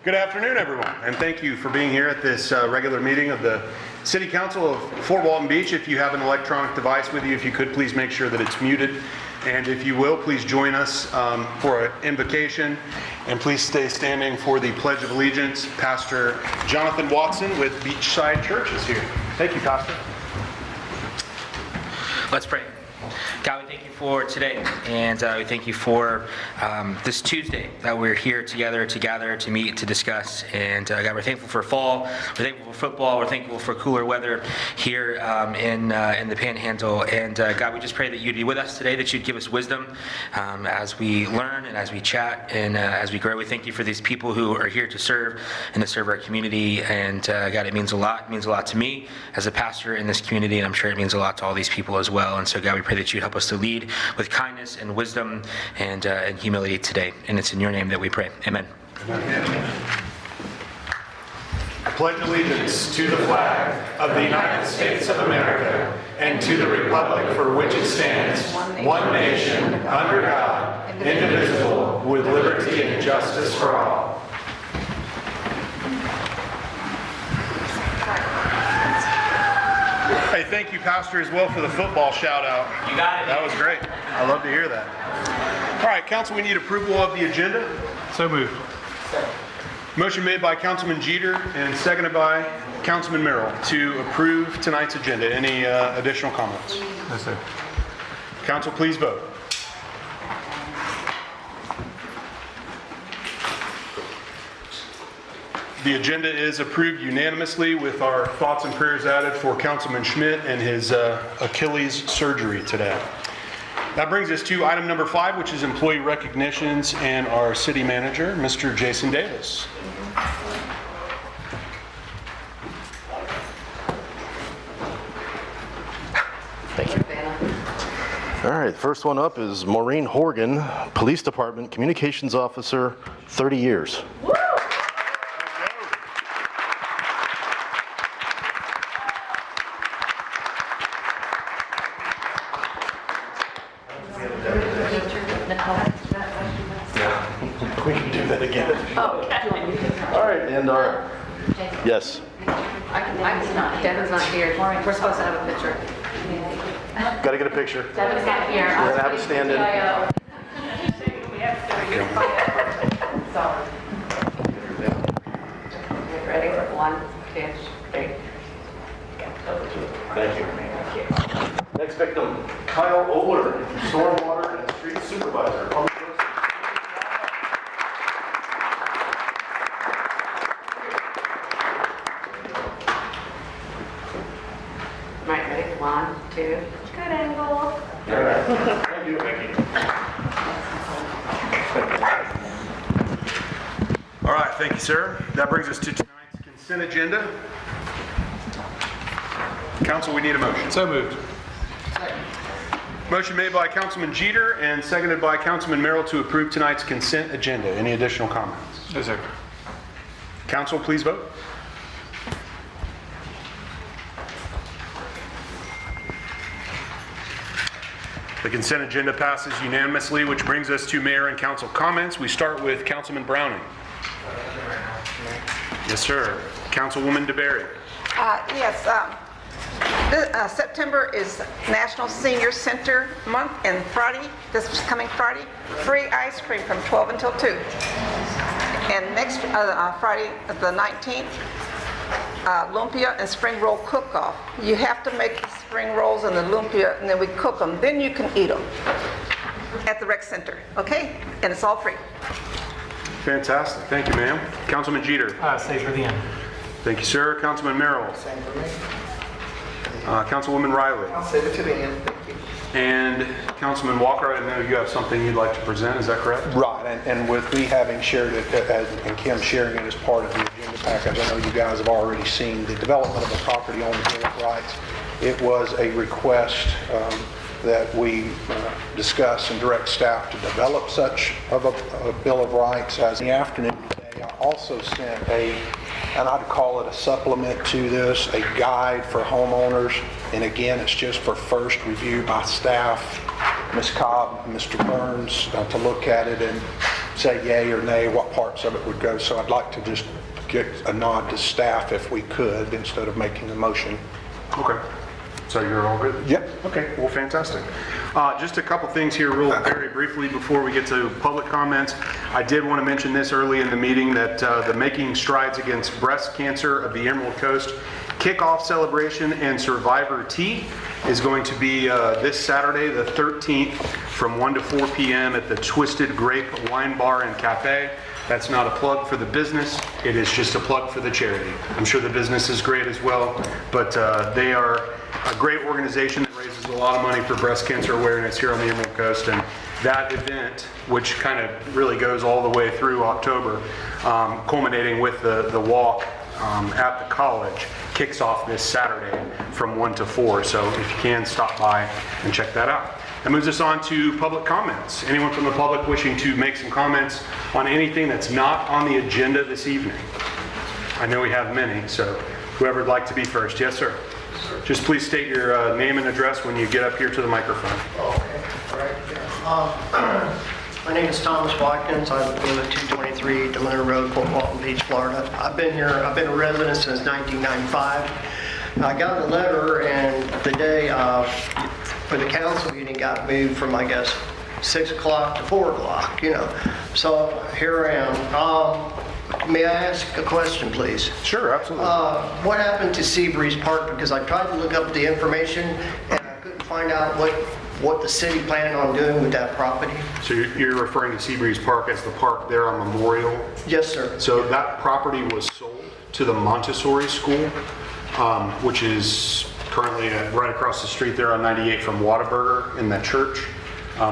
Good afternoon, everyone, and thank you for being here at this regular meeting of the City Council of Fort Walton Beach. If you have an electronic device with you, if you could please make sure that it's muted. And if you will, please join us for an invocation. And please stay standing for the Pledge of Allegiance. Pastor Jonathan Watson with Beachside Church is here. Thank you, Pastor. Let's pray. God, we thank you for today, and we thank you for this Tuesday that we're here together to gather, to meet, to discuss. And God, we're thankful for fall, we're thankful for football, we're thankful for cooler weather here in the Panhandle. And God, we just pray that you'd be with us today, that you'd give us wisdom as we learn and as we chat and as we grow. We thank you for these people who are here to serve and to serve our community. And God, it means a lot. It means a lot to me as a pastor in this community, and I'm sure it means a lot to all these people as well. And so God, we pray that you'd help us to lead with kindness and wisdom and humility today. And it's in your name that we pray. Amen. Amen. I pledge allegiance to the flag of the United States of America and to the republic for which it stands, one nation, under God, indivisible, with liberty and justice for all. Hey, thank you, Pastor, as well for the football shout-out. You got it. That was great. I love to hear that. All right, Council, we need approval of the agenda. So moved. Motion made by Councilman Jeter and seconded by Councilman Merrill to approve tonight's agenda. Any additional comments? No, sir. Council, please vote. The agenda is approved unanimously with our thoughts and prayers added for Councilman Schmidt and his Achilles surgery today. That brings us to item number 5, which is employee recognitions, and our city manager, Mr. Jason Davis. Thank you. All right, the first one up is Maureen Horgan, Police Department Communications Officer, 30 years. We can do that again. Okay. All right, and our, yes. Devin's not here. We're supposed to have a picture. Got to get a picture. Devin's not here. We're going to have a stand-in. Ready? 1, 2, 3. Thank you. Next victim, Kyle Oler, Stormwater and Street Supervisor. Public Works. Right, ready? 1, 2. Good angle. All right. Thank you. Thank you. All right, thank you, sir. That brings us to tonight's consent agenda. Council, we need a motion. So moved. Motion made by Councilman Jeter and seconded by Councilman Merrill to approve tonight's consent agenda. Any additional comments? No, sir. Council, please vote. The consent agenda passes unanimously, which brings us to mayor and council comments. We start with Councilman Browning. Yes, sir. Councilwoman DeBerry. Yes, September is National Senior Center Month, and Friday, this coming Friday, free ice cream from 12 until 2. And next Friday, the 19th, lumpia and spring roll cook-off. You have to make the spring rolls and the lumpia, and then we cook them. Then you can eat them at the rec center, okay? And it's all free. Fantastic. Thank you, ma'am. Councilman Jeter. Save for the end. Thank you, sir. Councilman Merrill. Same for me. Councilwoman Riley. I'll save it to the end. Thank you. And Councilman Walker, I know you have something you'd like to present. Is that correct? Right, and with me having shared it, and Kim sharing it as part of the agenda package, I know you guys have already seen the development of the property on the Bill of Rights. It was a request that we discuss and direct staff to develop such of a Bill of Rights. As in the afternoon today, I also sent and I'd call it a supplement to this, a guide for homeowners. And again, it's just for first review by staff, Ms. Cobb, Mr. Burns, to look at it and say yay or nay, what parts of it would go. So I'd like to just get a nod to staff if we could, instead of making a motion. Okay. So you're all good? Yep. Okay, well, fantastic. Just a couple things here real very briefly before we get to public comments. I did want to mention this early in the meeting that the Making Strides Against Breast Cancer of the Emerald Coast kickoff celebration and Survivor Tea is going to be this Saturday, the 13th, from 1 to 4 p.m. at the Twisted Grape Wine Bar and Cafe. That's not a plug for the business, it is just a plug for the charity. I'm sure the business is great as well, but they are a great organization that raises a lot of money for breast cancer awareness here on the Emerald Coast, and that event, which kind of really goes all the way through October, culminating with the walk at the college, kicks off this Saturday from 1 to 4, so if you can, stop by and check that out. That moves us on to public comments. Anyone from the public wishing to make some comments on anything that's not on the agenda this evening? I know we have many, so whoever would like to be first. Yes, sir. Just please state your name and address when you get up here to the microphone. Okay, all right, yeah. My name is Thomas Watkins. I live at 223 Delano Road, Fort Walton Beach, Florida. I've been a resident since 1995. I got a letter, and the day for the council meeting got moved from, I guess, 6 o'clock to 4 o'clock, you know. So here I am. May I ask a question, please? Sure, absolutely. What happened to Seabreeze Park? Because I tried to look up the information, and I couldn't find out what the city planned on doing with that property. So you're referring to Seabreeze Park as the park there on Memorial? Yes, sir. So that property was sold to the Montessori School, which is currently right across the street there on 98 from Whataburger in that church.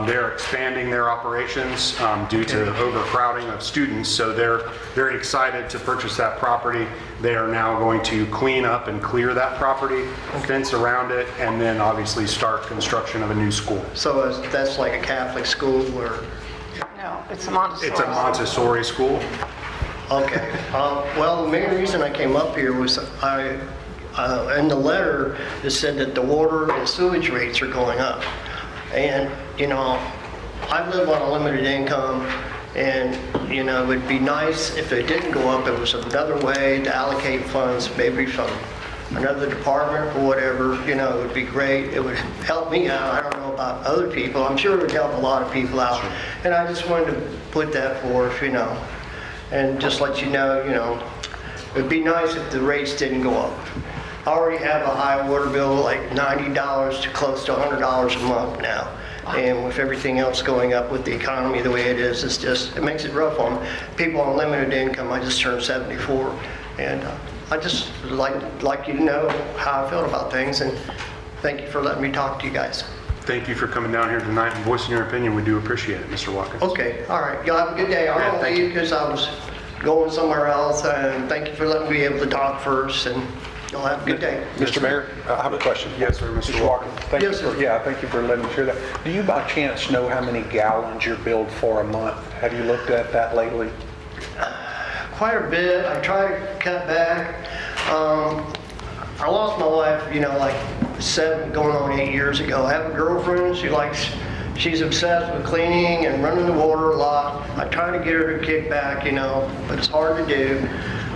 They're expanding their operations due to overcrowding of students, so they're very excited to purchase that property. They are now going to clean up and clear that property, fence around it, and then obviously start construction of a new school. So that's like a Catholic school or? No, it's a Montessori. It's a Montessori school. Okay. Well, the main reason I came up here was in the letter, it said that the water and sewage rates are going up. And, you know, I live on a limited income, and, you know, it would be nice if it didn't go up. It was another way to allocate funds, maybe from another department or whatever, you know, it would be great. It would help me out. I don't know about other people. I'm sure it would help a lot of people out. And I just wanted to put that forth, you know, and just let you know, it'd be nice if the rates didn't go up. I already have a high water bill, like $90 to close to $100 a month now. And with everything else going up with the economy the way it is, it makes it rough on people on limited income. I just turned 74. And I just like you to know how I feel about things. And thank you for letting me talk to you guys. Thank you for coming down here tonight and voicing your opinion. We do appreciate it, Mr. Watkins. Okay, all right. Y'all have a good day. I Yeah, don't thank leave because I was going somewhere else. And thank you for letting me be able to talk first. And y'all have a good day. Mr. Mayor, I have a question. Yes, sir, Mr. Watkins. Thank Yes, you for, sir. yeah, thank you for letting me share that. Do you by chance know how many gallons you're billed for a month? Have you looked at that lately? Quite a bit. I try to cut back. I lost my wife, you know, like going on 8 years ago. I have a girlfriend. She's obsessed with cleaning and running the water a lot. I try to get her to kick back, you know, but it's hard to do.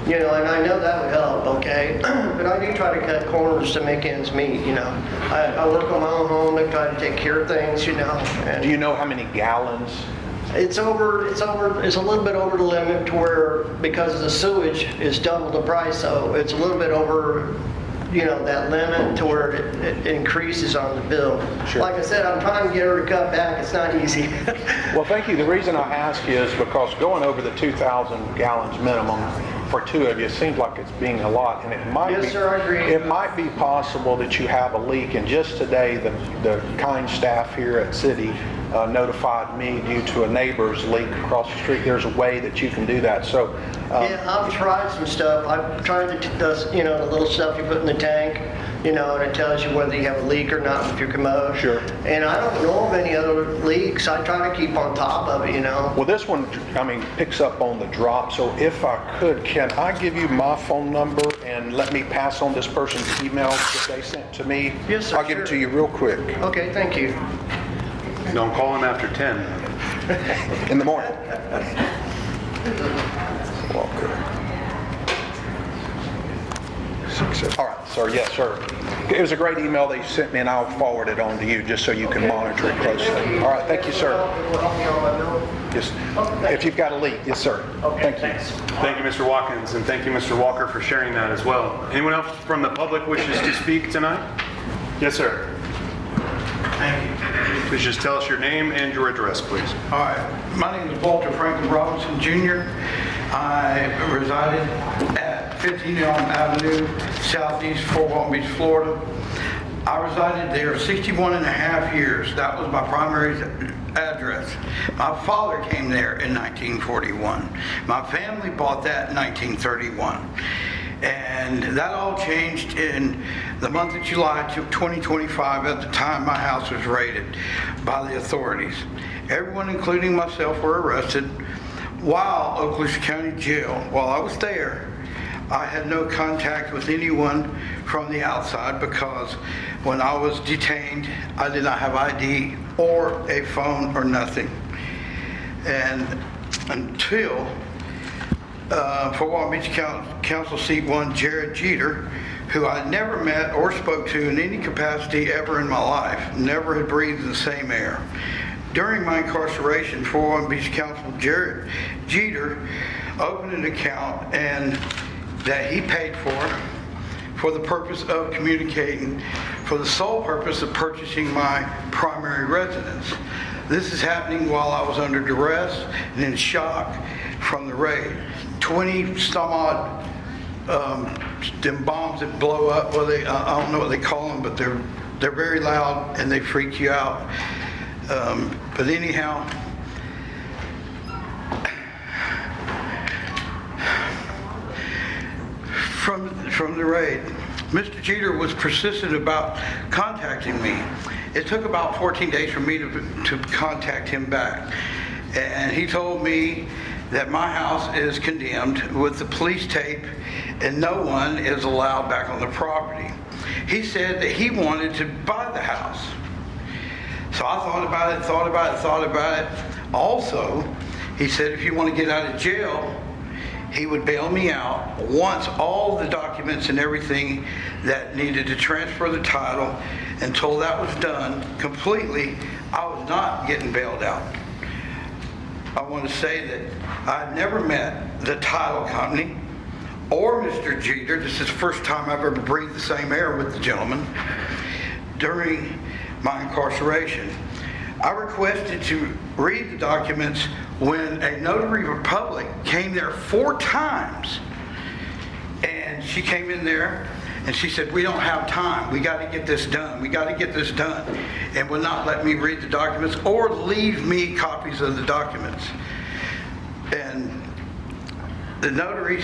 You know, and I know that would help, okay? But I do try to cut corners to make ends meet, you know. I work on my own home. I try to take care of things, you know. And Do you know how many gallons? it's a little bit over the limit to where, because the sewage is double the price, so it's a little bit over, you know, that limit to where it increases on the bill. Sure. Like I said, I'm trying to get her to cut back. It's not easy. Well, thank you. The reason I ask is because going over the 2,000 gallons minimum for two of you seems like it's being a lot, and it might Yes, be. sir, I agree. It might be possible that you have a leak, and just today, the kind staff here at City notified me due to a neighbor's leak across the street. There's a way that you can do that. So. Yeah, I've tried some stuff. I've tried you know, the little stuff you put in the tank, you know, and it tells you whether you have a leak or not with your commode. Sure. And I don't know of any other leaks. I try to keep on top of it, you know. Well, this one, picks up on the drop, so if I could, can I give you my phone number and let me pass on this person's email that they sent to me? Yes, sir, I'll give it sure. to you real quick. Okay, thank you. Don't call him after 10. In the morning. Walker. All right, sir. Yes, sir. It was a great email they sent me, and I'll forward it on to you just so you can monitor it closely. All right, thank you, sir. Yes, if you've got a leak, yes, sir. Thank you. Thank you, Mr. Watkins, and thank you, Mr. Walker, for sharing that as well. Anyone else from the public wishes to speak tonight? Yes, sir. Thank you. Please just tell us your name and your address, please. All right. My name is Walter Franklin Robinson, Jr. I resided at 15 Elm Avenue, Southeast Fort Walton Beach, Florida. I resided there 61 and a half years. That was my primary address. My father came there in 1941. My family bought that in 1931. And that all changed in the month of July to 2025. At the time my house was raided by the authorities. Everyone, including myself, were arrested. While Okaloosa County Jail, while I was there, I had no contact with anyone from the outside because when I was detained, I did not have ID or a phone or nothing. And until Fort Walton Beach Council Seat 1, Jared Jeter, who I never met or spoke to in any capacity ever in my life, never had breathed the same air. During my incarceration, Fort Walton Beach Council Jared Jeter opened an account and that he paid for the purpose of communicating, for the sole purpose of purchasing my primary residence. This is happening while I was under duress and in shock from the raid. 20 some odd them bombs that blow up. Well, I don't know what they call them, but they're very loud and they freak you out. But anyhow, from the raid, Mr. Jeter was persistent about contacting me. It took about 14 days for me to contact him back. And he told me that my house is condemned with the police tape and no one is allowed back on the property. He said that he wanted to buy the house. So I thought about it. Also, he said if you want to get out of jail, he would bail me out once all the documents and everything that needed to transfer the title. Until that was done completely, I was not getting bailed out. I want to say that I've never met the title company or Mr. Jeter. This is the first time I've ever breathed the same air with the gentleman during my incarceration. I requested to read the documents when a notary public came there 4 times. And she came in there and she said, we don't have time. We got to get this done. We got to get this done. And would not let me read the documents or leave me copies of the documents. And the notary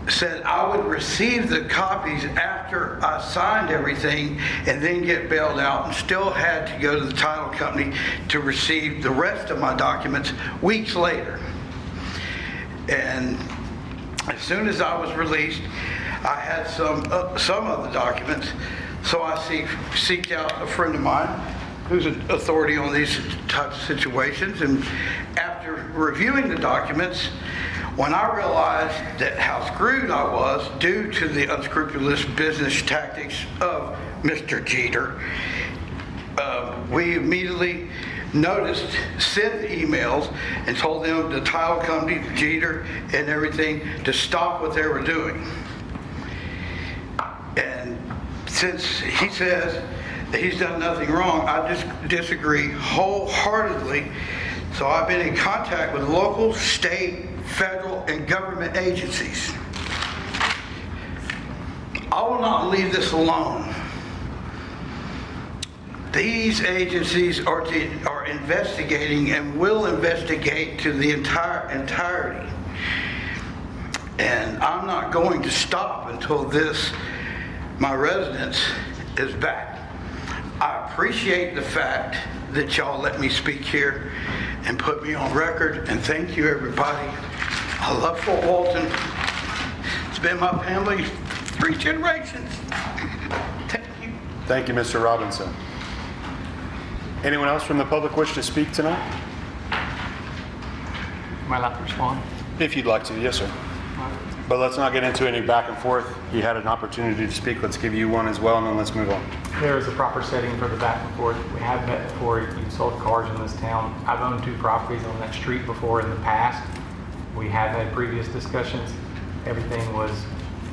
said I would receive the copies after I signed everything and then get bailed out, and still had to go to the title company to receive the rest of my documents weeks later. And as soon as I was released, I had some of the documents, so I seeked out a friend of mine who's an authority on these types of situations, and after reviewing the documents, when I realized that how screwed I was due to the unscrupulous business tactics of Mr. Jeter, we immediately sent emails and told them, the title company, Jeter and everything, to stop what they were doing. And since he says that he's done nothing wrong, I just disagree wholeheartedly. So I've been in contact with local, state, federal, and government agencies. I will not leave this alone. These agencies are investigating and will investigate to the entirety. And I'm not going to stop until my residence is back. I appreciate the fact that y'all let me speak here and put me on record, and thank you, everybody. I love Fort Walton. It's been my family 3 generations. Thank you. Thank you, Mr. Robinson. Anyone else from the public wish to speak tonight? Am I allowed to respond? If you'd like to, yes, sir. But let's not get into any back and forth. You had an opportunity to speak. Let's give you one as well, and then let's move on. There is a proper setting for the back and forth. We have met before. You've sold cars in this town. I've owned 2 properties on that street before in the past. We have had previous discussions. Everything was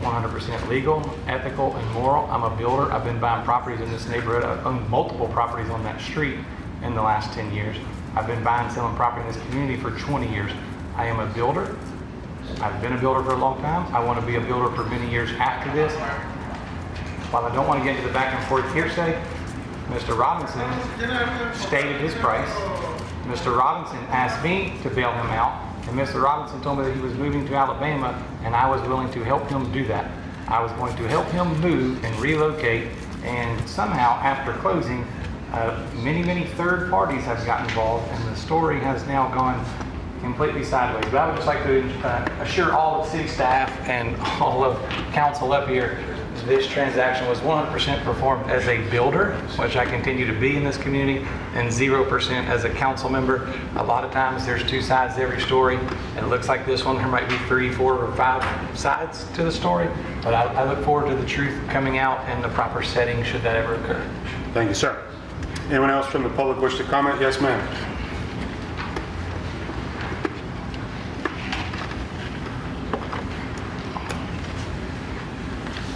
100% legal, ethical, and moral. I'm a builder. I've been buying properties in this neighborhood. I've owned multiple properties on that street in the last 10 years. I've been buying and selling property in this community for 20 years. I am a builder. I've been a builder for a long time. I want to be a builder for many years after this. While I don't want to get into the back and forth hearsay, Mr. Robinson stated his price. Mr. Robinson asked me to bail him out, and Mr. Robinson told me that he was moving to Alabama, and I was willing to help him do that. I was going to help him move and relocate, and somehow after closing, many third parties have gotten involved, and the story has now gone completely sideways. But I would just like to assure all of city staff and all of council up here, this transaction was 100% performed as a builder, which I continue to be in this community, and 0% as a council member. A lot of times there's 2 sides to every story, and it looks like this one, there might be 3, 4, or 5 sides to the story. But I look forward to the truth coming out in the proper setting should that ever occur. Thank you, sir. Anyone else from the public wish to comment? Yes, ma'am.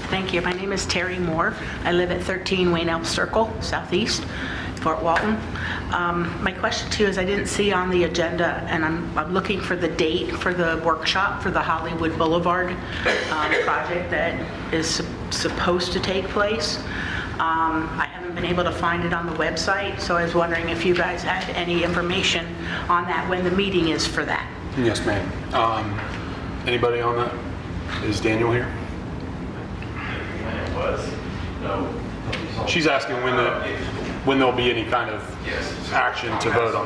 Thank you. My name is Terry Moore. I live at 13 Wayne Elm Circle, Southeast, Fort Walton. My question to you is I didn't see on the agenda, and I'm looking for the date for the workshop for the Hollywood Boulevard project that is supposed to take place. I haven't been able to find it on the website, so I was wondering if you guys had any information on that, when the meeting is for that. Yes, ma'am. Anybody on that? Is Daniel here? No. She's asking when there'll be any kind of action to vote on.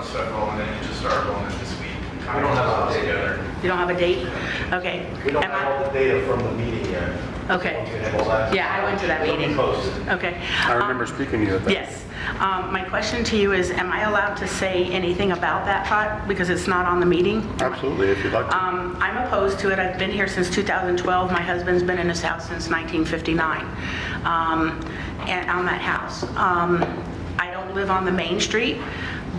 And then you just start rolling it this week. We don't have a date. together. You don't have a date? Okay. We don't have all the data from the meeting yet. Okay. Yeah, I went to that meeting. Okay. I remember speaking to you at that. Yes. My question to you is, am I allowed to say anything about that pot because it's not on the meeting? Absolutely, if you'd like to. I'm opposed to it. I've been here since 2012. My husband's been in this house since 1959, and on that house. I don't live on the main street,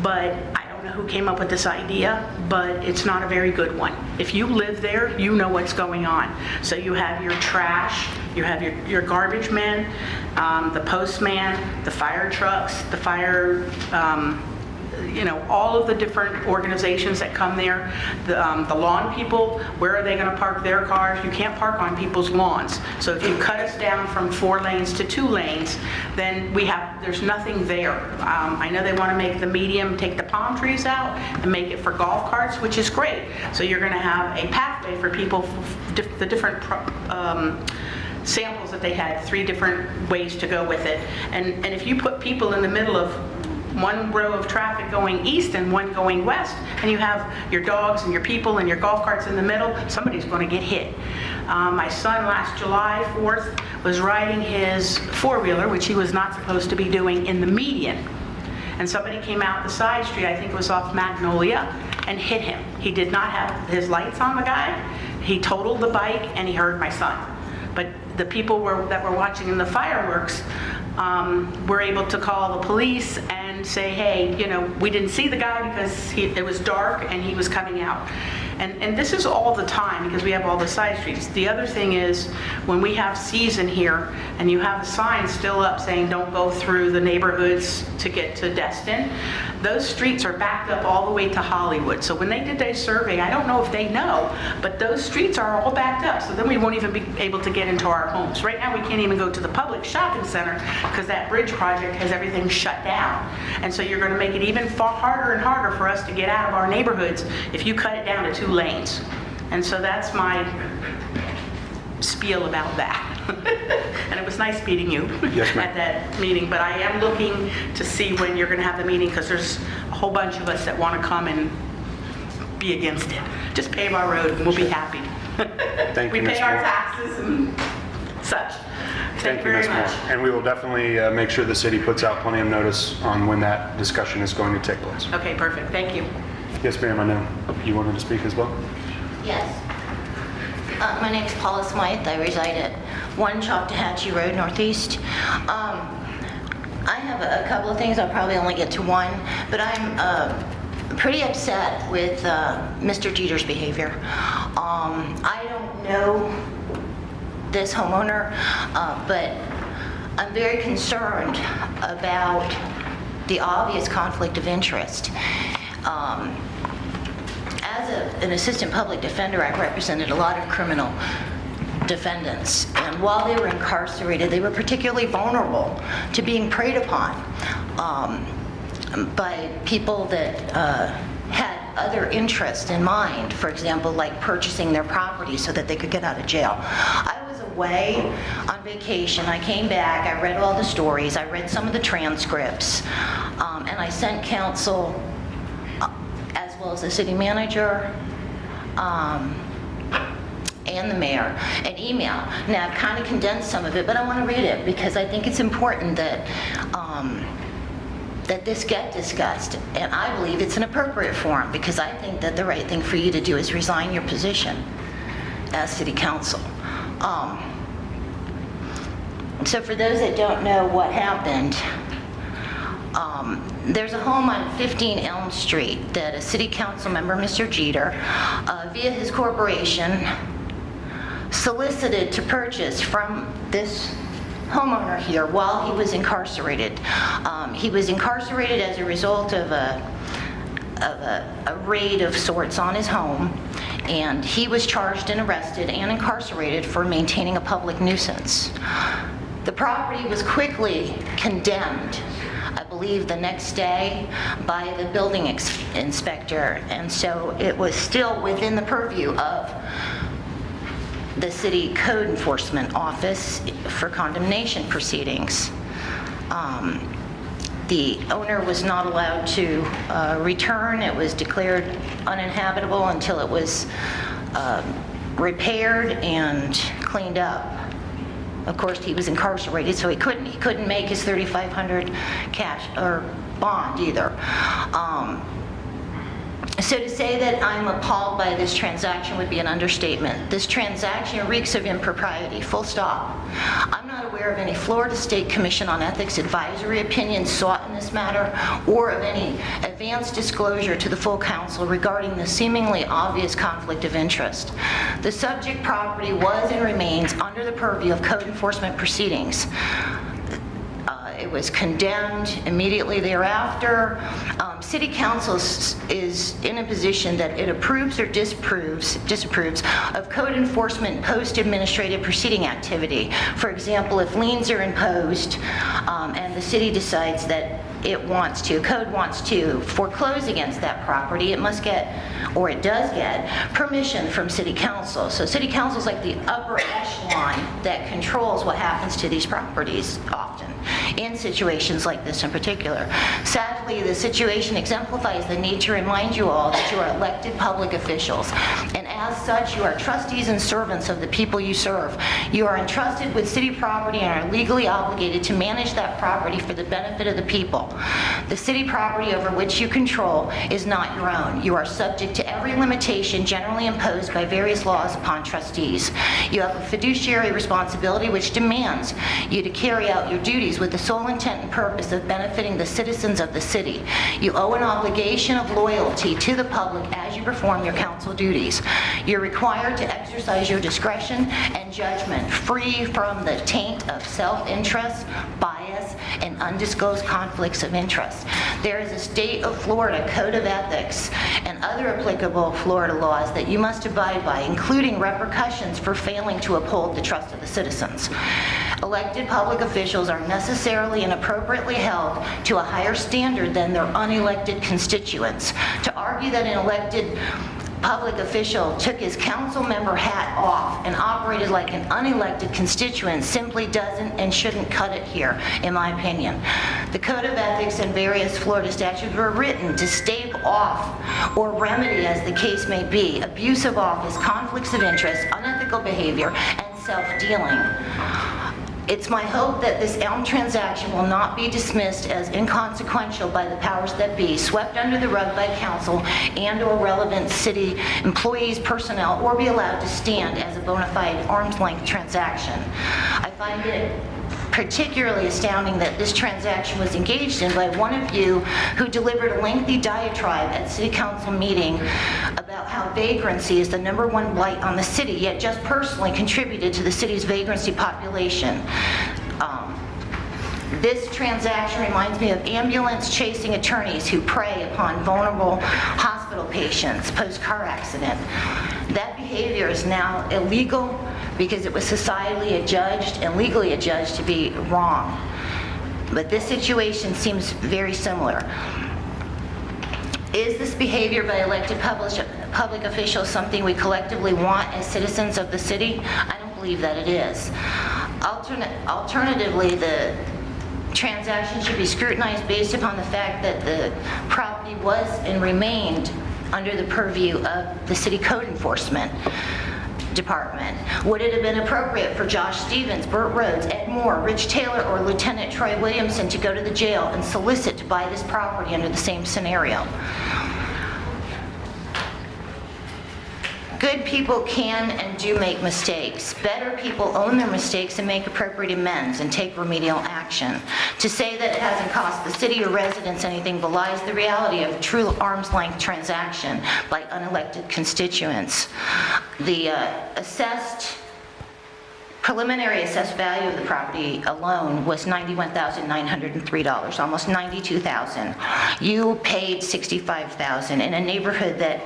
but I don't know who came up with this idea, but it's not a very good one. If you live there, you know what's going on. So you have your trash, you have your garbage men, the postman, the fire trucks, the fire, all of the different organizations that come there, the lawn people, where are they going to park their cars? You can't park on people's lawns. So if you cut us down from 4 lanes to 2 lanes, then there's nothing there. I know they want to make the medium, take the palm trees out and make it for golf carts, which is great. So you're going to have a pathway for people, the different samples that they had, 3 different ways to go with it. And if you put people in the middle of 1 row of traffic going east and 1 going west, and you have your dogs and your people and your golf carts in the middle, somebody's going to get hit. My son last July 4th was riding his 4-wheeler, which he was not supposed to be doing, in the median. And somebody came out the side street, I think it was off Magnolia, and hit him. He did not have his lights on, the guy. He totaled the bike and he hurt my son. But the people that were watching in the fireworks were able to call the police and say, hey, we didn't see the guy because it was dark and he was coming out. And this is all the time because we have all the side streets. The other thing is when we have season here and you have the signs still up saying don't go through the neighborhoods to get to Destin, those streets are backed up all the way to Hollywood. So when they did their survey, I don't know if they know, but those streets are all backed up. So then we won't even be able to get into our homes. Right now we can't even go to the public shopping center because that bridge project has everything shut down. And so you're going to make it even far harder and harder for us to get out of our neighborhoods if you cut it down to 2 lanes. And so that's my spiel about that. And it was nice meeting you at that meeting, but I am looking to see when you're going to have the meeting because there's a whole bunch of us that want to come and be against it. Just pave our road and we'll be happy. Thank you, We pay Ms. our Moore. taxes and such. Thank you, very Ms. Moore. much. And we will definitely make sure the city puts out plenty of notice on when that discussion is going to take place. Okay, perfect. Thank you. Yes, ma'am, I know you wanted to speak as well. Yes. My name is Paula Smythe. I reside at 1 Choctawhatchee Road Northeast. I have a couple of things. I'll probably only get to one, but I'm pretty upset with Mr. Jeter's behavior. I don't know this homeowner, but I'm very concerned about the obvious conflict of interest. As an assistant public defender, I represented a lot of criminal defendants, and while they were incarcerated, they were particularly vulnerable to being preyed upon by people that had other interests in mind, for example, like purchasing their property so that they could get out of jail. I was away on vacation. I came back, I read all the stories, I read some of the transcripts, and I sent counsel, as well as the city manager, and the mayor, an email. Now, I've kind of condensed some of it, but I want to read it because I think it's important that that this get discussed, and I believe it's an appropriate forum because I think that the right thing for you to do is resign your position as city council. So for those that don't know what happened, there's a home on 15 Elm Street that a city council member, Mr. Jeter, via his corporation, solicited to purchase from this homeowner here while he was incarcerated. He was incarcerated as a result of a raid of sorts on his home, and he was charged and arrested and incarcerated for maintaining a public nuisance. The property was quickly condemned, I believe the next day, by the building inspector, and so it was still within the purview of the city code enforcement office for condemnation proceedings. The owner was not allowed to return. It was declared uninhabitable until it was repaired and cleaned up. Of course, he was incarcerated, so he couldn't make his $3,500 cash or bond either. So to say that I'm appalled by this transaction would be an understatement. This transaction reeks of impropriety, full stop. I'm not aware of any Florida State Commission on Ethics advisory opinions sought in this matter, or of any advanced disclosure to the full council regarding the seemingly obvious conflict of interest. The subject property was and remains under the purview of code enforcement proceedings. It was condemned immediately thereafter. City Council is in a position that it approves or disapproves of code enforcement post-administrative proceeding activity. For example, if liens are imposed and the city decides that code wants to foreclose against that property, it must get, or it does get, permission from City Council. So City Council is like the upper echelon that controls what happens to these properties often, in situations like this in particular. Sadly, the situation exemplifies the need to remind you all that you are elected public officials, and as such, you are trustees and servants of the people you serve. You are entrusted with city property and are legally obligated to manage that property for the benefit of the people. The city property over which you control is not your own. You are subject to every limitation generally imposed by various laws upon trustees. You have a fiduciary responsibility which demands you to carry out your duties with the sole intent and purpose of benefiting the citizens of the city. You owe an obligation of loyalty to the public as you perform your council duties. You're required to exercise your discretion and judgment free from the taint of self-interest, bias, and undisclosed conflicts of interest. There is a state of Florida code of ethics and other applicable Florida laws that you must abide by, including repercussions for failing to uphold the trust of the citizens. Elected public officials are necessarily and appropriately held to a higher standard than their unelected constituents. To argue that an elected public official took his council member hat off and operated like an unelected constituent simply doesn't and shouldn't cut it here, in my opinion. The Code of Ethics and various Florida statutes were written to stave off or remedy, as the case may be, abuse of office, conflicts of interest, unethical behavior, and self-dealing. It's my hope that this Elm transaction will not be dismissed as inconsequential by the powers that be, swept under the rug by council and/or relevant city employees, personnel, or be allowed to stand as a bona fide arm's length transaction. I find it particularly astounding that this transaction was engaged in by one of you who delivered a lengthy diatribe at city council meeting about how vagrancy is the #1 blight on the city, yet just personally contributed to the city's vagrancy population. This transaction reminds me of ambulance-chasing attorneys who prey upon vulnerable hospital patients post-car accident. That behavior is now illegal because it was societally adjudged and legally adjudged to be wrong. But this situation seems very similar. Is this behavior by elected public officials something we collectively want as citizens of the city? I don't believe that it is. Alternatively, the transaction should be scrutinized based upon the fact that the property was and remained under the purview of the city code enforcement department. Would it have been appropriate for Josh Stevens, Burt Rhodes, Ed Moore, Rich Taylor, or Lieutenant Troy Williamson to go to the jail and solicit to buy this property under the same scenario? Good people can and do make mistakes. Better people own their mistakes and make appropriate amends and take remedial action. To say that it hasn't cost the city or residents anything belies the reality of a true arm's length transaction by unelected constituents. The preliminary assessed value of the property alone was $91,903, almost $92,000. You paid $65,000 in a neighborhood that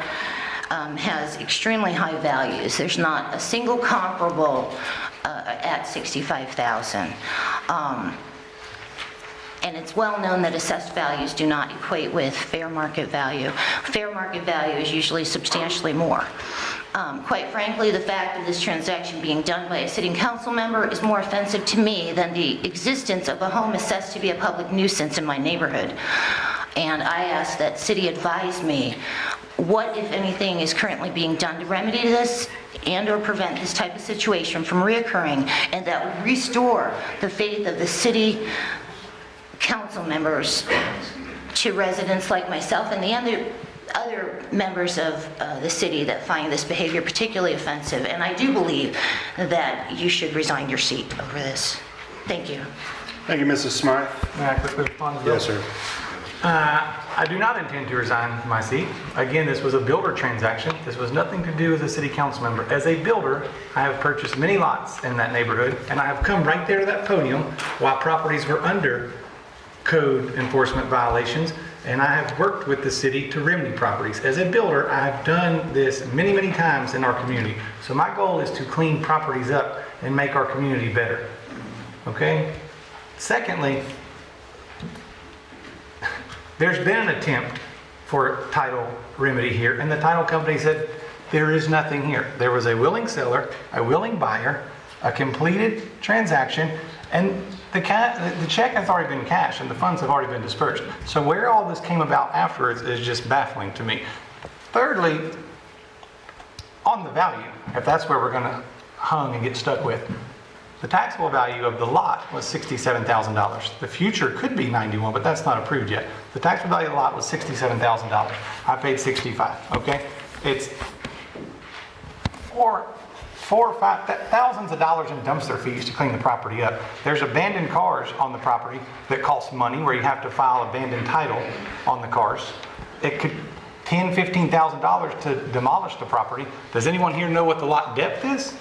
has extremely high values. There's not a single comparable at $65,000. And it's well known that assessed values do not equate with fair market value. Fair market value is usually substantially more. Quite frankly, the fact of this transaction being done by a sitting council member is more offensive to me than the existence of a home assessed to be a public nuisance in my neighborhood. And I ask that city advise me what, if anything, is currently being done to remedy this and/or prevent this type of situation from reoccurring, and that would restore the faith of the city council members to residents like myself and the other members of the city that find this behavior particularly offensive. And I do believe that you should resign your seat over this. Thank you. Thank you, Mrs. Smythe. May I quickly respond to this? Yes, sir. I do not intend to resign my seat. Again, this was a builder transaction. This was nothing to do as a city council member. As a builder, I have purchased many lots in that neighborhood, and I have come right there to that podium while properties were under code enforcement violations, and I have worked with the city to remedy properties. As a builder, I have done this many, many times in our community. So my goal is to clean properties up and make our community better. Okay? Secondly, there's been an attempt for title remedy here, and the title company said there is nothing here. There was a willing seller, a willing buyer, a completed transaction, and the check has already been cashed and the funds have already been dispersed. So where all this came about afterwards is just baffling to me. Thirdly, on the value, if that's where we're going to hung and get stuck with, the taxable value of the lot was $67,000. The future could be 91, but that's not approved yet. The taxable value of the lot was $67,000. I paid $65,000, okay? It's four or five thousands of dollars in dumpster fees to clean the property up. There's abandoned cars on the property that cost money, where you have to file abandoned title on the cars. It could $10,000, $15,000 to demolish the property. Does anyone here know what the lot depth is?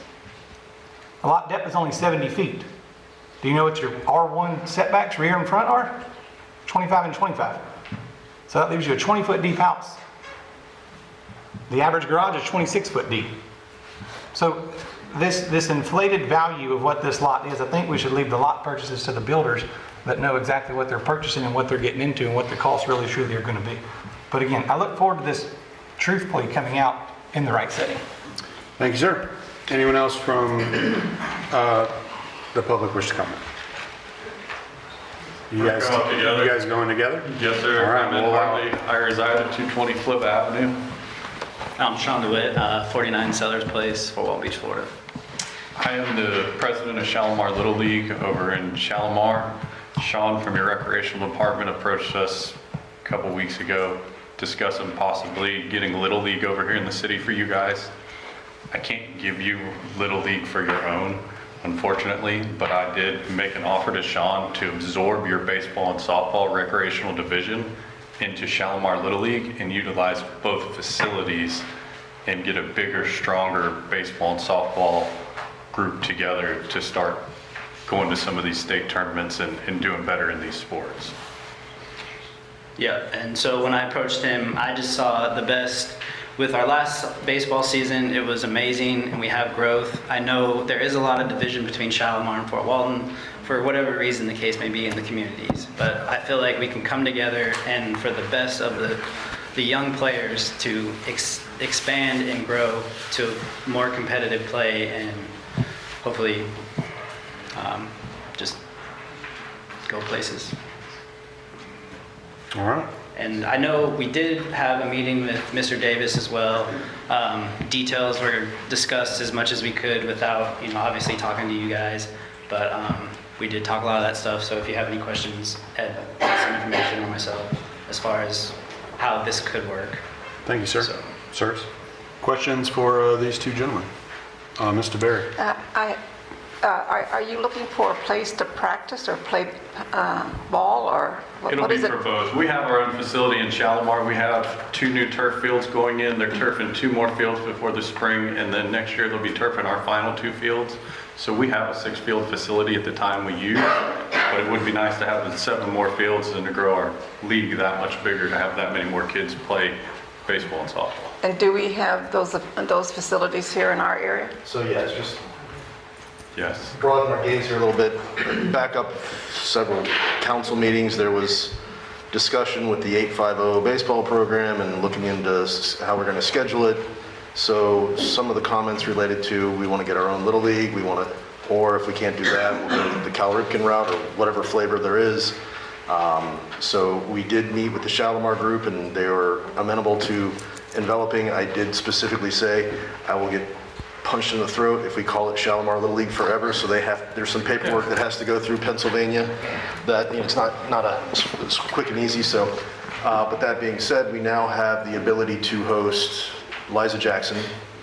A lot depth is only 70 feet. Do you know what your R1 setbacks, rear and front, are? 25 and 25. So that leaves you a 20-foot deep house. The average garage is 26 foot deep. So this inflated value of what this lot is, I think we should leave the lot purchases to the builders that know exactly what they're purchasing and what they're getting into and what the costs really truly are going to be. But again, I look forward to this truthfully coming out in the right setting. Thank you, sir. Anyone else from the public wish to comment? You guys going together? Yes, sir. All right, I'm in Hartley. I reside at 220 Flip Avenue. I'm Sean DeWitt, 49 Sellers Place, Fort Walton Beach, Florida. I am the president of Shalimar Little League over in Shalimar. Sean from your recreational department approached us a couple weeks ago discussing possibly getting Little League over here in the city for you guys. I can't give you Little League for your own, unfortunately, but I did make an offer to Sean to absorb your baseball and softball recreational division into Shalimar Little League and utilize both facilities and get a bigger, stronger baseball and softball group together to start going to some of these state tournaments and doing better in these sports. Yeah, and so when I approached him, I just saw the best. With our last baseball season, it was amazing, and we have growth. I know there is a lot of division between Shalimar and Fort Walton, for whatever reason the case may be in the communities. But I feel like we can come together, and for the best of the young players to expand and grow to more competitive play, and hopefully just go places. All right. And I know we did have a meeting with Mr. Davis as well. Details were discussed as much as we could without, obviously talking to you guys. But we did talk a lot of that stuff. So if you have any questions, Ed has some information on myself as far as how this could work. Thank you, sir. Sirs, questions for these two gentlemen? Mr. Berry. Are you looking for a place to practice or play ball, or It'll be for both. We have our own facility in Shalimar. We have 2 new turf fields going in. They're turfing 2 more fields before the spring, and then next year they'll be turfing our final 2 fields. So we have a 6-field facility at the time we use, but it would be nice to have the 7 more fields and to grow our league that much bigger, to have that many more kids play baseball and softball. And do we have those facilities here in our area? So yeah, it's just Yes. broaden our gaze here a little bit. Back up several council meetings, there was discussion with the 850 baseball program and looking into how we're going to schedule it. So some of the comments related to, we want to get our own Little League, or if we can't do that, we'll go the Cal Ripken route or whatever flavor there is. So we did meet with the Shalimar group and they were amenable to enveloping. I did specifically say I will get punched in the throat if we call it Shalimar Little League forever. So there's some paperwork that has to go through Pennsylvania that it's not it's quick and easy. So, but that being said, we now have the ability to host Liza Jackson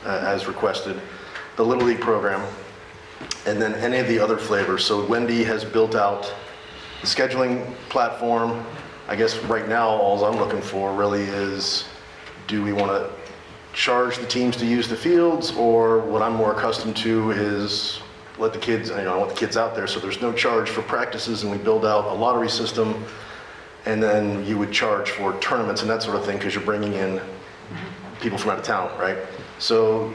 as requested, the Little League program, and then any of the other flavors. So Wendy has built out the scheduling platform. I guess right now all I'm looking for really is, do we want to charge the teams to use the fields, or what I'm more accustomed to is let the kids, I want the kids out there, so there's no charge for practices, and we build out a lottery system, and then you would charge for tournaments and that sort of thing because you're bringing in people from out of town, right? So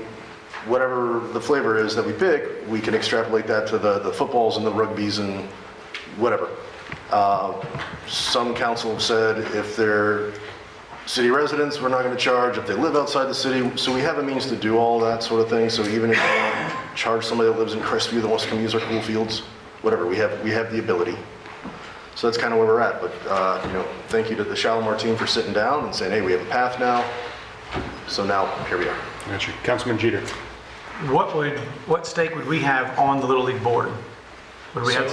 whatever the flavor is that we pick, we can extrapolate that to the footballs and the rugbies and whatever. Some council have said if they're city residents, we're not going to charge. If they live outside the city, so we have a means to do all that sort of thing. So even if we want to charge somebody that lives in Crestview that wants to come use our cool fields, whatever, we have the ability. So that's kind of where we're at. But thank you to the Shalimar team for sitting down and saying, hey, we have a path now. So now here we are. Got you. Councilman Jeter. What stake would we have on the Little League board? Would we have?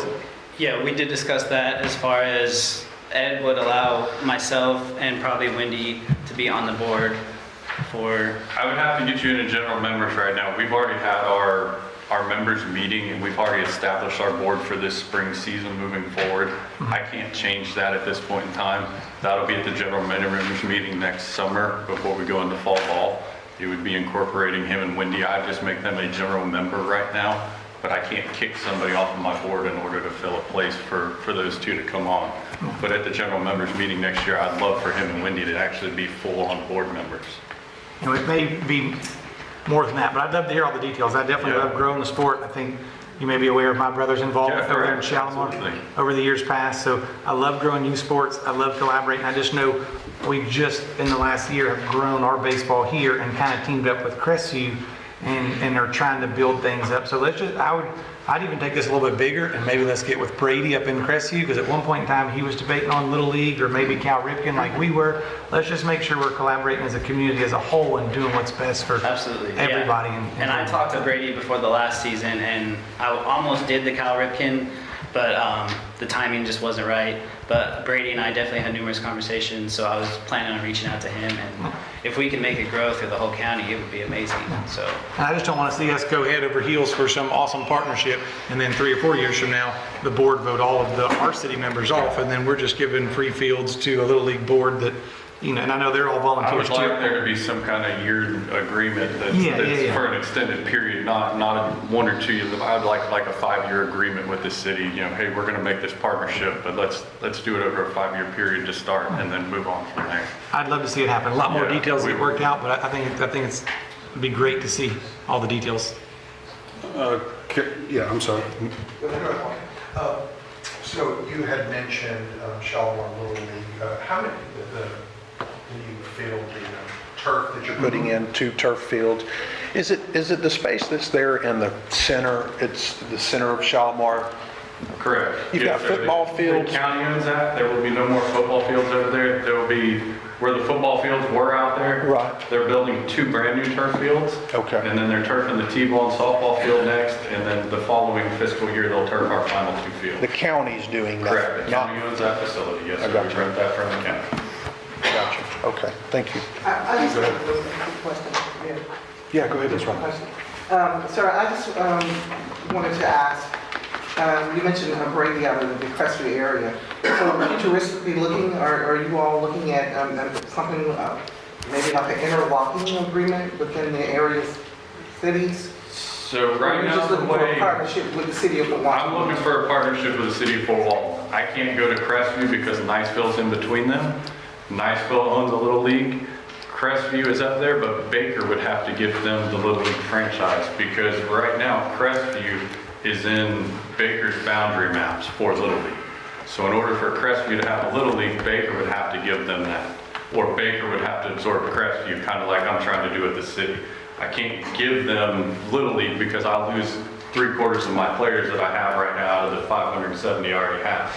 Yeah, we did discuss that as far as Ed would allow myself and probably Wendy to be on the board for... I would have to get you into general members right now. We've already had our members meeting and we've already established our board for this spring season moving forward. I can't change that at this point in time. That'll be at the general members meeting next summer before we go into fall ball. It would be incorporating him and Wendy. I just make them a general member right now, but I can't kick somebody off of my board in order to fill a place for those two to come on. But at the general members meeting next year, I'd love for him and Wendy to actually be full-on board members. It may be more than that, but I'd love to hear all the details. I definitely love growing the sport. I think you may be aware of my brother's involvement over there in Shalimar over the years past. So I love growing youth sports. I love collaborating. I just know we've just in the last year have grown our baseball here and kind of teamed up with Crestview and are trying to build things up. So I'd even take this a little bit bigger, and maybe let's get with Brady up in Crestview, because at one point in time, he was debating on Little League, or maybe Cal Ripken like we were. Let's just make sure we're collaborating as a community as a whole and doing what's best for Absolutely, everybody. yeah. And I talked to Brady before the last season, and I almost did the Cal Ripken, but the timing just wasn't right. But Brady and I definitely had numerous conversations, so I was planning on reaching out to him, and if we can make it grow through the whole county, it would be amazing. So And I just don't want to see us go head over heels for some awesome partnership, and then 3 or 4 years from now, the board vote all of our city members off, and then we're just giving free fields to a Little League board that, and I know they're all I volunteers would too. like there to be some kind of year agreement that's for an extended period, not a 1 or 2 years. I'd like a 5-year agreement with the city. Hey, we're going to make this partnership, but let's do it over a 5-year period to start, and then move on from there. I'd love to see it happen. A lot more details get worked out, but I think it'd be great to see all the details. Yeah, I'm sorry. So you had mentioned Shalimar Little League. How many league field, the turf that you're putting in, 2 turf fields? Is it the space that's there in the center? It's the center of Shalimar. Correct. You've got football fields. The county owns that. There will be no more football fields over there. There will be where the football fields were out there. Right. They're building 2 brand new turf fields. Okay. And then they're turfing the T-ball and softball field next, and then the following fiscal year they'll turf our final 2 fields. The county's doing that. Correct. The county owns that facility. Yes, sir. We rent that from the county. Gotcha. Okay. Thank you. I just have a quick question. Yeah, go ahead. That's right. Sir, I just wanted to ask, you mentioned Brady out of the Crestview area. So futuristically looking, are you all looking at something, maybe like an interlocking agreement within the area's cities? So right Or are you now, just looking the for way a partnership with the city of Fort I'm Washington? looking for a partnership with the city of Fort Walton. I can't go to Crestview because Niceville's in between them. Niceville owns a Little League. Crestview is up there, but Baker would have to give them the Little League franchise, because right now Crestview is in Baker's boundary maps for Little League. So in order for Crestview to have a Little League, Baker would have to give them that. Or Baker would have to absorb Crestview, kind of like I'm trying to do with the city. I can't give them Little League because I'll lose 3/4 of my players that I have right now out of the 570 I already have.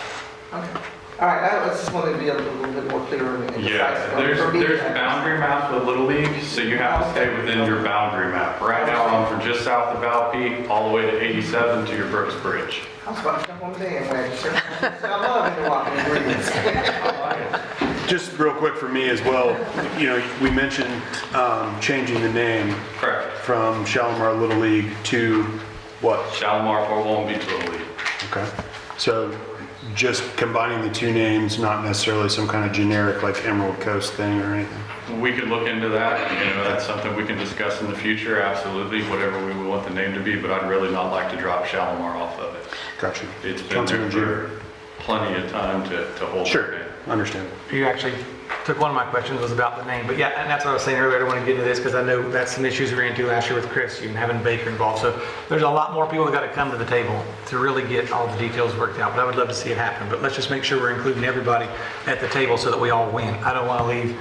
Okay. All right, I just wanted to be a little bit more clear and concise. Yeah, For me, there's boundary maps with Little League, so you have to stay within your boundary map. Right now, I'm from just south of Valpy, all the way to 87 to your Brooks Bridge. I was about to jump on the bandwagon, sir. I love interlocking agreements. Just real quick for me as well, we mentioned changing the name Correct. from Shalimar Little League to what? Shalimar Fort Walton Beach Little League. Okay. So just combining the 2 names, not necessarily some kind of generic like Emerald Coast thing or anything? We could look into that. That's something we can discuss in the future, absolutely, whatever we would want the name to be, but I'd really not like to drop Shalimar off of it. Gotcha. It's been there for plenty of time to hold. Sure, understand. You actually took one of my questions, was about the name. But yeah, and that's what I was saying earlier. I don't want to get into this because I know that's some issues we ran into last year with Crestview and having Baker involved. So there's a lot more people that got to come to the table to really get all the details worked out. But I would love to see it happen. But let's just make sure we're including everybody at the table so that we all win. I don't want to leave,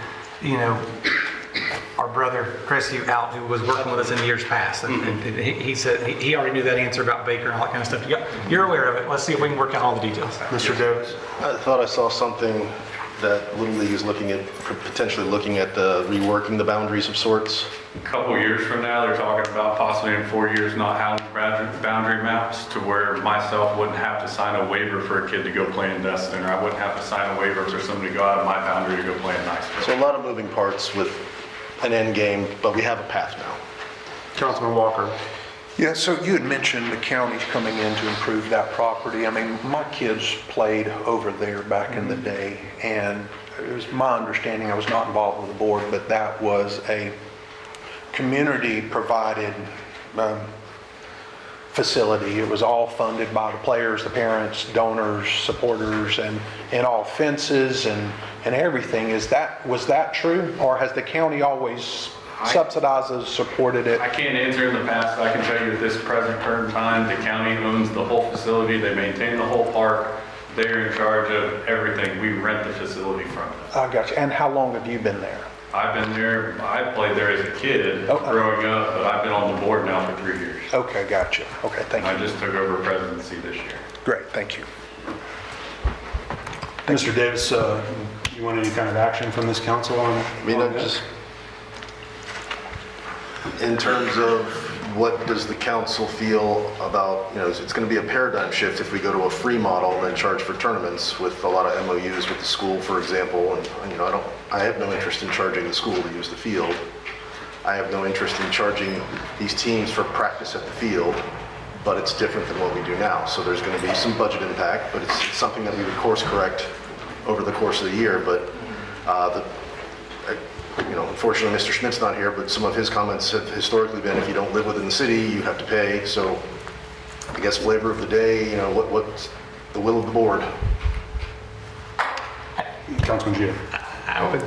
our brother Crestview out, who was working with us in years past. And he said he already knew that answer about Baker and all that kind of stuff. You're aware of it. Let's see if we can work out all the details. Mr. Davis? I thought I saw something that Little League is potentially looking at reworking the boundaries of sorts. A couple years from now, they're talking about possibly in 4 years not having boundary maps to where myself wouldn't have to sign a waiver for a kid to go play in Destin, or I wouldn't have to sign a waiver for somebody to go out of my boundary to go play in Niceville. So a lot of moving parts with an end game, but we have a path now. Councilman Walker. Yeah, so you had mentioned the county's coming in to improve that property. I mean, my kids played over there back in the day, and it was my understanding, I was not involved with the board, but that was a community-provided facility. It was all funded by the players, the parents, donors, supporters, and all fences and everything. Was that true, or has the county always subsidizes, supported it? I can't answer in the past. I can tell you at this present current time, the county owns the whole facility. They maintain the whole park. They're in charge of everything. We rent the facility from them. I got you. And how long have you been there? I've been there, I played there as a kid growing up, but I've been on the board now for 3 years. Okay, gotcha. Okay, thank I you. just took over presidency this year. Great, thank you. Mr. Davis, you want any kind of action from this council on? I mean, I'm just, in terms of what does the council feel about, it's going to be a paradigm shift if we go to a free model and then charge for tournaments with a lot of MOUs with the school, for example. And, I have no interest in charging the school to use the field. I have no interest in charging these teams for practice at the field, but it's different than what we do now. So there's going to be some budget impact, but it's something that we would course correct over the course of the year. But unfortunately, Mr. Schmidt's not here, but some of his comments have historically been, if you don't live within the city, you have to pay. So I guess flavor of the day, what's the will of the board? Councilman Gia. I would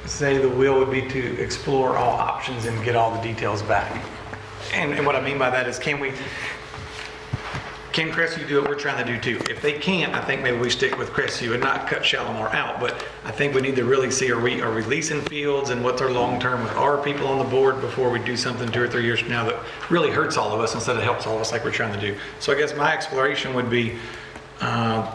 say the will would be to explore all options and get all the details back. And what I mean by that is, can Crestview do what we're trying to do too? If they can't, I think maybe we stick with Crestview and not cut Shalimar out. But I think we need to really see are releasing fields and what's our long term with our people on the board before we do something 2 or 3 years from now that really hurts all of us instead of helps all of us like we're trying to do. So I guess my exploration would be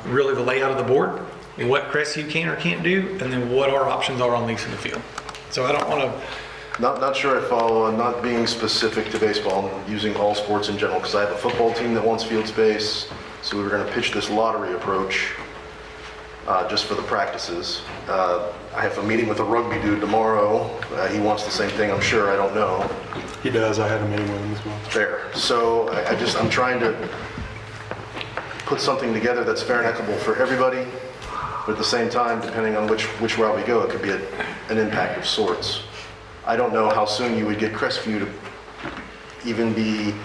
really the layout of the board, what Crestview can or can't do, and then what our options are on leasing the field. So I don't want to... Not sure I follow. I'm not being specific to baseball. I'm using all sports in general because I have a football team that wants field space. So we were going to pitch this lottery approach just for the practices. I have a meeting with a rugby dude tomorrow. He wants the same thing, I'm sure. I don't know. He does. I had a meeting with him as well. Fair. So I'm trying to put something together that's fair and equitable for everybody. But at the same time, depending on which route we go, it could be an impact of sorts. I don't know how soon you would get Crestview to even be,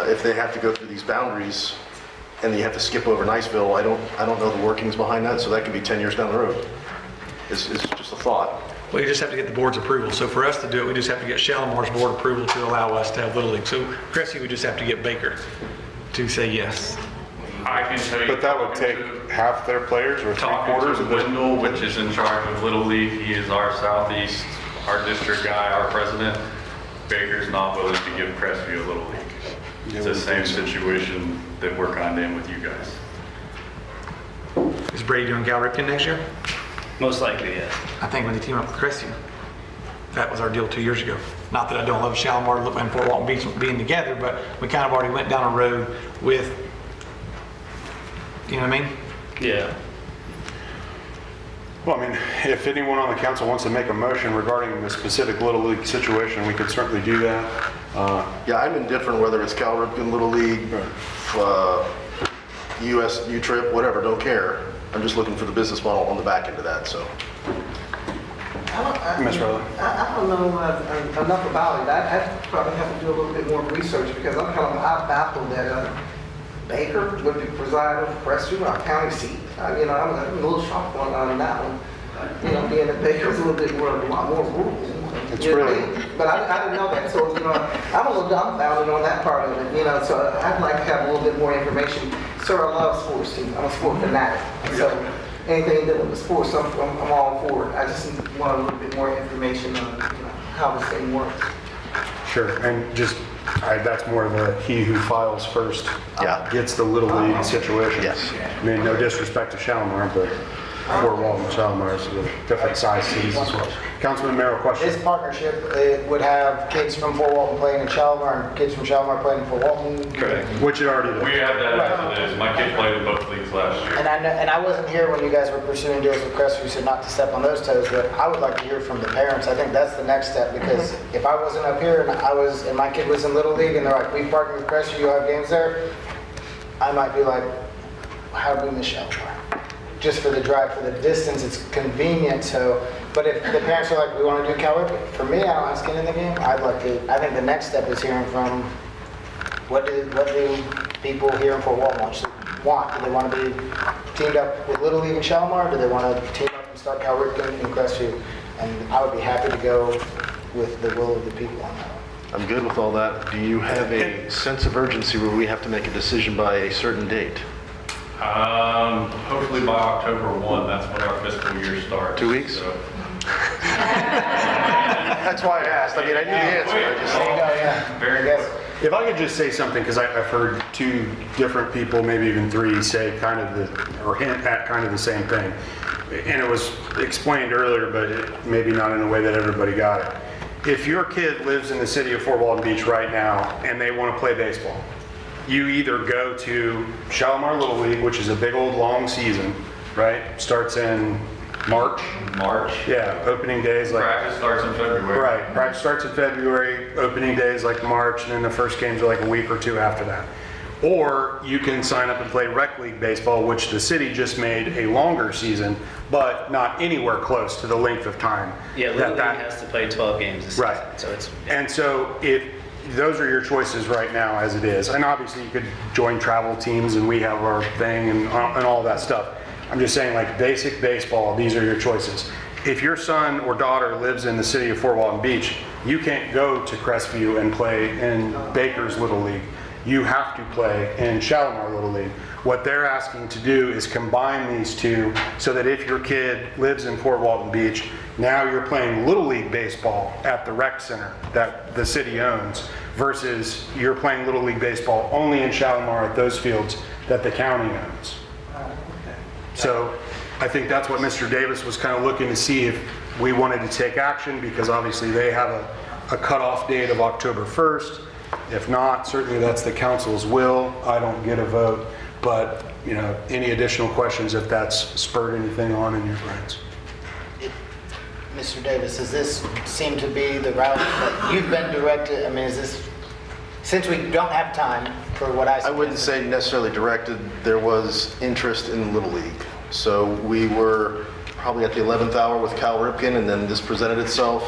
if they have to go through these boundaries and you have to skip over Niceville. I don't know the workings behind that, so that could be 10 years down the road. It's just a thought. Well, you just have to get the board's approval. So for us to do it, we just have to get Shalimar's board approval to allow us to have Little League. So Crestview would just have to get Baker to say yes. I can tell you. But that would take half their players or three-quarters of Wendell, which is in charge of Little League. He is our Southeast, our district guy, our president. Baker's not willing to give Crestview a Little League. It's the same situation that we're kind of in with you guys. Is Brady doing Cal Ripken next year? Most likely, yes. I think when they team up with Crestview, that was our deal 2 years ago. Not that I don't love Shalimar and Fort Walton Beach being together, but we kind of already went down a road with, you know what I mean? Yeah. Well, I mean, if anyone on the council wants to make a motion regarding the specific Little League situation, we could certainly do that. Yeah, I'm indifferent whether it's Cal Ripken, Little League, US, U-Trip, whatever, don't care. I'm just looking for the business model on the back end of that, so. Ms. Rowley. I don't know enough about it. I'd probably have to do a little bit more research because I'm baffled that Baker would preside over Crestview, our county seat. I'm a little shocked on that one. Being that Baker's a lot more rural. It's really. But I didn't know that, so I'm a little dumbfounded on that part of it. So I'd like to have a little bit more information. Sir, I love sports teams. I'm a sport fanatic, so anything that with sports, I'm all for it. I just want a little bit more information on how this thing works. Sure, and just, that's more of a he who files first gets the Little League situation. Yes. I mean, no disrespect to Shalimar, but Fort Walton and Shalimar is a different size cities as well. Councilman Merrill, question? This partnership would have kids from Fort Walton playing in Shalimar and kids from Shalimar playing in Fort Walton. Correct. Which it already does. We have that as it is. My kid played in both leagues last year. And I wasn't here when you guys were pursuing deals with Crestview, so not to step on those toes, but I would like to hear from the parents. I think that's the next step, because if I wasn't up here and my kid was in Little League and they're like, we partnered with Crestview, you'll have games there, I might be like, how did we miss Shalimar? Just for the drive, for the distance, it's convenient. So, but if the parents are like, we want to do Cal Ripken, for me, I don't have skin in the game. I think the next step is hearing from what do people here in Fort Walton want? Do they want to be teamed up with Little League and Shalimar? Do they want to team up and start Cal Ripken and Crestview? And I would be happy to go with the will of the people on that. I'm good with all that. Do you have a sense of urgency where we have to make a decision by a certain date? Hopefully by October 1, that's when our fiscal year starts. 2 weeks? So. That's why I asked. I mean, I knew the answer. I just. There you go, yeah. Very good. If I could just say something, because I've heard two different people, maybe even three, say kind of or hint at kind of the same thing. And it was explained earlier, but maybe not in a way that everybody got it. If your kid lives in the city of Fort Walton Beach right now and they want to play baseball, you either go to Shalimar Little League, which is a big old long season, right? Starts in March. Yeah, opening days like. Practice starts in February. Right, practice starts in February, opening days like March, and then the first games are like a week or two after that. Or you can sign up and play rec league baseball, which the city just made a longer season, but not anywhere close to the length of time. Yeah, Little League has to play 12 games this right. season, so it's. And so if those are your choices right now as it is, and obviously you could join travel teams and we have our thing and all that stuff. I'm just saying, like, basic baseball, these are your choices. If your son or daughter lives in the city of Fort Walton Beach, you can't go to Crestview and play in Baker's Little League. You have to play in Shalimar Little League. What they're asking to do is combine these two so that if your kid lives in Fort Walton Beach, now you're playing Little League baseball at the rec center that the city owns versus you're playing Little League baseball only in Shalimar at those fields that the county owns. So I think that's what Mr. Davis was kind of looking to see if we wanted to take action, because obviously they have a cutoff date of October 1st. If not, certainly that's the council's will. I don't get a vote, but any additional questions if that's spurred anything on in your brains. Mr. Davis, does this seem to be the route that you've been directed? I mean, is this, since we don't have time for what I wouldn't say necessarily directed. There was interest in Little League. So we were probably at the 11th hour with Cal Ripken, and then this presented itself.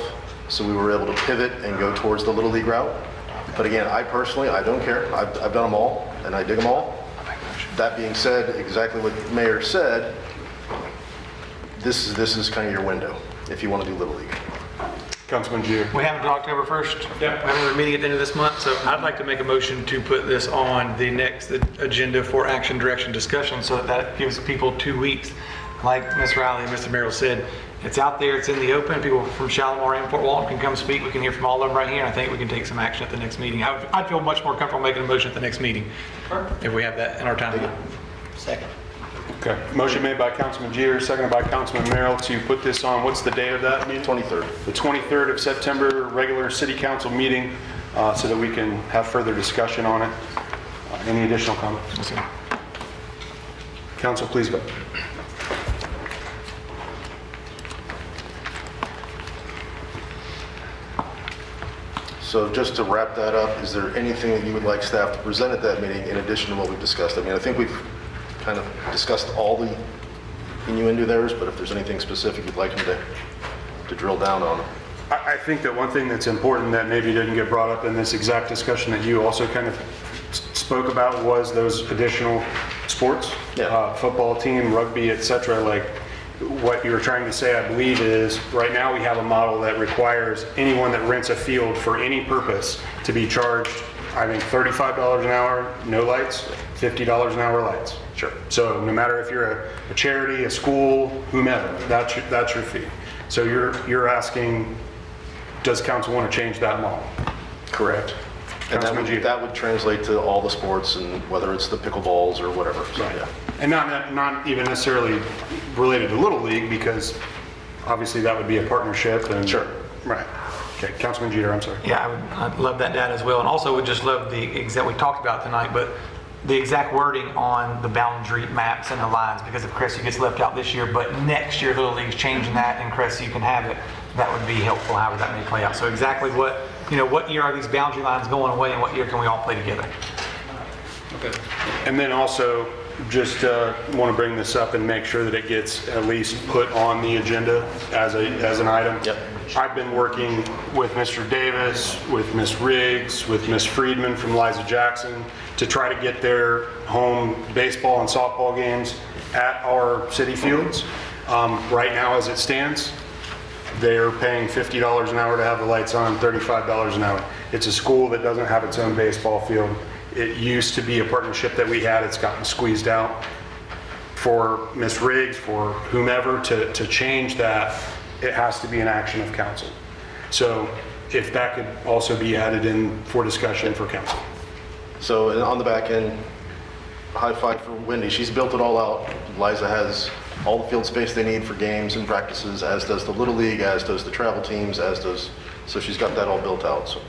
So we were able to pivot and go towards the Little League route. But again, I personally, I don't care. I've done them all, and I dig them all. That being said, exactly what the mayor said, this is kind of your window if you want to do Little League. Councilman Jeter. We have until October 1st. Yep. We have another meeting at the end of this month, so I'd like to make a motion to put this on the next agenda for action, direction, discussion, so that gives people 2 weeks. Like Ms. Riley and Mr. Merrill said, it's out there, it's in the open. People from Shalimar and Fort Walton can come speak. We can hear from all of them right here, and I think we can take some action at the next meeting. I'd feel much more comfortable making a motion at the next meeting if we have that in our time. Second. Okay. Motion made by Councilman Jeter, seconded by Councilman Merrill to put this on. What's the date of that meeting? 23rd. The 23rd of September, regular city council meeting, so that we can have further discussion on it. Any additional comments? Yes, sir. Council, please vote. So just to wrap that up, is there anything that you would like staff to present at that meeting in addition to what we've discussed? I mean, I think we've kind of discussed all the innuendo there, but if there's anything specific you'd like them to drill down on. I think that one thing that's important that maybe didn't get brought up in this exact discussion that you also kind of spoke about was those additional sports, football team, rugby, etc. Like what you were trying to say, I believe, is right now we have a model that requires anyone that rents a field for any purpose to be charged, I think, $35 an hour, no lights, $50 an hour lights. Sure. So no matter if you're a charity, a school, whomever, that's your fee. So you're asking, does council want to change that model? Correct. And that would translate to all the sports, and whether it's the pickleballs or whatever. So, right. Yeah. And not even necessarily related to Little League, because obviously that would be a partnership. And sure. Right. Okay, Councilman Jeter, I'm sorry. Yeah, I'd love that data as well, and also would just love the exact, we talked about tonight, but the exact wording on the boundary maps and the lines, because if Crestview gets left out this year, but next year Little League's changing that and Crestview can have it, that would be helpful, however that may play out. So exactly what year are these boundary lines going away, and what year can we all play together? Okay. And then also, just want to bring this up and make sure that it gets at least put on the agenda as an item. Yep. I've been working with Mr. Davis, with Ms. Riggs, with Ms. Friedman from Liza Jackson to try to get their home baseball and softball games at our city fields. Right now, as it stands, they're paying $50 an hour to have the lights on, $35 an hour. It's a school that doesn't have its own baseball field. It used to be a partnership that we had. It's gotten squeezed out. For Ms. Riggs, for whomever to change that, it has to be an action of council. So if that could also be added in for discussion for council. So and on the back end, high five for Wendy. She's built it all out. Liza has all the field space they need for games and practices, as does the Little League, as does the travel teams, so she's got that all built out. So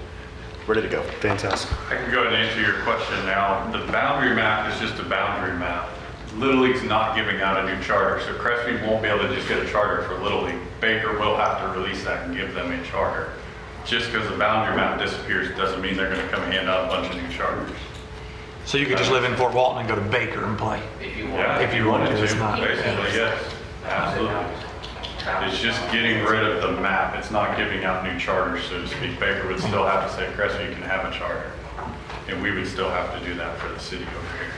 ready to go. Fantastic. I can go ahead and answer your question now. The boundary map is just a boundary map. Little League's not giving out a new charter, so Crestview won't be able to just get a charter for Little League. Baker will have to release that and give them a charter. Just because the boundary map disappears doesn't mean they're going to come hand out a bunch of new charters. So you could just live in Fort Walton and go to Baker and play? Yeah, if you wanted to. It's not. Basically, yes, absolutely. It's just getting rid of the map. It's not giving out new charters, so to speak. Baker would still have to say, Crestview can have a charter. And we would still have to do that for the city over here.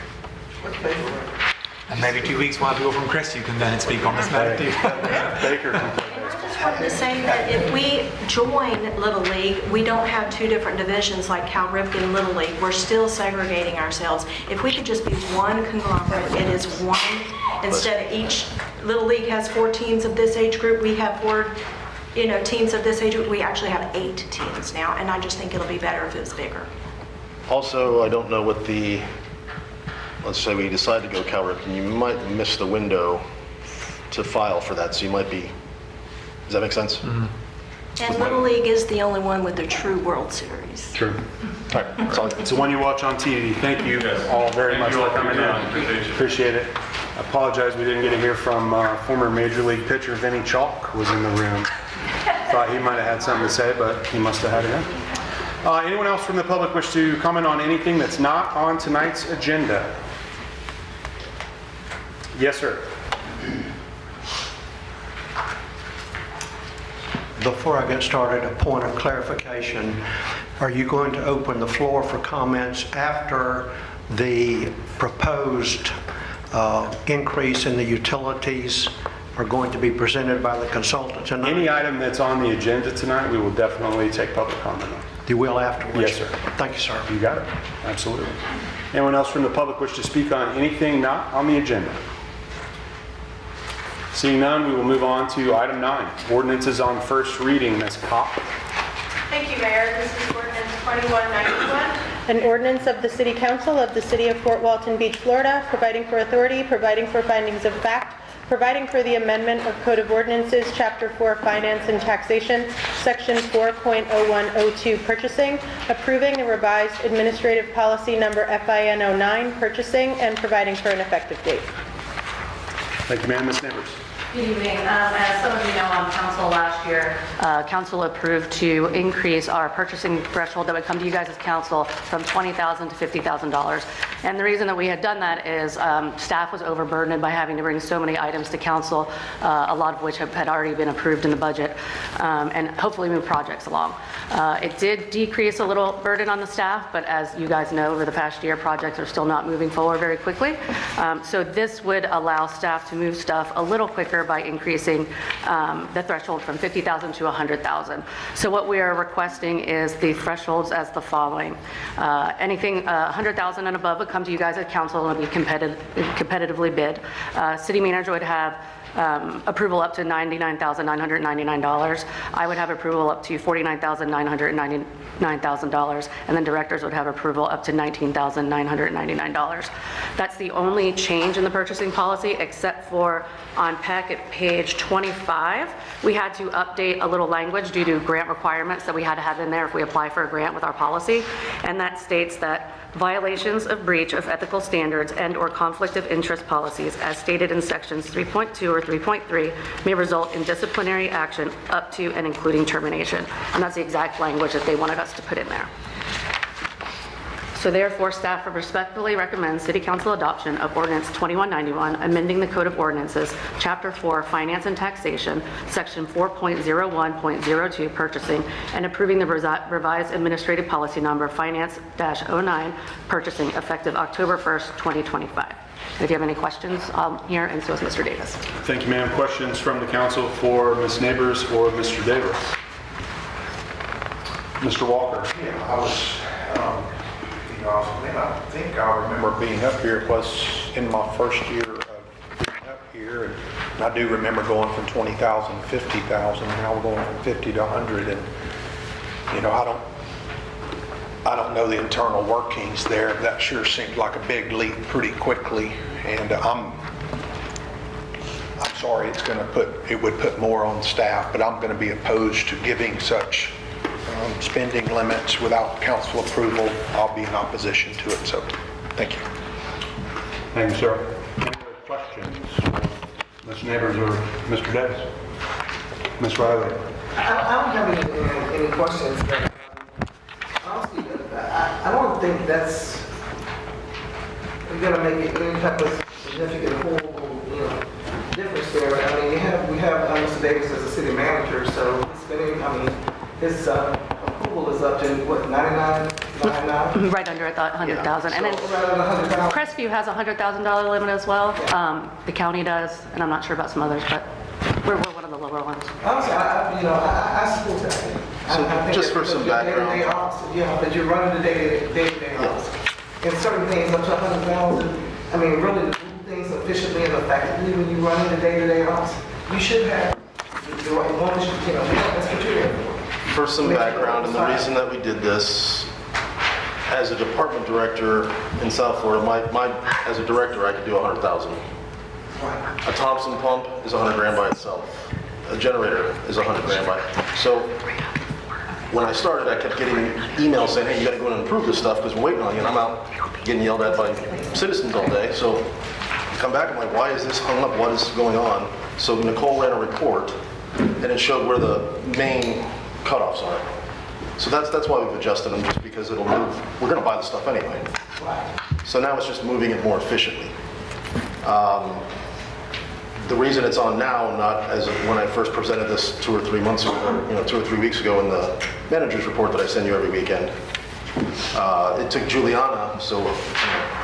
And maybe 2 weeks, we'll have people from Crestview come down and speak on this matter too. Baker can play. I just wanted to say that if we join Little League, we don't have two different divisions like Cal Ripken Little League. We're still segregating ourselves. If we could just be one conglomerate, it is one, instead of each, Little League has 4 teams of this age group, we have 4, teams of this age group. We actually have 8 teams now, and I just think it'll be better if it was bigger. Also, I don't know what let's say we decide to go Cal Ripken, you might miss the window to file for that, so you might be, does that make sense? Mm-hmm. And Little League is the only one with a true World Series. True. All right, that's all. It's the one you watch on TV. Thank you all very much for coming in. Appreciate it. I apologize we didn't get to hear from former Major League pitcher Vinny Chalk was in the room. Thought he might have had something to say, but he must have had it in. Anyone else from the public wish to comment on anything that's not on tonight's agenda? Yes, sir. Before I get started, a point of clarification. Are you going to open the floor for comments after the proposed increase in the utilities are going to be presented by the consultant tonight? Any item that's on the agenda tonight, we will definitely take public comment on. You will afterwards? Yes, sir. Thank you, sir. You got it. Absolutely. Anyone else from the public wish to speak on anything not on the agenda? Seeing none, we will move on to item 9, ordinances on first reading. Ms. Kopp. Thank you, Mayor. This is ordinance 2191. An ordinance of the City Council of the City of Fort Walton Beach, Florida, providing for authority, providing for findings of fact, providing for the amendment of Code of Ordinances, Chapter 4, Finance and Taxation, Section 4.0102, Purchasing, approving the revised administrative policy number FIN 09, Purchasing, and providing for an effective date. Thank you, ma'am. Ms. Neighbors. Good evening. As some of you know, on council last year, council approved to increase our purchasing threshold that would come to you guys as council from $20,000 to $50,000. And the reason that we had done that is staff was overburdened by having to bring so many items to council, a lot of which had already been approved in the budget, and hopefully move projects along. It did decrease a little burden on the staff, but as you guys know, over the past year, projects are still not moving forward very quickly. So this would allow staff to move stuff a little quicker by increasing the threshold from $50,000 to $100,000. So what we are requesting is the thresholds as the following. Anything $100,000 and above would come to you guys at council and be competitively bid. City manager would have approval up to $99,999. I would have approval up to $49,999,000, and then directors would have approval up to $19,999. That's the only change in the purchasing policy, except for on packet page 25, we had to update a little language due to grant requirements that we had to have in there if we apply for a grant with our policy, and that states that violations of breach of ethical standards and or conflict of interest policies as stated in sections 3.2 or 3.3 may result in disciplinary action up to and including termination. And that's the exact language that they wanted us to put in there. So therefore, staff respectfully recommends City Council adoption of Ordinance 2191, amending the Code of Ordinances, Chapter 4, Finance and Taxation, Section 4.01.02, Purchasing, and approving the revised administrative policy number Finance-09, Purchasing, effective October 1st, 2025. If you have any questions, I'm here, and so is Mr. Davis. Thank you, ma'am. Questions from the council for Ms. Neighbors or Mr. Davis? Mr. Walker. Yeah, I was, I think I remember being up here. It was in my first year of being up here. And I do remember going from 20,000 to 50,000, and now we're going from 50 to 100. And, you know, I don't know the internal workings there. That sure seems like a big leap pretty quickly. And I'm sorry, it would put more on staff, but I'm going to be opposed to giving such spending limits without council approval. I'll be in opposition to it, so thank you. Thank you, sir. Any other questions for Ms. Neighbors or Mr. Davis? Ms. Riley? I don't have any questions, but honestly, I don't think that's going to make any type of significant difference there. I mean, we have Mr. Davis as a city manager, so his approval is up to what, 99? Right under at that 100,000. And then Right under 100,000. Crestview has a $100,000 limit as well. The county does, and I'm not sure about some others, but we're one of the lower ones. Honestly, I support that. I think just that for some your day-to-day background. ops, that you're running the day-to-day ops. And certain things up to 100,000, I mean, really to do things efficiently and effectively when you're running the day-to-day ops, you should have the right ones, that's what you're there for. For some background, and the reason that we did this, as a department director in South Florida, as a director, I could do 100,000. A Thompson pump is 100 grand by itself. A generator is 100 grand by. So when I started, I kept getting emails saying, hey, you got to go in and improve this stuff because we're waiting on you. And I'm out getting yelled at by citizens all day. So I come back, I'm like, why is this hung up? What is going on? So Nicole ran a report, and it showed where the main cutoffs are. So that's why we've adjusted them, just because it'll move. We're going to buy the stuff anyway. So now it's just moving it more efficiently. The reason it's on now, not as when I first presented this 2 or 3 months ago, 2 or 3 weeks ago in the manager's report that I send you every weekend. It took Juliana, so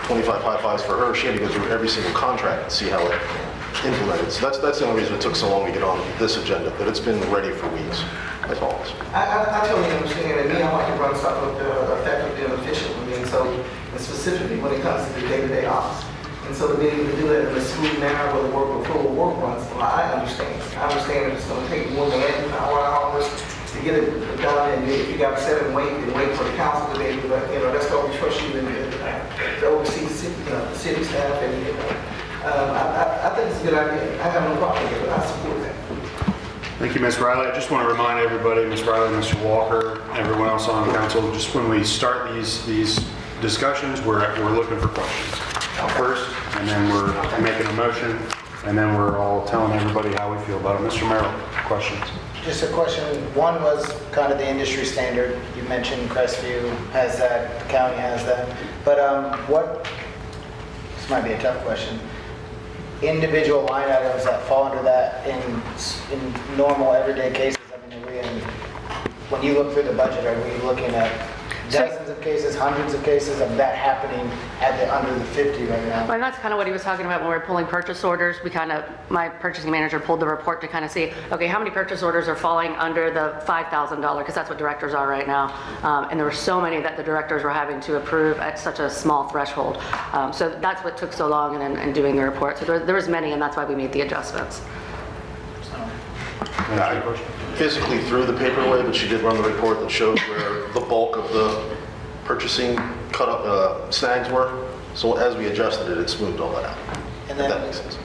25 high fives for her. She had to go through every single contract and see how it implemented. So that's the only reason it took so long to get on this agenda, but it's been ready for weeks. That's all. I totally understand, and me, I like to run stuff effectively and efficiently, and specifically when it comes to the day-to-day ops. And so to be able to do that in a smooth manner where the work will flow, work runs, well, I understand. I understand that it's going to take more than hours to get it done, and if you got to sit and wait for the council to be able to, that's why we trust you to oversee the city staff, and I think it's a good idea. I have no problem with it, but I support that. Thank you, Ms. Riley. I just want to remind everybody, Ms. Riley, Mr. Walker, everyone else on council, just when we start these discussions, we're looking for questions first, and then we're making a motion, and then we're all telling everybody how we feel about it. Mr. Merrill, questions? Just a question. One was kind of the industry standard. You mentioned Crestview has that, the county has that. But this might be a tough question. Individual line items that fall under that in normal everyday cases, I mean, when you look through the budget, are we looking at dozens of cases, hundreds of cases of that happening under the 50 right now? Well, and that's kind of what he was talking about when we were pulling purchase orders. My purchasing manager pulled the report to kind of see, okay, how many purchase orders are falling under the $5,000, because that's what directors are right now. And there were so many that the directors were having to approve at such a small threshold. So that's what took so long in doing the report. So there was many, and that's why we made the adjustments. I physically threw the paper away, but she did run the report that showed where the bulk of the purchasing snags were. So as we adjusted it, it smoothed all that out. And then, that makes sense.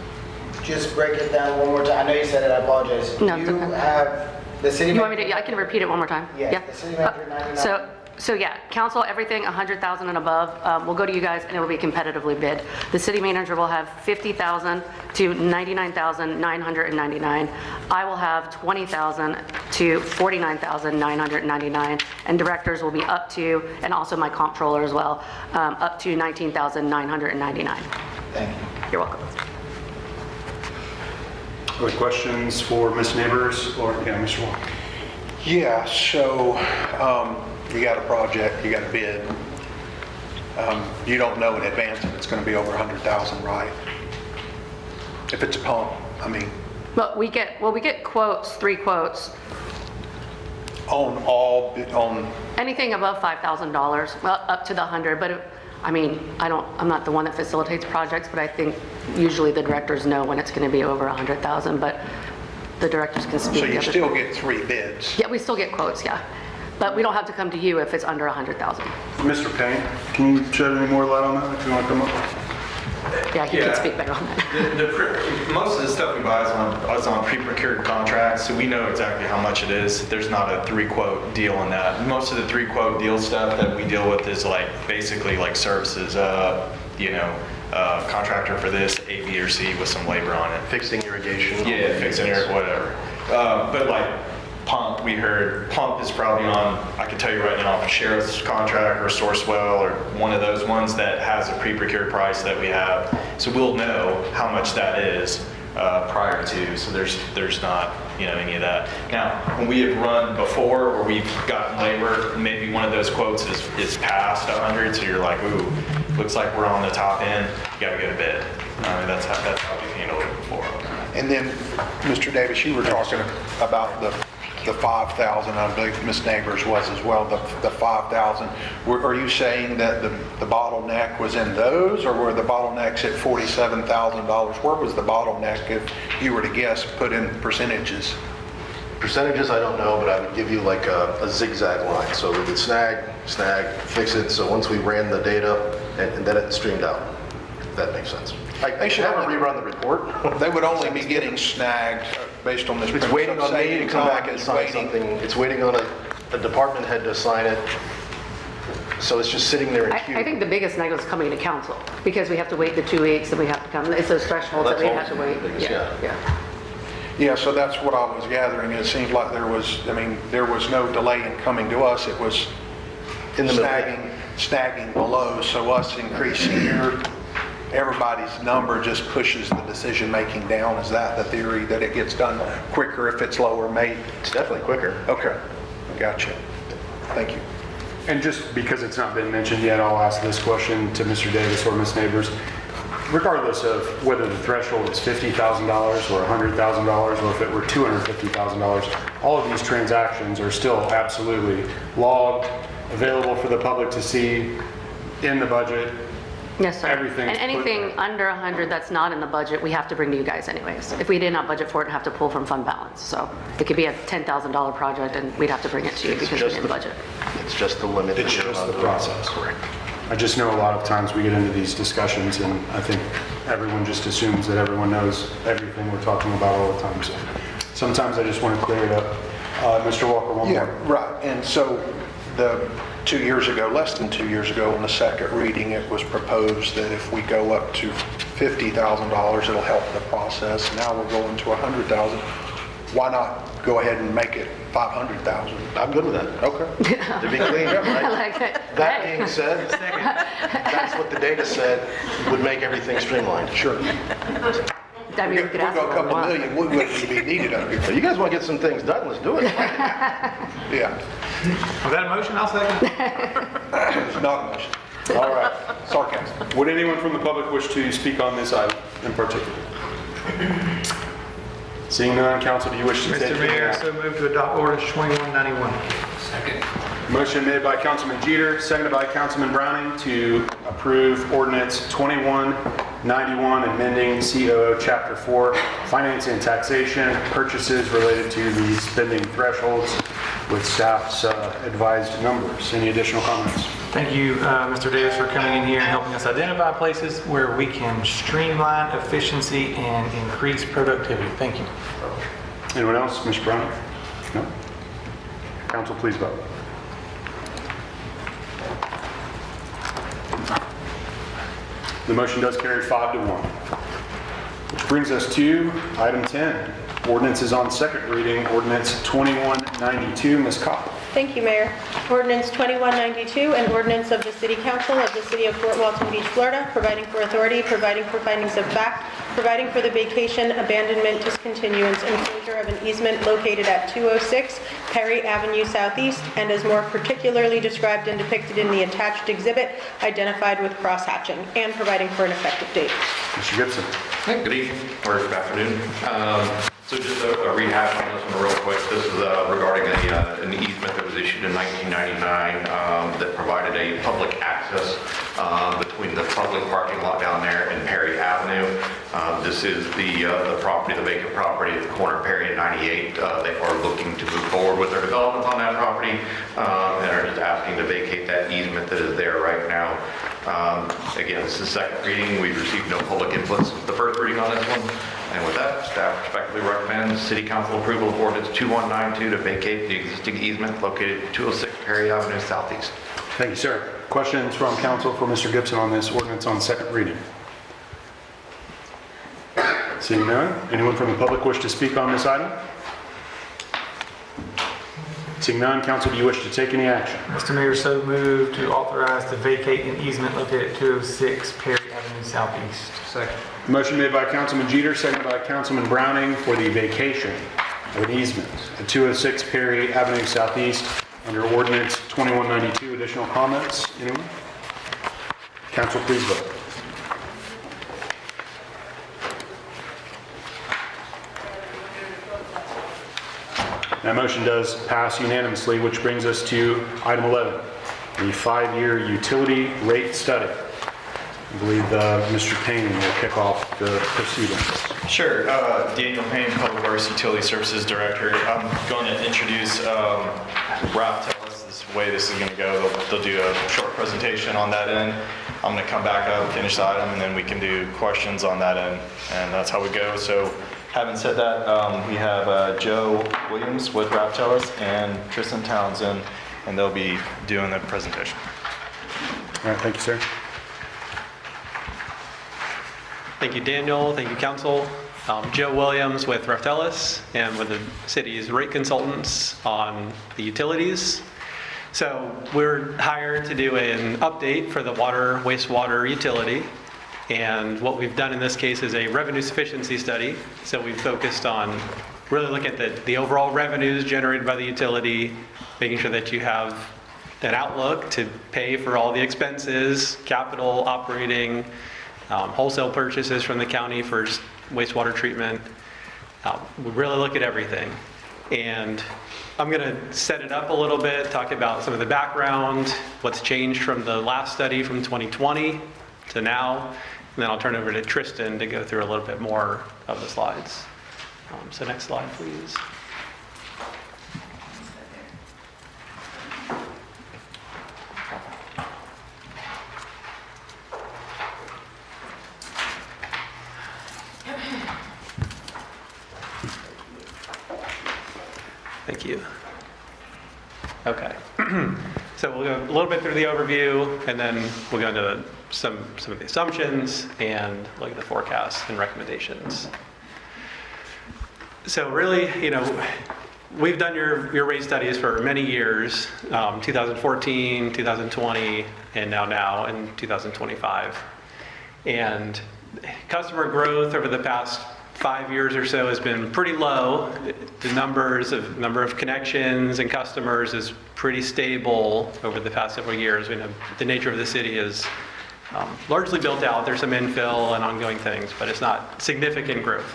Just break it down one more time. I know you said it, I apologize. No, it's okay. You have the city. You want me to? Yeah, I can repeat it one more time. Yeah. The city manager 99. So yeah, council, everything 100,000 and above will go to you guys, and it will be competitively bid. The city manager will have 50,000 to 99,999. I will have 20,000 to 49,999, and directors will be up to, and also my comptroller as well, up to 19,999. Thank you. You're welcome. Other questions for Ms. Neighbors or Mr. Walker? Yeah, so you got a project, you got a bid. You don't know in advance if it's going to be over 100,000, right? If it's a pump, I mean. But we get quotes, 3 quotes. On anything above $5,000, well, up to the 100, but I mean, I'm not the one that facilitates projects, but I think usually the directors know when it's going to be over 100,000, but the directors can speak. So you still get 3 bids? Yeah, we still get quotes, yeah. But we don't have to come to you if it's under 100,000. Mr. Payne, can you shed any more light on that if you want to come up? Yeah, he can speak better on that. Most of the stuff we buy is on pre-procured contracts, so we know exactly how much it is. There's not a 3-quote deal on that. Most of the 3-quote deal stuff that we deal with is like basically like services, contractor for this, A, B, or C with some labor on it. Fixing irrigation. Yeah, fixing it, whatever. But like pump, we heard pump is probably on, I can tell you right now, Sheriff's contract or Sourcewell or one of those ones that has a pre-procured price that we have. So we'll know how much that is prior to, so there's not, any of that. Now, when we have run before where we've gotten labor, maybe one of those quotes is past 100, so you're like, ooh, looks like we're on the top end, you gotta get a bid. That's how we've handled it before. And then, Mr. Davis, you were talking about the 5,000, I believe Ms. Neighbors was as well, the 5,000. Are you saying that the bottleneck was in those, or were the bottlenecks at $47,000? Where was the bottleneck, if you were to guess, put in percentages? Percentages, I don't know, but I would give you like a zigzag line. So we would snag, fix it. So once we ran the data, and then it streamed out, if that makes sense. They should have to rerun the report. They would only be getting snagged based on this. It's waiting on me to come back and sign something. It's waiting on a department head to sign it. So it's just sitting there in queue. I think the biggest night was coming to council, because we have to wait the 2 weeks and we have to come, it's those thresholds that we have to wait. Yeah, so that's what I was gathering. It seemed like there was no delay in coming to us. It was in the snagging below. So us increasing everybody's number just pushes the decision-making down. Is that the theory, that it gets done quicker if it's lower made? It's definitely quicker. Okay, gotcha. Thank you. And just because it's not been mentioned yet, I'll ask this question to Mr. Davis or Ms. Neighbors. Regardless of whether the threshold is $50,000 or $100,000, or if it were $250,000, all of these transactions are still absolutely logged, available for the public to see in the budget. Yes, sir. Everything's And anything under 100 that's not in the budget, we have to bring to you guys anyways. If we did not budget for it, we have to pull from fund balance. So it could be a $10,000 project and we'd have to bring it to you because we didn't budget. It's just the limit. It's just the process. Correct. I just know a lot of times we get into these discussions and I think everyone just assumes that everyone knows everything we're talking about all the time. So sometimes I just want to clear it up. Mr. Walker, one more. Yeah, right. And so less than 2 years ago, in the second reading, it was proposed that if we go up to $50,000, it'll help the process. Now we're going to $100,000. Why not go ahead and make it $500,000? I'm good with that. Okay. To be clean, right? I like it. That being said, that's what the data said would make everything streamlined. Sure. I mean, we could ask We'll go a for couple more. million, we wouldn't be needed up here. So you guys want to get some things done, let's do it. Yeah. Was that a motion? I'll second. It's not a motion. All right. Sarcasm. Would anyone from the public wish to speak on this item in particular? Seeing none, council, do you wish to take Mr. Mayor, I so move to adopt ordinance 2191. Second. Motion made by Councilman Jeter, seconded by Councilman Browning to approve ordinance 2191, amending COO Chapter 4, Finance and Taxation, purchases related to the spending thresholds with staff's advised numbers. Any additional comments? Thank you, Mr. Davis, for coming in here and helping us identify places where we can streamline efficiency and increase productivity. Thank you. Anyone else? Mr. Browning? No? Council, please vote. The motion does carry 5-1. Which brings us to item 10. Ordinance is on second reading. Ordinance 2192. Ms. Cobb. Thank you, Mayor. Ordinance 2192, an ordinance of the City Council of the City of Fort Walton Beach, Florida, providing for authority, providing for findings of fact, providing for the vacation, abandonment, discontinuance, and closure of an easement located at 206 Perry Avenue Southeast, and as more particularly described and depicted in the attached exhibit, identified with cross-hatching, and providing for an effective date. Mr. Gibson. Good evening, or good afternoon. So just a rehash on this one real quick. This is regarding an easement that was issued in 1999 that provided a public access access between the public parking lot down there and Perry Avenue. This is the property, the vacant property at the corner of Perry and 98. They are looking to move forward with their development on that property and are just asking to vacate that easement that is there right now. Again, this is the second reading. We've received no public inputs with the first reading on this one. And with that, staff respectfully recommends City Council approval of ordinance 2192 to vacate the existing easement located at 206 Perry Avenue Southeast. Thank you, sir. Questions from council for Mr. Gibson on this ordinance on second reading? Seeing none, anyone from the public wish to speak on this item? Seeing none, council, do you wish to take any action? Mr. Mayor, so moved to authorize to vacate an easement located at 206 Perry Avenue Southeast. Second. Motion made by Councilman Jeter, seconded by Councilman Browning for the vacation of an easement at 206 Perry Avenue Southeast under ordinance 2192. Additional comments? Anyone? Council, please vote. That motion does pass unanimously, which brings us to item 11, the 5-year utility rate study. I believe Mr. Payne will kick off the proceedings. Sure. Daniel Payne, Public Works Utility Services Director. I'm going to introduce Ralph Tellis. This way this is going to go. They'll do a short presentation on that end. I'm going to come back up, finish the item, and then we can do questions on that end. And that's how we go. So having said that, we have Joe Williams with Ralph Tellis and Tristan Townsend, and they'll be doing the presentation. All right. Thank you, sir. Thank you, Daniel. Thank you, Council. Joe Williams with Raftelis and with the city's rate consultants on the utilities. So we're hired to do an update for the water, wastewater utility. And what we've done in this case is a revenue sufficiency study. So we've focused on really looking at the overall revenues generated by the utility, making sure that you have an outlook to pay for all the expenses, capital, operating, wholesale purchases from the county for wastewater treatment. We really look at everything. And I'm going to set it up a little bit, talk about some of the background, what's changed from the last study from 2020 to now. And then I'll turn over to Tristan to go through a little bit more of the slides. So next slide, please. Thank you. Okay. So we'll go a little bit through the overview, and then we'll go into some of the assumptions and look at the forecasts and recommendations. So really, we've done your rate studies for many years, 2014, 2020, and now in 2025. And customer growth over the past 5 years or so has been pretty low. The number of connections and customers is pretty stable over the past several years. We know the nature of the city is largely built out. There's some infill and ongoing things, but it's not significant growth.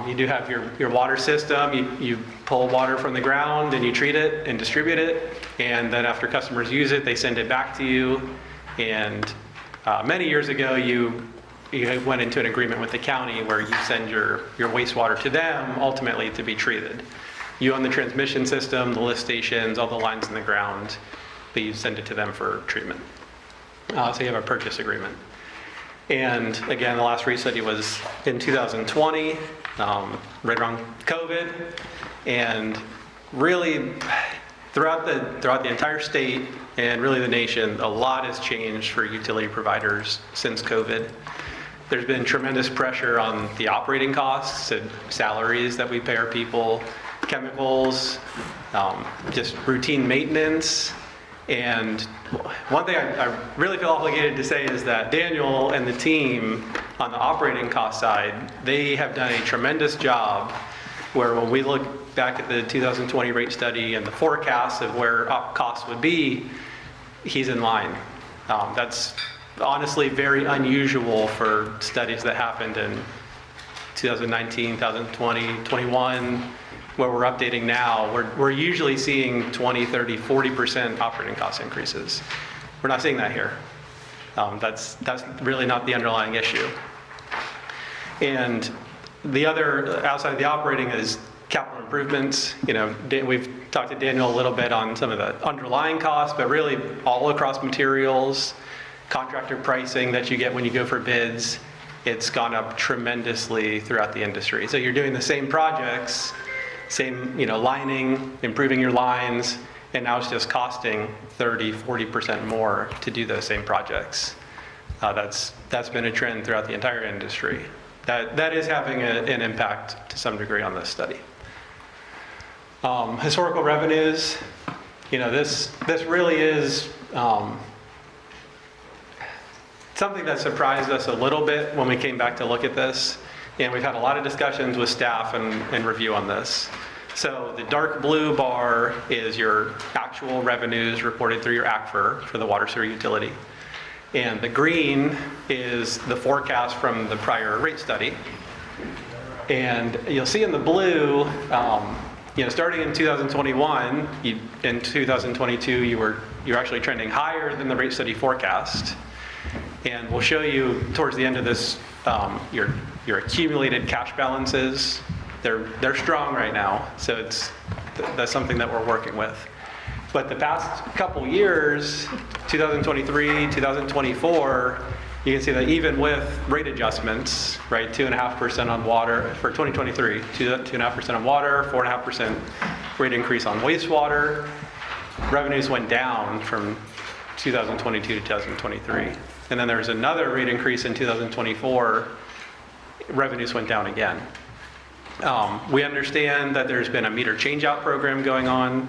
You do have your water system. You pull water from the ground and you treat it and distribute it. And then after customers use it, they send it back to you. And many years ago, you went into an agreement with the county where you send your wastewater to them ultimately to be treated. You own the transmission system, the lift stations, all the lines in the ground, but you send it to them for treatment. So you have a purchase agreement. And again, the last rate study was in 2020, right around COVID. And really, throughout the entire state and really the nation, a lot has changed for utility providers since COVID. There's been tremendous pressure on the operating costs and salaries that we pay our people, chemicals, just routine maintenance. And one thing I really feel obligated to say is that Daniel and the team on the operating cost side, they have done a tremendous job where when we look back at the 2020 rate study and the forecasts of where costs would be, he's in line. That's honestly very unusual for studies that happened in 2019, 2020, 21, where we're updating now. We're usually seeing 20, 30, 40% operating cost increases. We're not seeing that here. That's really not the underlying issue. And the other, outside of the operating, is capital improvements. You know, we've talked to Daniel a little bit on some of the underlying costs, but really all across materials, contractor pricing that you get when you go for bids, it's gone up tremendously throughout the industry. So you're doing the same projects, same, you know, lining, improving your lines, and now it's just costing 30, 40% more to do those same projects. That's been a trend throughout the entire industry. That is having an impact to some degree on this study. Historical revenues, you know, this really is something that surprised us a little bit when we came back to look at this, and we've had a lot of discussions with staff and review on this. So the dark blue bar is your actual revenues reported through your ACFR for the water sewer utility. And the green is the forecast from the prior rate study. And you'll see in the blue, you know, starting in 2021, in 2022, you're actually trending higher than the rate study forecast. And we'll show you towards the end of this, your accumulated cash balances. They're strong right now, so that's something that we're working with. But the past couple years, 2023, 2024, you can see that even with rate adjustments, right, 2.5% on water for 2023, 2.5% on water, 4.5% rate increase on wastewater, revenues went down from 2022 to 2023. And then there was another rate increase in 2024, revenues went down again. We understand that there's been a meter changeout program going on,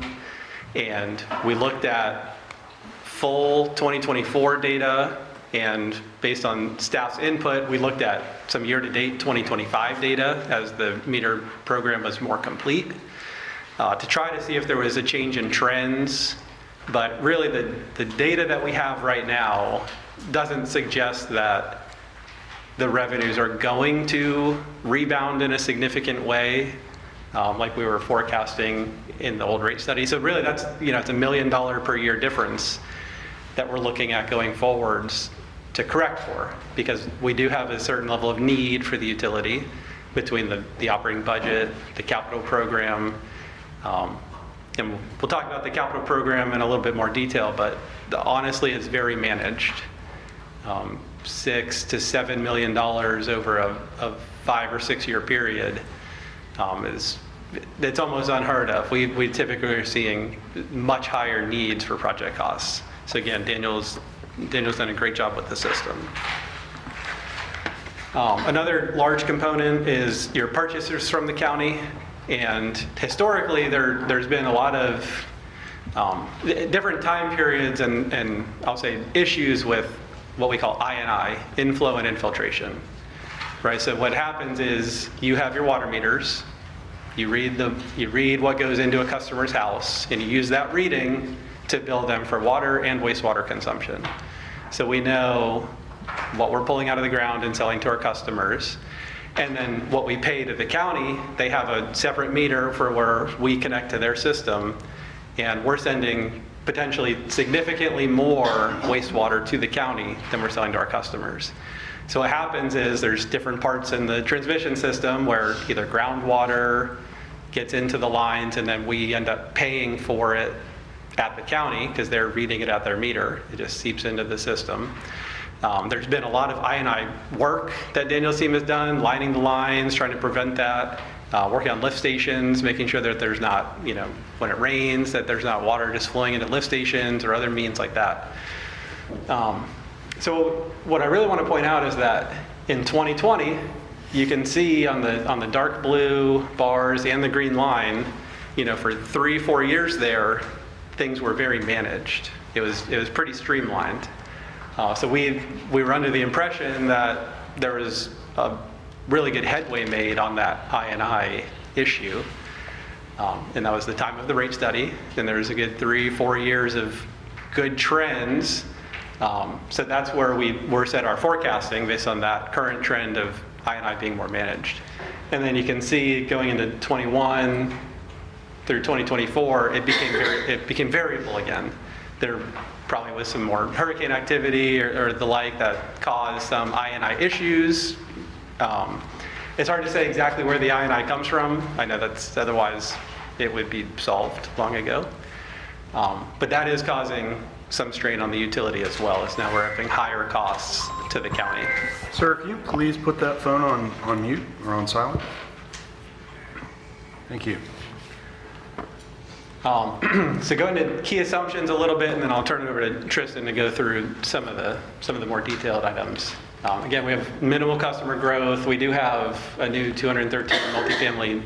and we looked at full 2024 data, and based on staff's input, we looked at some year-to-date 2025 data as the meter program was more complete to try to see if there was a change in trends. But really the data that we have right now doesn't suggest that the revenues are going to rebound in a significant way, like we were forecasting in the old rate study. So really that's, you know, it's $1 million per year difference that we're looking at going forwards to correct for, because we do have a certain level of need for the utility between the operating budget, the capital program, and we'll talk about the capital program in a little bit more detail, but honestly, it's very managed. $6 to $7 million over a 5 or 6 year period it's almost unheard of. We typically are seeing much higher needs for project costs. So again, Daniel's done a great job with the system. Another large component is your purchasers from the county. And historically, there's been a lot of different time periods and I'll say issues with what we call I&I, inflow and infiltration, right? So what happens is you have your water meters, you read what goes into a customer's house, and you use that reading to bill them for water and wastewater consumption. So we know what we're pulling out of the ground and selling to our customers. And then what we pay to the county, they have a separate meter for where we connect to their system, and we're sending potentially significantly more wastewater to the county than we're selling to our customers. So what happens is there's different parts in the transmission system where either groundwater gets into the lines and then we end up paying for it at the county because they're reading it at their meter. It just seeps into the system. There's been a lot of I&I work that Daniel's team has done, lining the lines, trying to prevent that, working on lift stations, making sure that there's not, you know, when it rains, that there's not water just flowing into lift stations or other means like that. So what I really want to point out is that in 2020, you can see on the dark blue bars and the green line, you know, for 3-4 years there, things were very managed. It was pretty streamlined. So we were under the impression that there was a really good headway made on that I&I issue. And that was the time of the rate study. Then there was a good 3-4 years of good trends. So that's where we're set our forecasting based on that current trend of I&I being more managed. And then you can see going into 21 through 2024, it became variable again. there probably was some more hurricane activity or the like that caused some I&I issues. It's hard to say exactly where the I&I comes from. I know that's otherwise it would be solved long ago. But that is causing some strain on the utility as well, as now we're having higher costs to the county. Sir, can you please put that phone on mute or on silent? Thank you. So go into key assumptions a little bit, and then I'll turn it over to Tristan to go through some of the more detailed items. Again, we have minimal customer growth. We do have a new 213 multifamily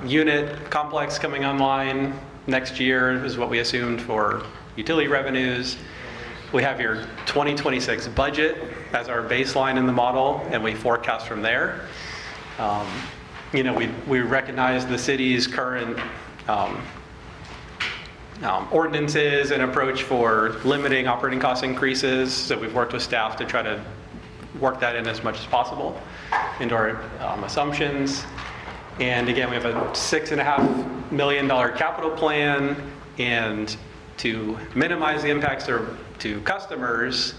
unit complex coming online next year, is what we assumed for utility revenues. We have your 2026 budget as our baseline in the model, and we forecast from there. You know, we recognize the city's current ordinances and approach for limiting operating cost increases. So we've worked with staff to try to work that in as much as possible into our assumptions. And again, we have a $6.5 million capital plan, and to minimize the impacts to customers,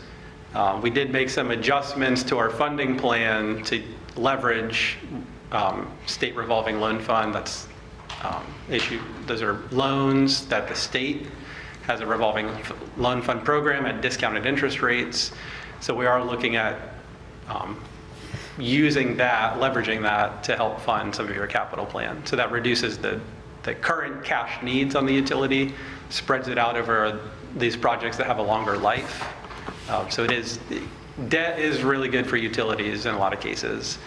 we did make some adjustments to our funding plan to leverage state revolving loan fund. That's those are loans that the state has a revolving loan fund program at discounted interest rates. So we are looking at using that, leveraging that to help fund some of your capital plan. So that reduces the current cash needs on the utility, spreads it out over these projects that have a longer life. So debt is really good for utilities in a lot of cases.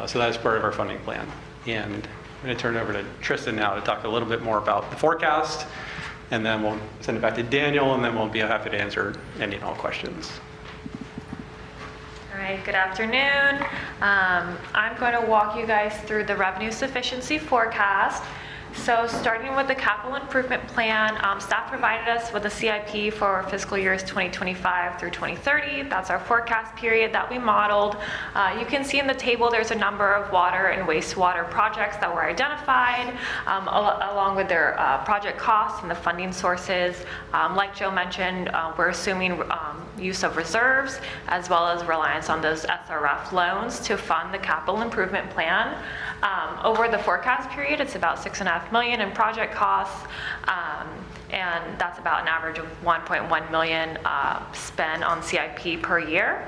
So that is part of our funding plan. And I'm going to turn it over to Tristan now to talk a little bit more about the forecast, and then we'll send it back to Daniel, and then we'll be happy to answer any and all questions. All right, good afternoon. I'm going to walk you guys through the revenue sufficiency forecast. So starting with the capital improvement plan, staff provided us with a CIP for fiscal years 2025 through 2030. That's our forecast period that we modeled. You can see in the table there's a number of water and wastewater projects that were identified, along with their project costs and the funding sources. Like Joe mentioned, we're assuming use of reserves as well as reliance on those SRF loans to fund the capital improvement plan. Over the forecast period, it's about $6.5 million in project costs, and that's about an average of $1.1 million spent on CIP per year.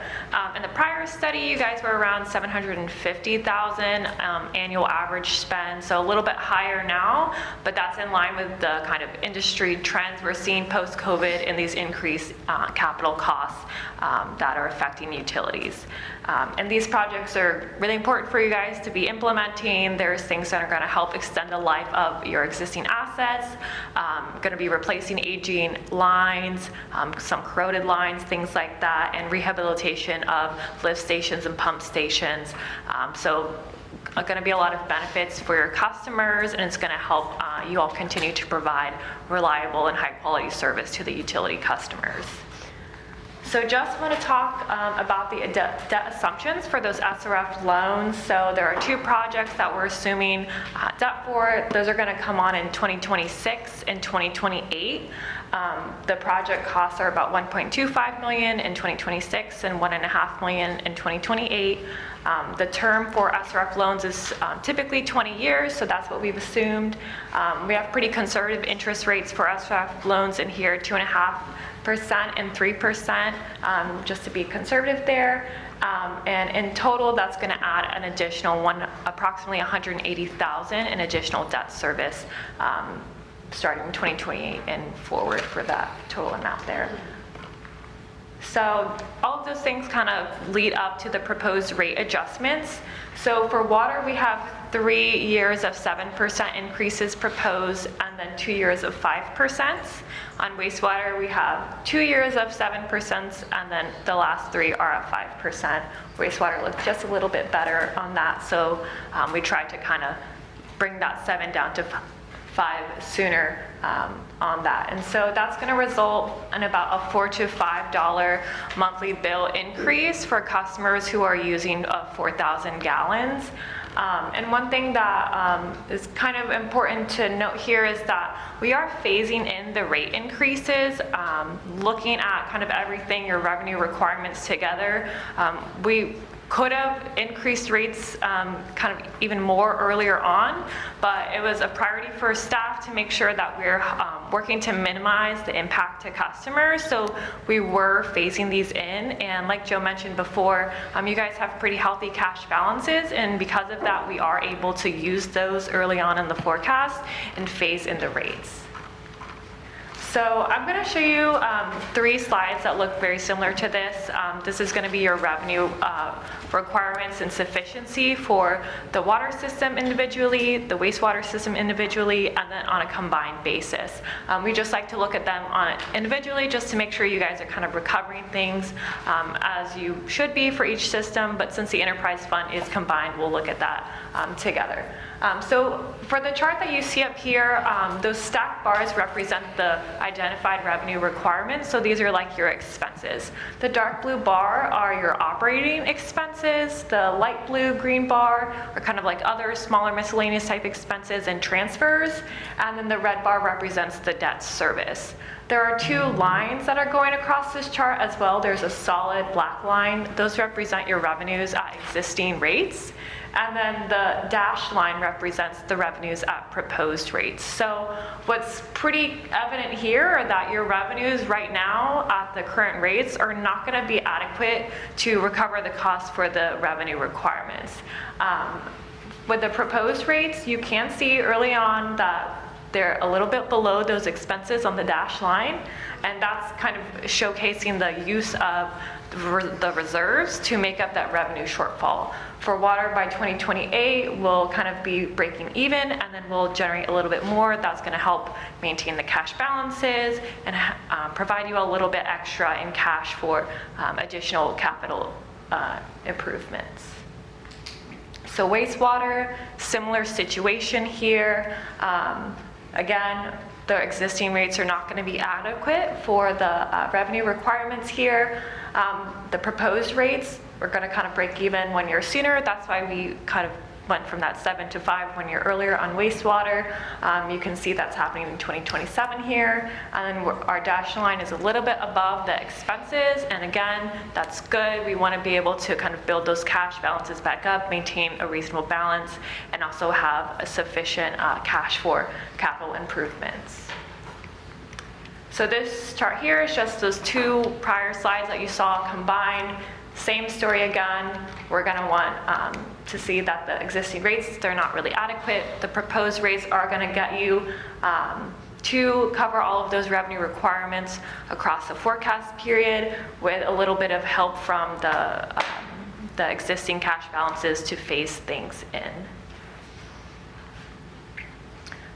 In the prior study, you guys were around $750,000 annual average spend, so a little bit higher now, but that's in line with the kind of industry trends we're seeing post-COVID and these increased capital costs that are affecting utilities. And these projects are really important for you guys to be implementing. There's things that are going to help extend the life of your existing assets, going to be replacing aging lines, some corroded lines, things like that, and rehabilitation of lift stations and pump stations. So going to be a lot of benefits for your customers, and it's going to help you all continue to provide reliable and high quality service to the utility customers. So just want to talk about the debt assumptions for those SRF loans. So there are two projects that we're assuming debt for. Those are going to come on in 2026 and 2028. The project costs are about $1.25 million in 2026 and $1.5 million in 2028. The term for SRF loans is typically 20 years, so that's what we've assumed. We have pretty conservative interest rates for SRF loans in here, 2.5% and 3%, just to be conservative there. And in total, that's going to add an additional approximately $180,000 in additional debt service starting in 2028 and forward for that total amount there. So all of those things kind of lead up to the proposed rate adjustments. So for water, we have 3 years of 7% increases proposed, and then 2 years of 5%. On wastewater, we have 2 years of 7%, and then the last 3 are at 5%. Wastewater looks just a little bit better on that, so we tried to kind of bring that 7 down to 5 sooner on that. And so that's going to result in about a $4 to $5 monthly bill increase for customers who are using 4,000 gallons. And one thing that is kind of important to note here is that we are phasing in the rate increases, looking at kind of everything, your revenue requirements together. We could have increased rates kind of even more earlier on, but it was a priority for staff to make sure that we're working to minimize the impact to customers. So we were phasing these in, and like Joe mentioned before, you guys have pretty healthy cash balances, and because of that, we are able to use those early on in the forecast and phase in the rates. So I'm going to show you 3 slides that look very similar to this. This is going to be your revenue requirements and sufficiency for the water system individually, the wastewater system individually, and then on a combined basis. We just like to look at them on individually just to make sure you guys are kind of recovering things as you should be for each system, but since the enterprise fund is combined, we'll look at that together. So for the chart that you see up here, those stacked bars represent the identified revenue requirements. So these are like your expenses. The dark blue bar are your operating expenses. The light blue green bar are kind of like other smaller miscellaneous type expenses and transfers. And then the red bar represents the debt service. There are 2 lines that are going across this chart as well. There's a solid black line. Those represent your revenues at existing rates. And then the dashed line represents the revenues at proposed rates. So what's pretty evident here are that your revenues right now at the current rates are not going to be adequate to recover the cost for the revenue requirements. With the proposed rates, you can see early on that they're a little bit below those expenses on the dashed line, and that's kind of showcasing the use of the reserves to make up that revenue shortfall. For water by 2028, we'll kind of be breaking even, and then we'll generate a little bit more. That's going to help maintain the cash balances and provide you a little bit extra in cash for additional capital improvements. So wastewater, similar situation here. Again, the existing rates are not going to be adequate for the revenue requirements here. The proposed rates, we're going to kind of break even 1 year sooner. That's why we kind of went from that 7 to 5 1 year earlier on wastewater. You can see that's happening in 2027 here. And then our dashed line is a little bit above the expenses. And again, that's good. We want to be able to kind of build those cash balances back up, maintain a reasonable balance, and also have a sufficient cash for capital improvements. So this chart here is just those 2 prior slides that you saw combined. Same story again. We're going to want to see that the existing rates, they're not really adequate. The proposed rates are going to get you to cover all of those revenue requirements across the forecast period with a little bit of help from the existing cash balances to phase things in.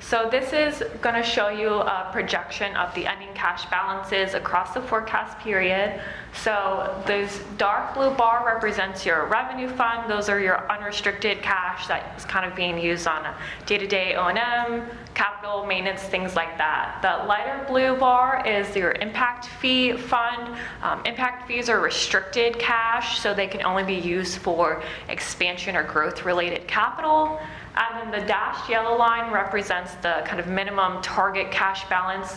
So this is going to show you a projection of the ending cash balances across the forecast period. So this dark blue bar represents your revenue fund. Those are your unrestricted cash that is kind of being used on a day-to-day O&M, capital maintenance, things like that. The lighter blue bar is your impact fee fund. Impact fees are restricted cash, so they can only be used for expansion or growth-related capital. And then the dashed yellow line represents the kind of minimum target cash balance.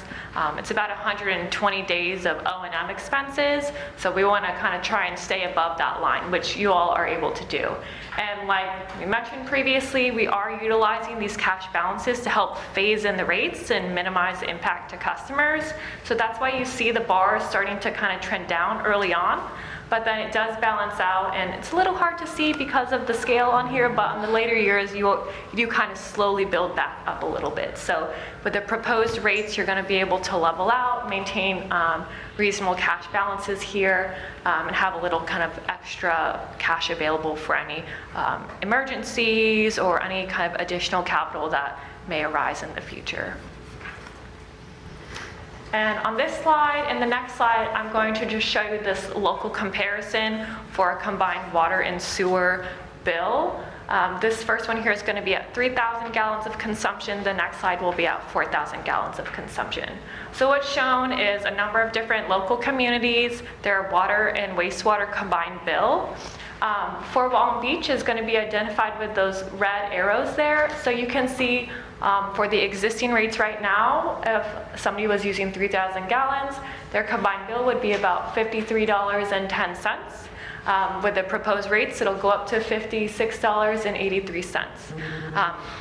It's about 120 days of O&M expenses. So we want to kind of try and stay above that line, which you all are able to do. And like we mentioned previously, we are utilizing these cash balances to help phase in the rates and minimize the impact to customers. So that's why you see the bars starting to kind of trend down early on. But then it does balance out, and it's a little hard to see because of the scale on here, but in the later years, you do kind of slowly build back up a little bit. So with the proposed rates, you're going to be able to level out, maintain reasonable cash balances here, and have a little kind of extra cash available for any emergencies or any kind of additional capital that may arise in the future. And on this slide and the next slide, I'm going to just show you this local comparison for a combined water and sewer bill. This first one here is going to be at 3,000 gallons of consumption. The next slide will be at 4,000 gallons of consumption. So what's shown is a number of different local communities, their water and wastewater combined bill. Fort Walton Beach is going to be identified with those red arrows there. So you can see for the existing rates right now, if somebody was using 3,000 gallons, their combined bill would be about $53.10. With the proposed rates, it'll go up to $56.83.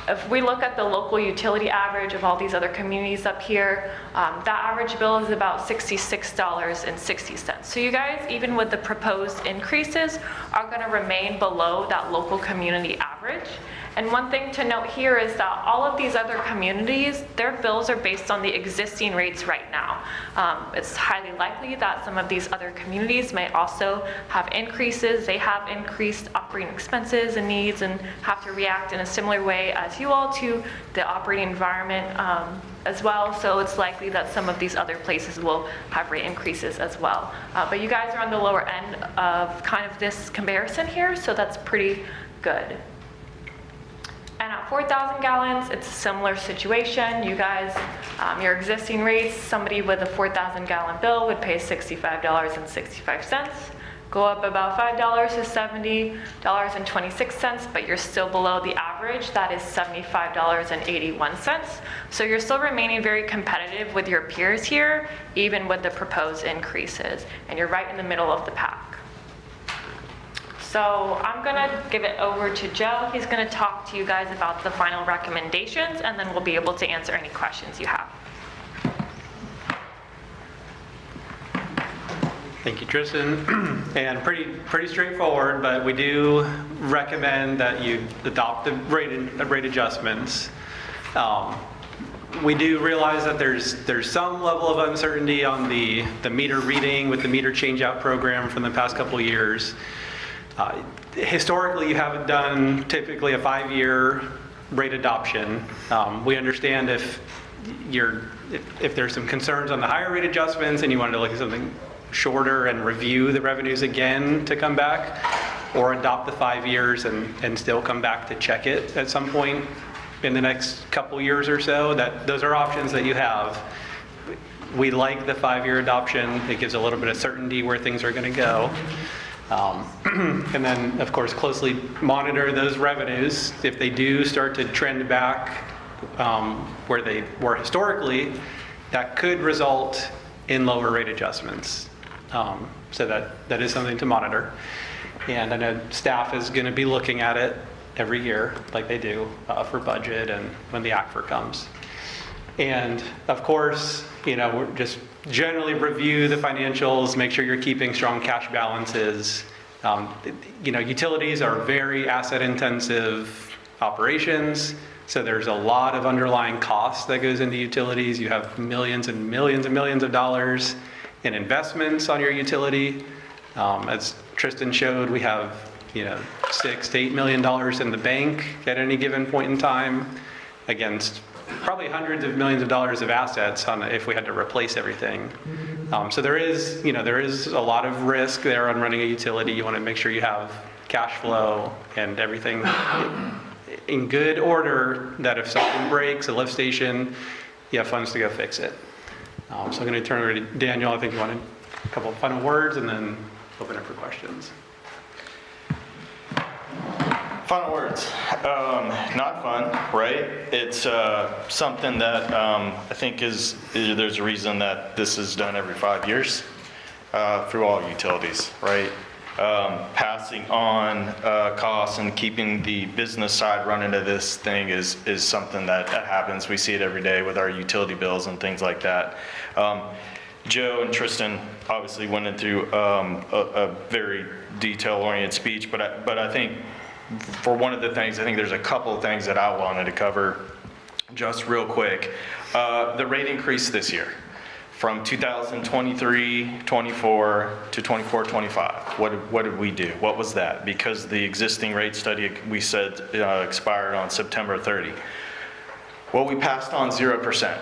If we look at the local utility average of all these other communities up here, that average bill is about $66.60. So you guys, even with the proposed increases, are going to remain below that local community average. And one thing to note here is that all of these other communities, their bills are based on the existing rates right now. It's highly likely that some of these other communities may also have increases. They have increased operating expenses and needs and have to react in a similar way as you all to the operating environment as well. So it's likely that some of these other places will have rate increases as well. But you guys are on the lower end of kind of this comparison here, so that's pretty good. And at 4,000 gallons, it's a similar situation. You guys, your existing rates, somebody with a 4,000 gallon bill would pay $65.65. Go up about $5 to $70.26, but you're still below the average. That is $75.81. So you're still remaining very competitive with your peers here, even with the proposed increases. And you're right in the middle of the pack. So I'm going to give it over to Joe. He's going to talk to you guys about the final recommendations, and then we'll be able to answer any questions you have. Thank you, Tristan. And pretty straightforward, but we do recommend that you adopt the rate adjustments. We do realize that there's some level of uncertainty on the meter reading with the meter change-out program from the past couple of years. Historically, you haven't done typically a 5-year rate adoption. We understand if there's some concerns on the higher rate adjustments and you wanted to look at something shorter and review the revenues again to come back, or adopt the 5 years and still come back to check it at some point in the next couple years or so, those are options that you have. We like the 5-year adoption. It gives a little bit of certainty where things are going to go. And then, of course, closely monitor those revenues. If they do start to trend back where they were historically, that could result in lower rate adjustments. So that is something to monitor. And I know staff is going to be looking at it every year, like they do for budget and when the ACFR comes. And of course, we're just generally review the financials, make sure you're keeping strong cash balances. Utilities are very asset intensive operations, so there's a lot of underlying costs that goes into utilities. You have millions and millions and millions of dollars in investments on your utility. As Tristan showed, we have $6 to $8 million in the bank at any given point in time against probably hundreds of millions of dollars of assets if we had to replace everything. So there is a lot of risk there on running a utility. You want to make sure you have cash flow and everything in good order, that if something breaks, a lift station, you have funds to go fix it. So I'm going to turn it over to Daniel. I think you wanted a couple of final words and then open up for questions. Final words. Not fun, right? It's something that I think there's a reason that this is done every 5 years through all utilities, right? Passing on costs and keeping the business side running of this thing is something that happens. We see it every day with our utility bills and things like that. Joe and Tristan obviously went into a very detail-oriented speech, but I think for one of the things, I think there's a couple of things that I wanted to cover just real quick. The rate increase this year from 2023-24 to 24-25. What did we do? What was that? Because the existing rate study we said expired on September 30. Well, we passed on 0%.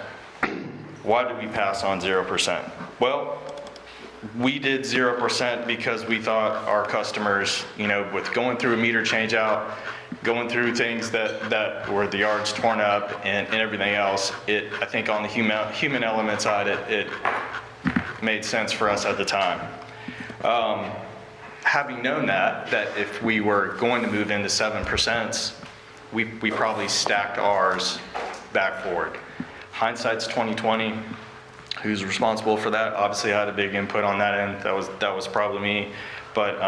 Why did we pass on 0%? Well, we did 0% because we thought our customers, with going through a meter change out, going through things that were the yards torn up and everything else, I think on the human element side, it made sense for us at the time. having known that if we were going to move into 7%, we probably stacked ours back forward. Hindsight's 2020. Who's responsible for that? Obviously, I had a big input on that end. That was probably me. But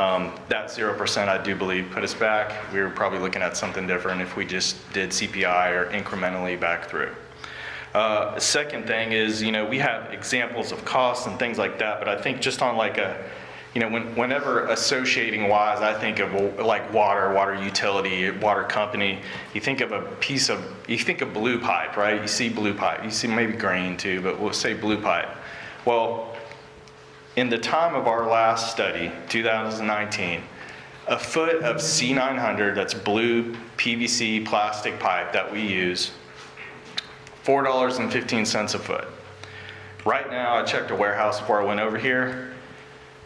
that 0%, I do believe, put us back. We were probably looking at something different if we just did CPI or incrementally back through. Second thing is, we have examples of costs and things like that, but I think just on like a, whenever associating wise, I think of like water utility, water company, you think of you think of blue pipe, right? You see blue pipe, you see maybe green too, but we'll say blue pipe. Well, in the time of our last study, 2019, a foot of C900, that's blue PVC plastic pipe that we use, $4.15 a foot. Right now, I checked a warehouse before I went over here,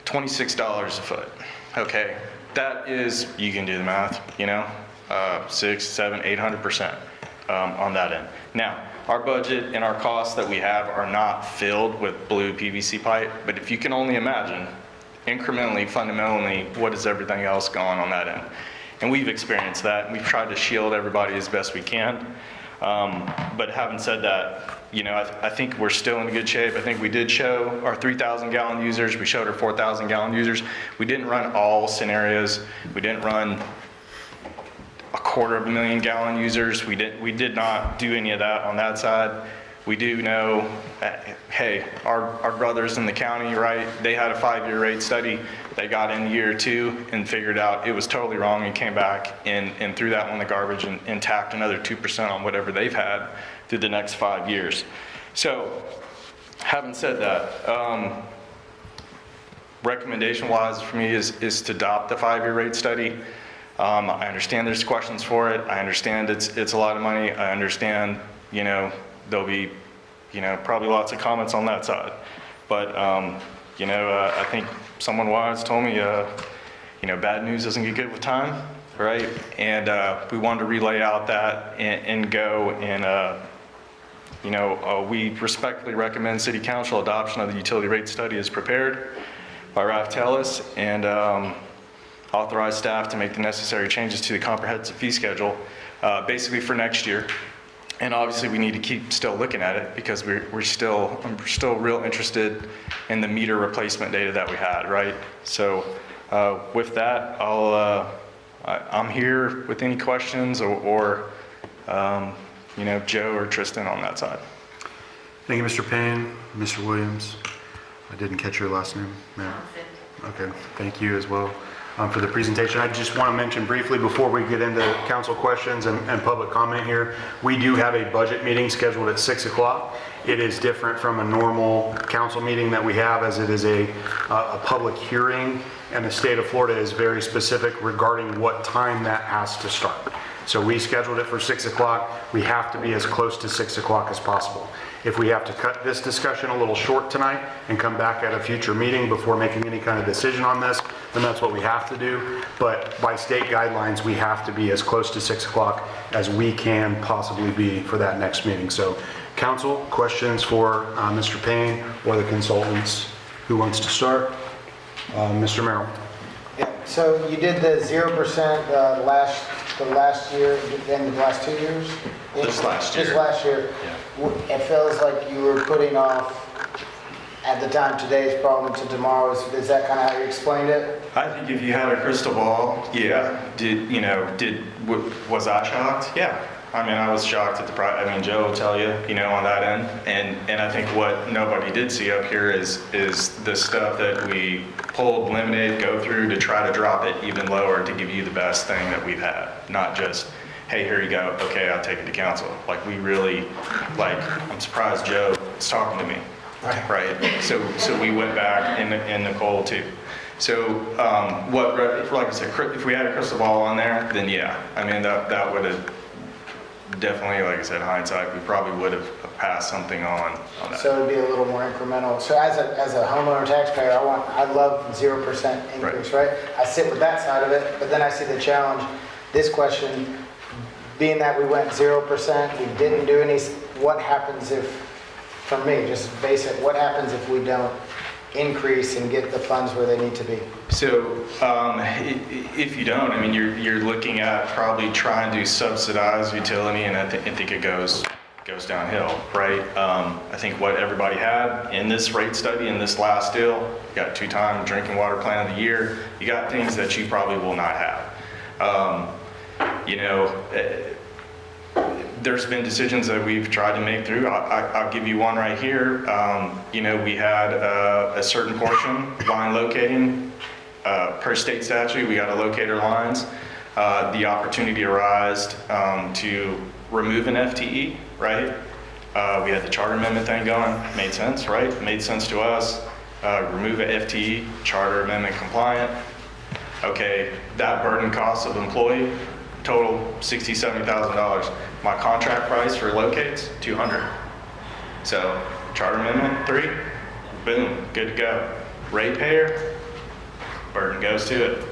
$26 a foot. Okay, that is, you can do the math, 6, 7, 800% on that end. Now, our budget and our costs that we have are not filled with blue PVC pipe, but if you can only imagine, incrementally, fundamentally, what is everything else going on that end? And we've experienced that, and we've tried to shield everybody as best we can. But having said that, I think we're still in good shape. I think we did show our 3,000 gallon users. We showed our 4,000 gallon users. We didn't run all scenarios. We didn't run 250,000 gallon users. We did not do any of that on that side. We do know, hey, our brothers in the county, right, they had a 5-year rate study. They got in year 2 and figured out it was totally wrong and came back and threw that one in the garbage and tacked another 2% on whatever they've had through the next 5 years. So, having said that, recommendation-wise for me is to adopt the 5-year rate study. I understand there's questions for it. I understand it's a lot of money. I understand, there'll be, probably lots of comments on that side. But, I think someone wise told me, bad news doesn't get good with time, right? And we wanted to relay out that and go and, we respectfully recommend City Council adoption of the utility rate study as prepared by Ralph Tellis and authorize staff to make the necessary changes to the comprehensive fee schedule, basically for next year. And obviously we need to keep still looking at it because I'm still real interested in the meter replacement data that we had, right? So with that, I'm here with any questions or Joe or Tristan on that side. Thank you, Mr. Payne. Mr. Williams, I didn't catch your last name, ma'am. Okay, thank you as well for the presentation. I just want to mention briefly before we get into council questions and public comment here, we do have a budget meeting scheduled at 6 o'clock. It is different from a normal council meeting that we have as it is a public hearing, and the state of Florida is very specific regarding what time that has to start. So we scheduled it for 6 o'clock. We have to be as close to 6 o'clock as possible. If we have to cut this discussion a little short tonight and come back at a future meeting before making any kind of decision on this, then that's what we have to do. But by state guidelines, we have to be as close to 6 o'clock as we can possibly be for that next meeting. So council, questions for Mr. Payne or the consultants? Who wants to start? Mr. Merrill. Yeah, so you did the 0% the last year, then the last 2 years? Just last year. Just last year. Yeah. It feels like you were putting off, at the time, today's problem to tomorrow's. Is that kind of how you explained it? I think if you had a crystal ball, yeah. Was I shocked? Yeah. I mean, I was shocked at the price. I mean, Joe will tell you, on that end. And I think what nobody did see up here is the stuff that we pulled, eliminated, go through to try to drop it even lower to give you the best thing that we've had. Not just, hey, here you go. Okay, I'll take it to council. Like, we really, I'm surprised Joe is talking to me. Right? So we went back in Nicole too. So like I said, if we had a crystal ball on there, then yeah. I mean, that would have definitely, like I said, hindsight, we probably would have passed something on that. So it'd be a little more incremental. So as a homeowner taxpayer, I love 0% increase, right? I sit with that side of it, but then I see the challenge. This question, being that we went 0%, we didn't do any, what happens if, for me, just basic, what happens if we don't increase and get the funds where they need to be? So if you don't, I mean, you're looking at probably trying to subsidize utility, and I think it goes downhill, right? I think what everybody had in this rate study, in this last deal, you got 2-time drinking water plan of the year, you got things that you probably will not have. You know, there's been decisions that we've tried to make through. I'll give you one right here. You know, we had a certain portion, line locating, per state statute, we got to locate our lines. The opportunity arose to remove an FTE, right? We had the charter amendment thing going, made sense, right? Made sense to us. Remove an FTE, charter amendment compliant. Okay, that burden cost of employee, total $60,000, $70,000. My contract price for locates, $200. So charter amendment 3, boom, good to go. Ratepayer, burden goes to it.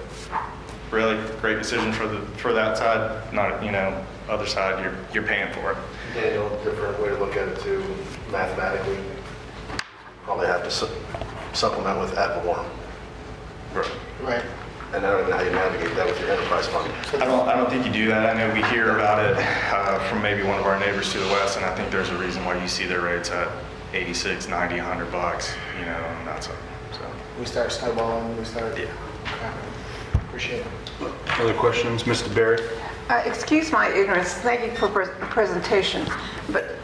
Really great decision for that side. Not, you know, other side, you're paying for it. Daniel, different way to look at it too, mathematically, probably have to supplement with ad valorem. Right. And I don't know how you navigate that with your enterprise fund. I don't think you do that. I know we hear about it from maybe one of our neighbors to the west, and I think there's a reason why you see their rates at 86, 90, $100, you know, and that's it. So We start snowballing, we start. Yeah. Okay. Appreciate it. Other questions, Mr. Berry? Excuse my ignorance, thank you for the presentation, but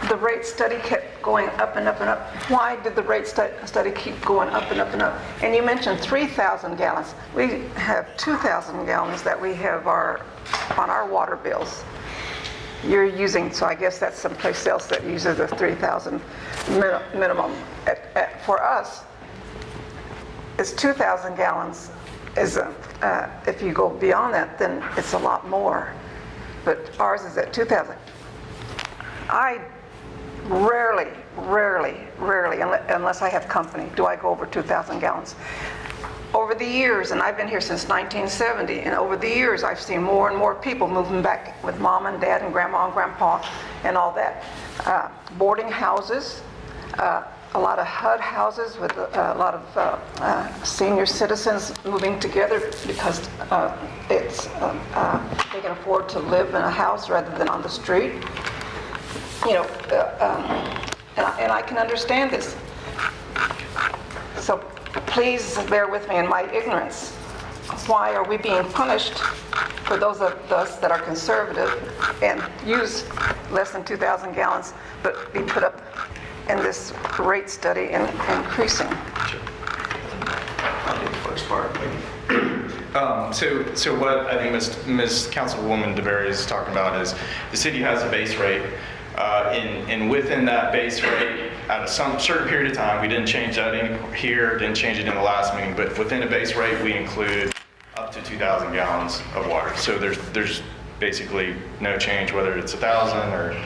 the rate study kept going up and up and up. Why did the rate study keep going up and up and up? And you mentioned 3,000 gallons. We have 2,000 gallons that we have on our water bills. You're using, so I guess that's someplace else that uses the 3,000 minimum. For us, it's 2,000 gallons. If you go beyond that, then it's a lot more. But ours is at 2,000. I rarely, unless I have company, do I go over 2,000 gallons. Over the years, and I've been here since 1970, and over the years I've seen more and more people moving back with mom and dad and grandma and grandpa and all that. Boarding houses, a lot of HUD houses with a lot of senior citizens moving together because they can afford to live in a house rather than on the street. You know, and I can understand this. So please bear with me in my ignorance. Why are we being punished for those of us that are conservative and use less than 2,000 gallons, but be put up in this rate study and increasing? I'll do the first part. So what I think Ms. Councilwoman DeBerry is talking about is the city has a base rate. And within that base rate, at a certain period of time, we didn't change that here, didn't change it in the last meeting, but within a base rate, we include up to 2,000 gallons of water. So there's basically no change, whether it's 1,000 or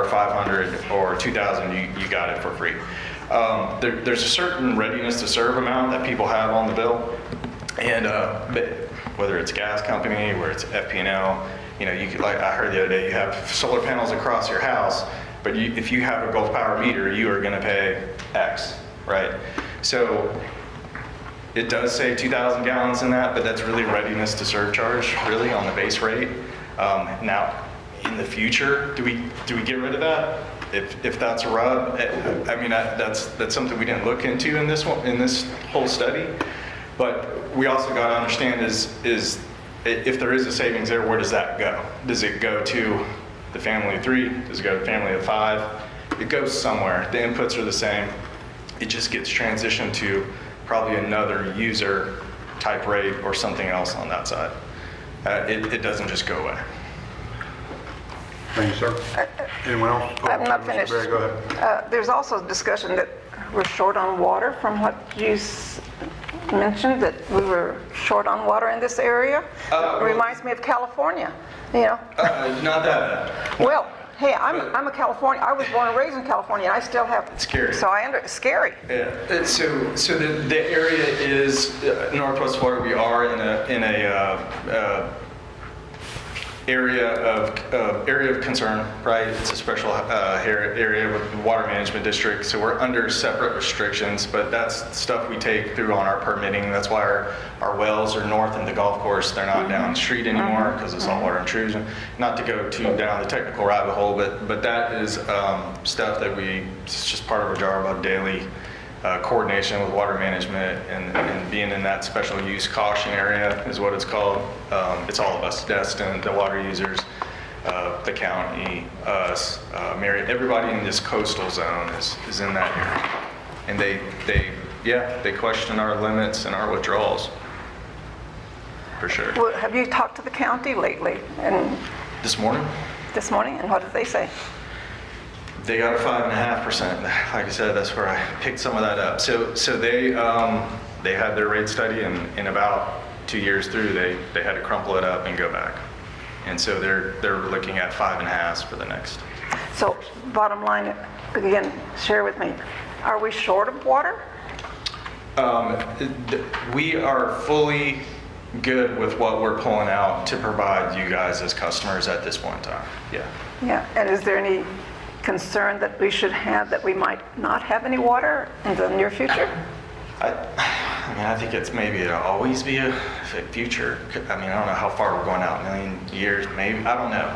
500 or 2,000, you got it for free. There's a certain readiness to serve amount that people have on the bill, and whether it's gas company, where it's FP&L, you know, you could, like I heard the other day, you have solar panels across your house, but if you have a Gulf Power meter, you are going to pay X, right? So it does say 2,000 gallons in that, but that's really readiness to serve charge, really, on the base rate. Now, in the future, do we get rid of that? If that's a rub, I mean, that's something we didn't look into in this whole study. But we also got to understand is if there is a savings there, where does that go? Does it go to the family of 3? Does it go to the family of 5? It goes somewhere. The inputs are the same. It just gets transitioned to probably another user type rate or something else on that side. It doesn't just go away. Thank you, sir. Anyone else? I'm not finished. Berry, go ahead. There's also discussion that we're short on water from what you mentioned, that we were short on water in this area. It reminds me of California, you know. Not that. Well, hey, I'm a California. I was born and raised in California, and I still have. It's scary. So it's scary. Yeah. So the area is Northwest Florida. We are in a area of concern, right? It's a special area with the water management district, so we're under separate restrictions, but that's stuff we take through on our permitting. That's why our wells are north in the golf course. They're not down the street anymore because of saltwater intrusion. Not to go too down the technical rabbit hole, but that is stuff that it's just part of our job of daily coordination with water management and being in that special use caution area is what it's called. It's all of us, Destin, the water users, the county, us, Marriott, everybody in this coastal zone is in that area. And they question our limits and our withdrawals, for sure. Well, have you talked to the county lately? And This morning? this morning, and what did they say? They got a 5.5%. Like I said, that's where I picked some of that up. So they had their rate study, and in about 2 years through, they had to crumple it up and go back. And so they're looking at 5.5 for the next. So bottom line, again, share with me, are we short of water? We are fully good with what we're pulling out to provide you guys as customers at this point in time. Yeah. Yeah, and is there any concern that we should have that we might not have any water in the near future? I think it's maybe it'll always be a future. I mean, I don't know how far we're going out, a million years, maybe, I don't know.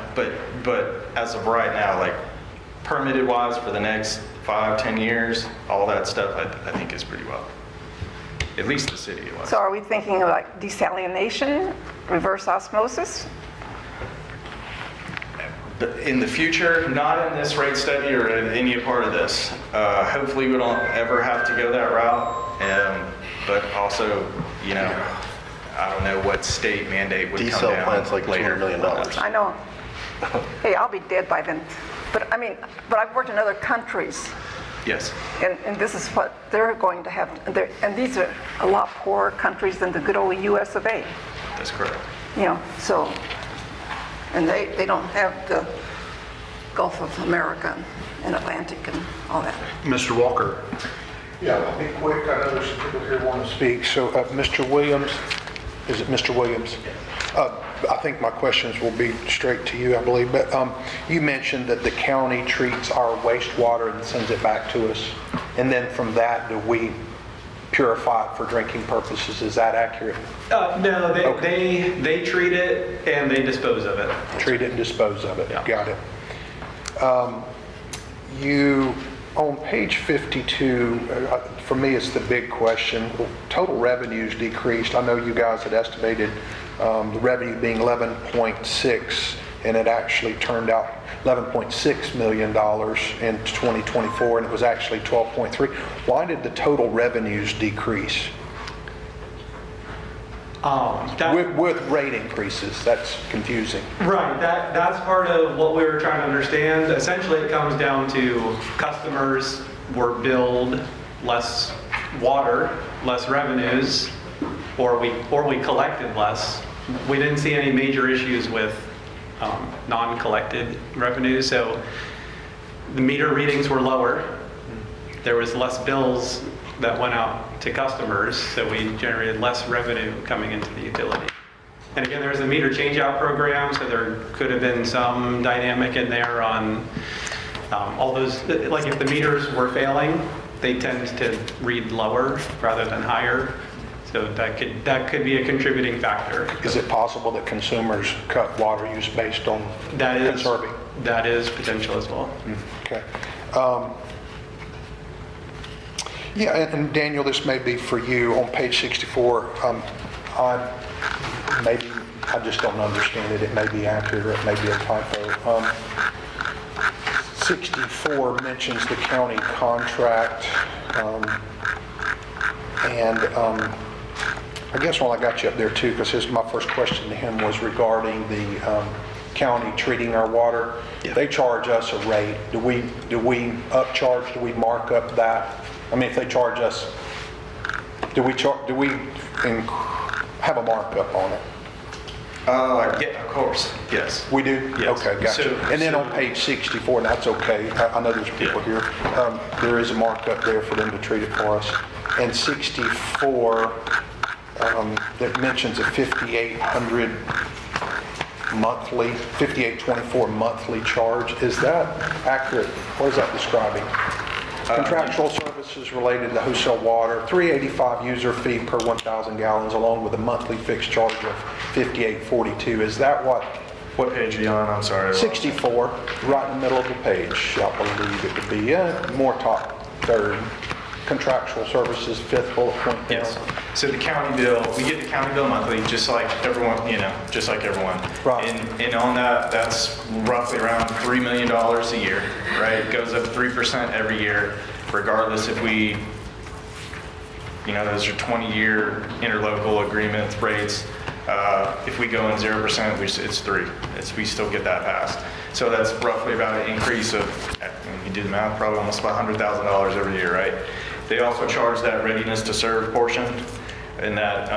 But as of right now, like permitted wise for the next 5-10 years, all that stuff I think is pretty well. At least the city was. So are we thinking of like desalination, reverse osmosis? In the future, not in this rate study or in any part of this. Hopefully we don't ever have to go that route. But also, I don't know what state mandate would come down plant's like later. $200 million. I know. Hey, I'll be dead by then. But I've worked in other countries. Yes. And this is what they're going to have. And these are a lot poorer countries than the good old US of A. That's correct. So, and they don't have the Gulf of America and Atlantic and all that. Mr. Walker. Yeah, I'll be quick. I know there's some people here who want to speak. So, Mr. Williams, is it Mr. Williams? I think my questions will be straight to you, I believe. But you mentioned that the county treats our wastewater and sends it back to us. And then from that, do we purify it for drinking purposes? Is that accurate? No, they treat it and they dispose of it. Treat it and dispose of it. Yeah. Got it. On page 52, for me, it's the big question. Total revenues decreased. I know you guys had estimated the revenue being 11.6, and it actually turned out $11.6 million in 2024, and it was actually 12.3. Why did the total revenues decrease? With rate increases, that's confusing. Right, that's part of what we were trying to understand. Essentially, it comes down to customers were billed less water, less revenues, or we collected less. We didn't see any major issues with non-collected revenues, so the meter readings were lower. There was less bills that went out to customers, so we generated less revenue coming into the utility. And again, there was a meter changeout program, so there could have been some dynamic in there on all those, like if the meters were failing, they tend to read lower rather than higher. So that could be a contributing factor. Is it possible that consumers cut water use based on conserving? That is potential as well. Okay. Yeah, and Daniel, this may be for you. On page 64, I just don't understand it. It may be accurate, or it may be a typo. 64 mentions the county contract, and I guess while I got you up there too, because my first question to him was regarding the county treating our water. Yeah. They charge us a rate. Do we upcharge? Do we mark up that? I mean, if they charge us, do we have a markup on it? Yeah, of course. Yes. We do? Yes. Okay, gotcha. And then on page 64, and that's okay. I know there's people here. There is a markup there for them to treat it for us. And 64, that mentions a $5,800 monthly, 5824 monthly charge. Is that accurate? What is that describing? Contractual services related to wholesale water, $385 user fee per 1,000 gallons, along with a monthly fixed charge of $58.42. Is that what? What page are you on? I'm sorry. 64, right in the middle of the page, I believe it would be. More top third. Contractual services, fifth bullet point down. Yes. So the county bill, we get the county bill monthly, just like everyone, just like everyone. Right. And on that, that's roughly around $3 million a year, right? It goes up 3% every year, regardless if we, those are 20-year interlocal agreement rates. If we go in 0%, it's 3. We still get that passed. So that's roughly about an increase of, when you do the math, probably almost about $100,000 every year, right? They also charge that readiness to serve portion, and that,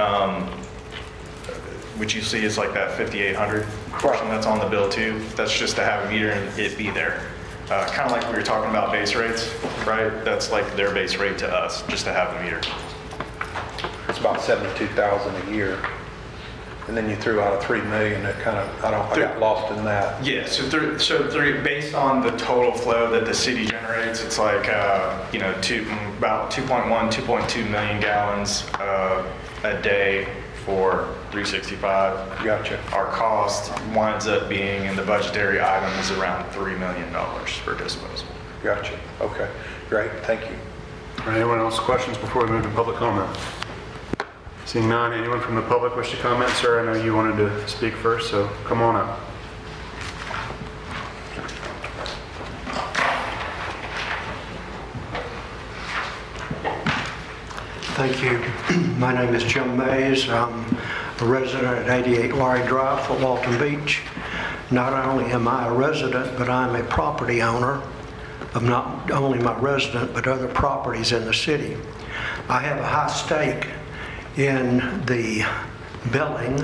which you see is like that 5,800 portion that's on the bill too. That's just to have a meter and it be there. Kind of like we were talking about base rates, right? That's like their base rate to us, just to have a meter. It's about $72,000 a year. And then you threw out a $3 million. That kind of, I got lost in that. Yeah, so based on the total flow that the city generates, it's like, about 2.1, 2.2 million gallons a day for 365. Gotcha. Our cost winds up being in the budgetary item is around $3 million for disposal. Gotcha. Okay, great. Thank you. All right, anyone else questions before we move to public comment? Seeing none, anyone from the public wish to comment? Sir, I know you wanted to speak first, so come on up. Thank you. My name is Jim Mays. I'm a resident at 88 Laurie Drive, Fort Walton Beach. Not only am I a resident, but I'm a property owner of not only my resident, but other properties in the city. I have a high stake in the billing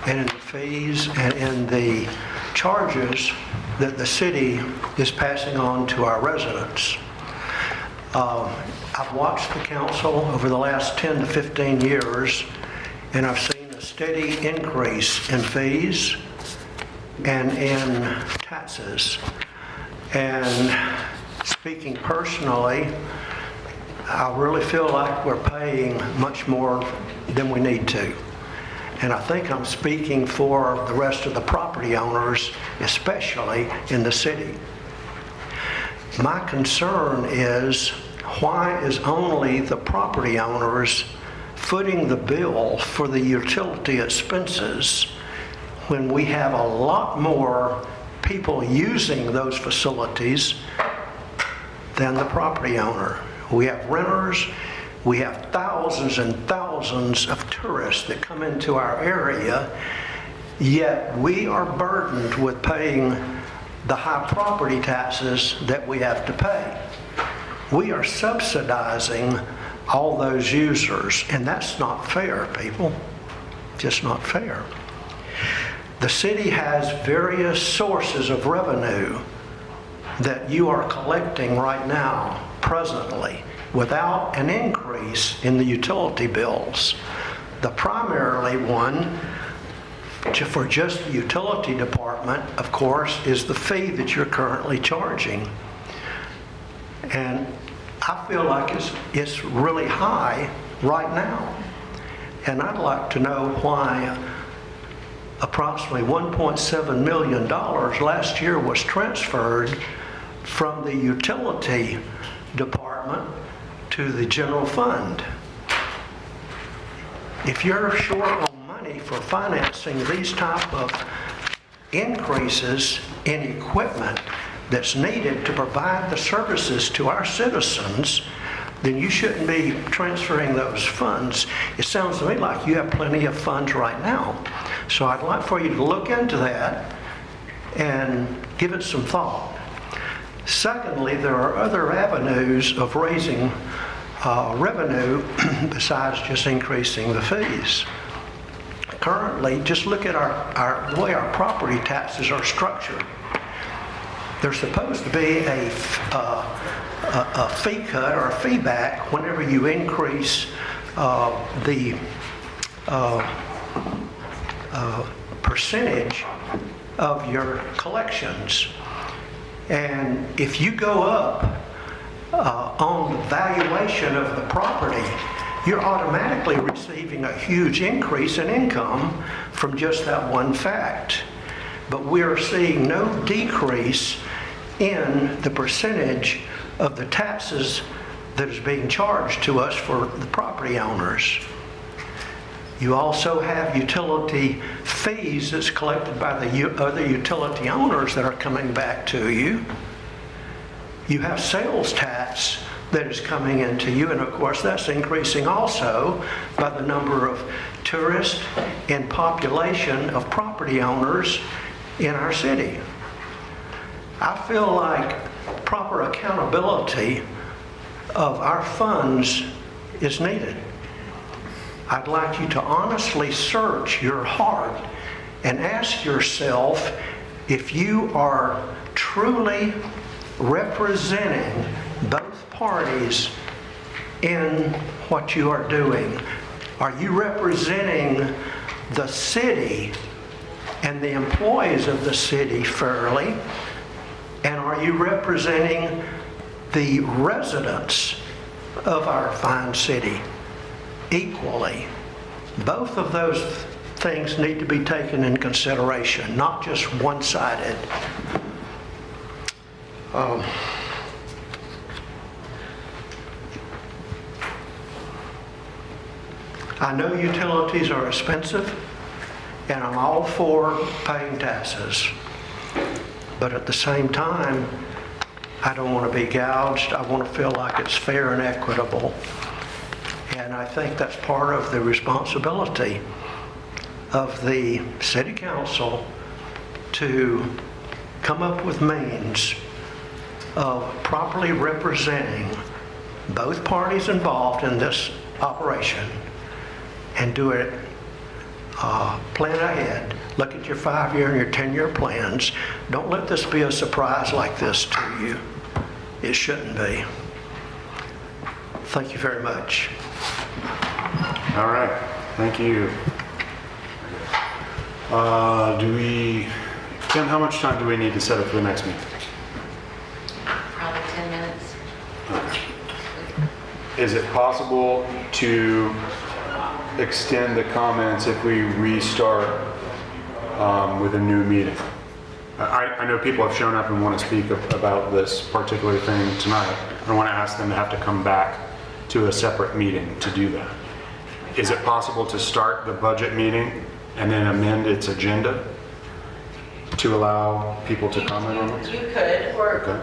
and in the fees and in the charges that the city is passing on to our residents. I've watched the council over the last 10 to 15 years, and I've seen a steady increase in fees and in taxes. And speaking personally, I really feel like we're paying much more than we need to. And I think I'm speaking for the rest of the property owners, especially in the city. My concern is, why is only the property owners footing the bill for the utility expenses when we have a lot more people using those facilities than the property owner? We have renters, we have thousands and thousands of tourists that come into our area, yet we are burdened with paying the high property taxes that we have to pay. We are subsidizing all those users, and that's not fair, people. Just not fair. The city has various sources of revenue that you are collecting right now, presently, without an increase in the utility bills. The primarily one for just the utility department, of course, is the fee that you're currently charging. And I feel like it's really high right now. And I'd like to know why approximately $1.7 million last year was transferred from the utility department to the general fund. If you're short on money for financing these type of increases in equipment that's needed to provide the services to our citizens, then you shouldn't be transferring those funds. It sounds to me like you have plenty of funds right now. So I'd like for you to look into that and give it some thought. Secondly, there are other avenues of raising revenue besides just increasing the fees. Currently, just look at the way our property taxes are structured. There's supposed to be a fee cut or a fee back whenever you increase the percentage of your collections. And if you go up on the valuation of the property, you're automatically receiving a huge increase in income from just that one fact. But we're seeing no decrease in the percentage of the taxes that is being charged to us for the property owners. You also have utility fees that's collected by the other utility owners that are coming back to you. You have sales tax that is coming into you, and of course that's increasing also by the number of tourists and population of property owners in our city. I feel like proper accountability of our funds is needed. I'd like you to honestly search your heart and ask yourself if you are truly representing both parties in what you are doing. Are you representing the city and the employees of the city fairly? And are you representing the residents of our fine city equally? Both of those things need to be taken in consideration, not just one-sided. I know utilities are expensive, and I'm all for paying taxes. But at the same time, I don't want to be gouged. I want to feel like it's fair and equitable. And I think that's part of the responsibility of the city council to come up with means of properly representing both parties involved in this operation and do it, plan ahead. Look at your 5-year and your 10-year plans. Don't let this be a surprise like this to you. It shouldn't be. Thank you very much. All right, thank you. Kim, how much time do we need to set up for the next meeting? Probably 10 minutes. Is it possible to extend the comments if we restart with a new meeting? I know people have shown up and want to speak about this particular thing tonight. I want to ask them to have to come back to a separate meeting to do that. Is it possible to start the budget meeting and then amend its agenda to allow people to comment on it? You could, or Okay.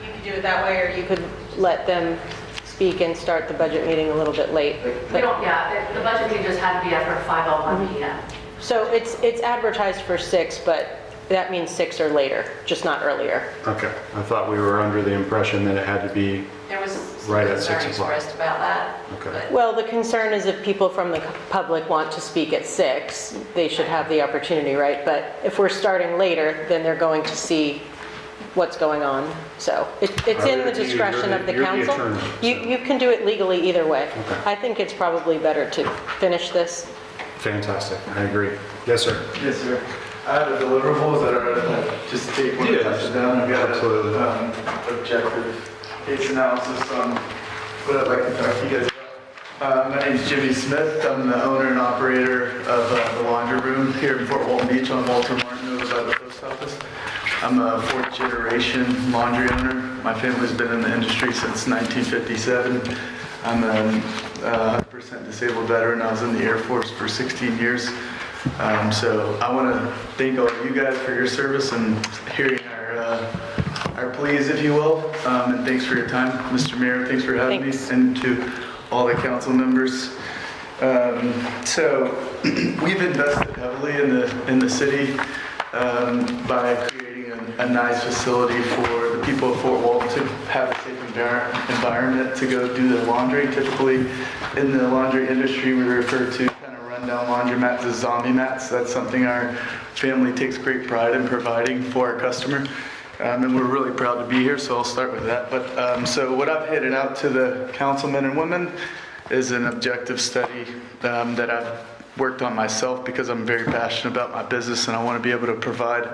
you could do it that way, or you could let them speak and start the budget meeting a little bit late. We don't, yeah, the budget meeting just had to be after 5:01 p.m. So it's advertised for 6, but that means 6 or later, just not earlier. Okay, I thought we were under the impression that it had to be There was right at concern 6 o'clock. expressed about that. Okay. Well, the concern is if people from the public want to speak at 6, they should have the opportunity, right? But if we're starting later, then they're going to see what's going on. So it's in the discretion of the You're the council. attorney, You can do it legally either way. Okay. I think it's probably better to finish this. Fantastic, I agree. Yes, sir. Yes, sir. I have the deliverables that are just take one touch down. I've got absolutely. Objective case analysis on what I'd like to talk to you guys about. My name's Jimmy Smith. I'm the owner and operator of the laundry room here in Fort Walton Beach on Walter Martin over by the post office. I'm a 4th generation laundry owner. My family's been in the industry since 1957. I'm a 100% disabled veteran. I was in the Air Force for 16 years. So I want to thank all of you guys for your service and hearing our pleas, if you will. And thanks for your time, Mr. Mayor. Thanks for having me, and to all the council members. So we've invested heavily in the city by creating a nice facility for the people of Fort Walton to have a safe environment to go do their laundry. Typically, in the laundry industry, we refer to kind of rundown laundromats as zombie mats. That's something our family takes great pride in providing for our customer. And we're really proud to be here, so I'll start with that. But so what I've handed out to the councilmen and women is an objective study that I've worked on myself because I'm very passionate about my business and I want to be able to provide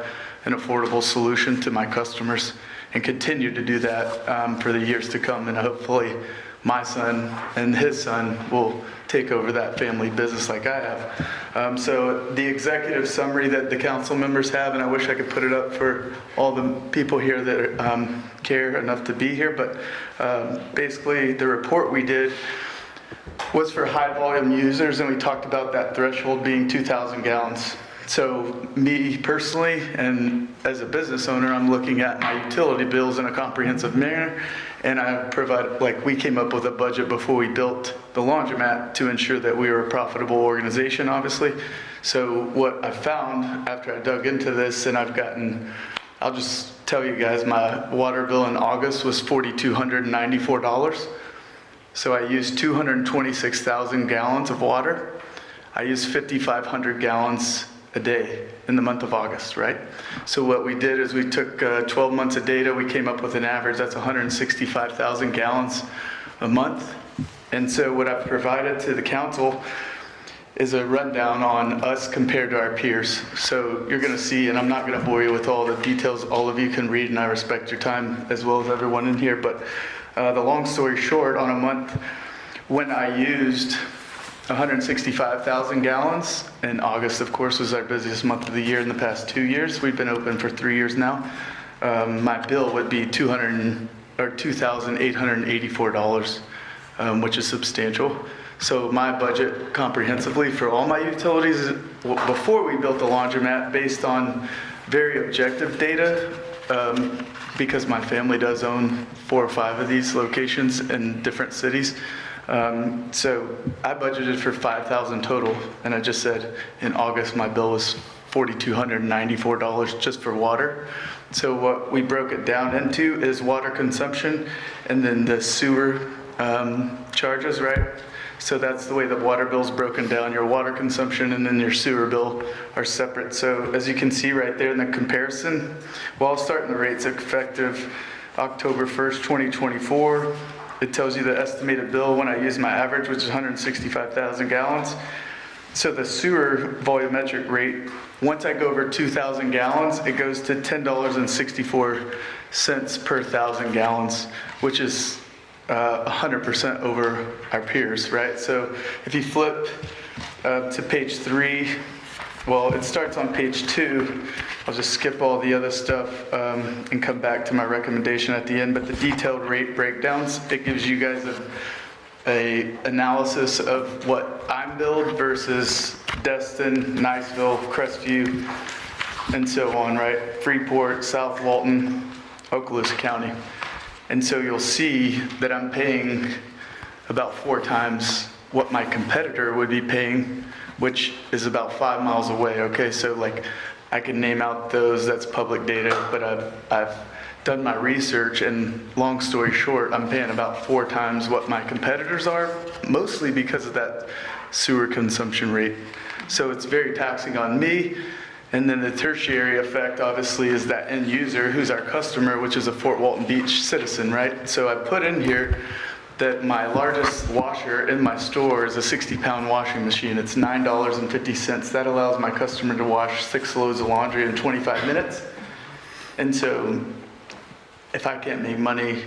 an affordable solution to my customers and continue to do that for the years to come. And hopefully my son and his son will take over that family business like I have. So the executive summary that the council members have, and I wish I could put it up for all the people here that care enough to be here, but basically the report we did was for high volume users, and we talked about that threshold being 2,000 gallons. So me personally, and as a business owner, I'm looking at my utility bills in a comprehensive manner, and I provide, like, we came up with a budget before we built the laundromat to ensure that we were a profitable organization, obviously. So what I found after I dug into this, and I'll just tell you guys, my water bill in August was $4,294. So I used 226,000 gallons of water. I used 5,500 gallons a day in the month of August, right? So what we did is we took 12 months of data, we came up with an average, that's 165,000 gallons a month. And so what I've provided to the council is a rundown on us compared to our peers. So you're gonna see, and I'm not gonna bore you with all the details, all of you can read, and I respect your time as well as everyone in here, but the long story short, on a month when I used 165,000 gallons, and August, of course, was our busiest month of the year in the past 2 years. We've been open for 3 years now. My bill would be $2,884, which is substantial. So my budget comprehensively for all my utilities before we built the laundromat, based on very objective data, because my family does own 4 or 5 of these locations in different cities. So I budgeted for $5,000 total, and I just said in August my bill was $4,294 just for water. So what we broke it down into is water consumption and then the sewer charges, right? So that's the way the water bill's broken down. Your water consumption and then your sewer bill are separate. So as you can see right there in the comparison, well, I'll start in the rates effective October 1st, 2024. It tells you the estimated bill when I use my average, which is 165,000 gallons. So the sewer volumetric rate, once I go over 2,000 gallons, it goes to $10.64 per 1,000 gallons, which is 100% over our peers, right? So if you flip to page 3, well, it starts on page 2. I'll just skip all the other stuff and come back to my recommendation at the end. But the detailed rate breakdowns, it gives you guys a analysis of what I'm billed versus Destin, Niceville, Crestview, and so on, right? Freeport, South Walton, Okaloosa County. And so you'll see that I'm paying about 4 times what my competitor would be paying, which is about 5 miles away, okay? So like, I can name out those, that's public data, but I've done my research, and long story short, I'm paying about 4 times what my competitors are, mostly because of that sewer consumption rate. So it's very taxing on me. And then the tertiary effect, obviously, is that end user who's our customer, which is a Fort Walton Beach citizen, right? So I put in here that my largest washer in my store is a 60-pound washing machine. It's $9.50. That allows my customer to wash 6 loads of laundry in 25 minutes. And so if I can't make money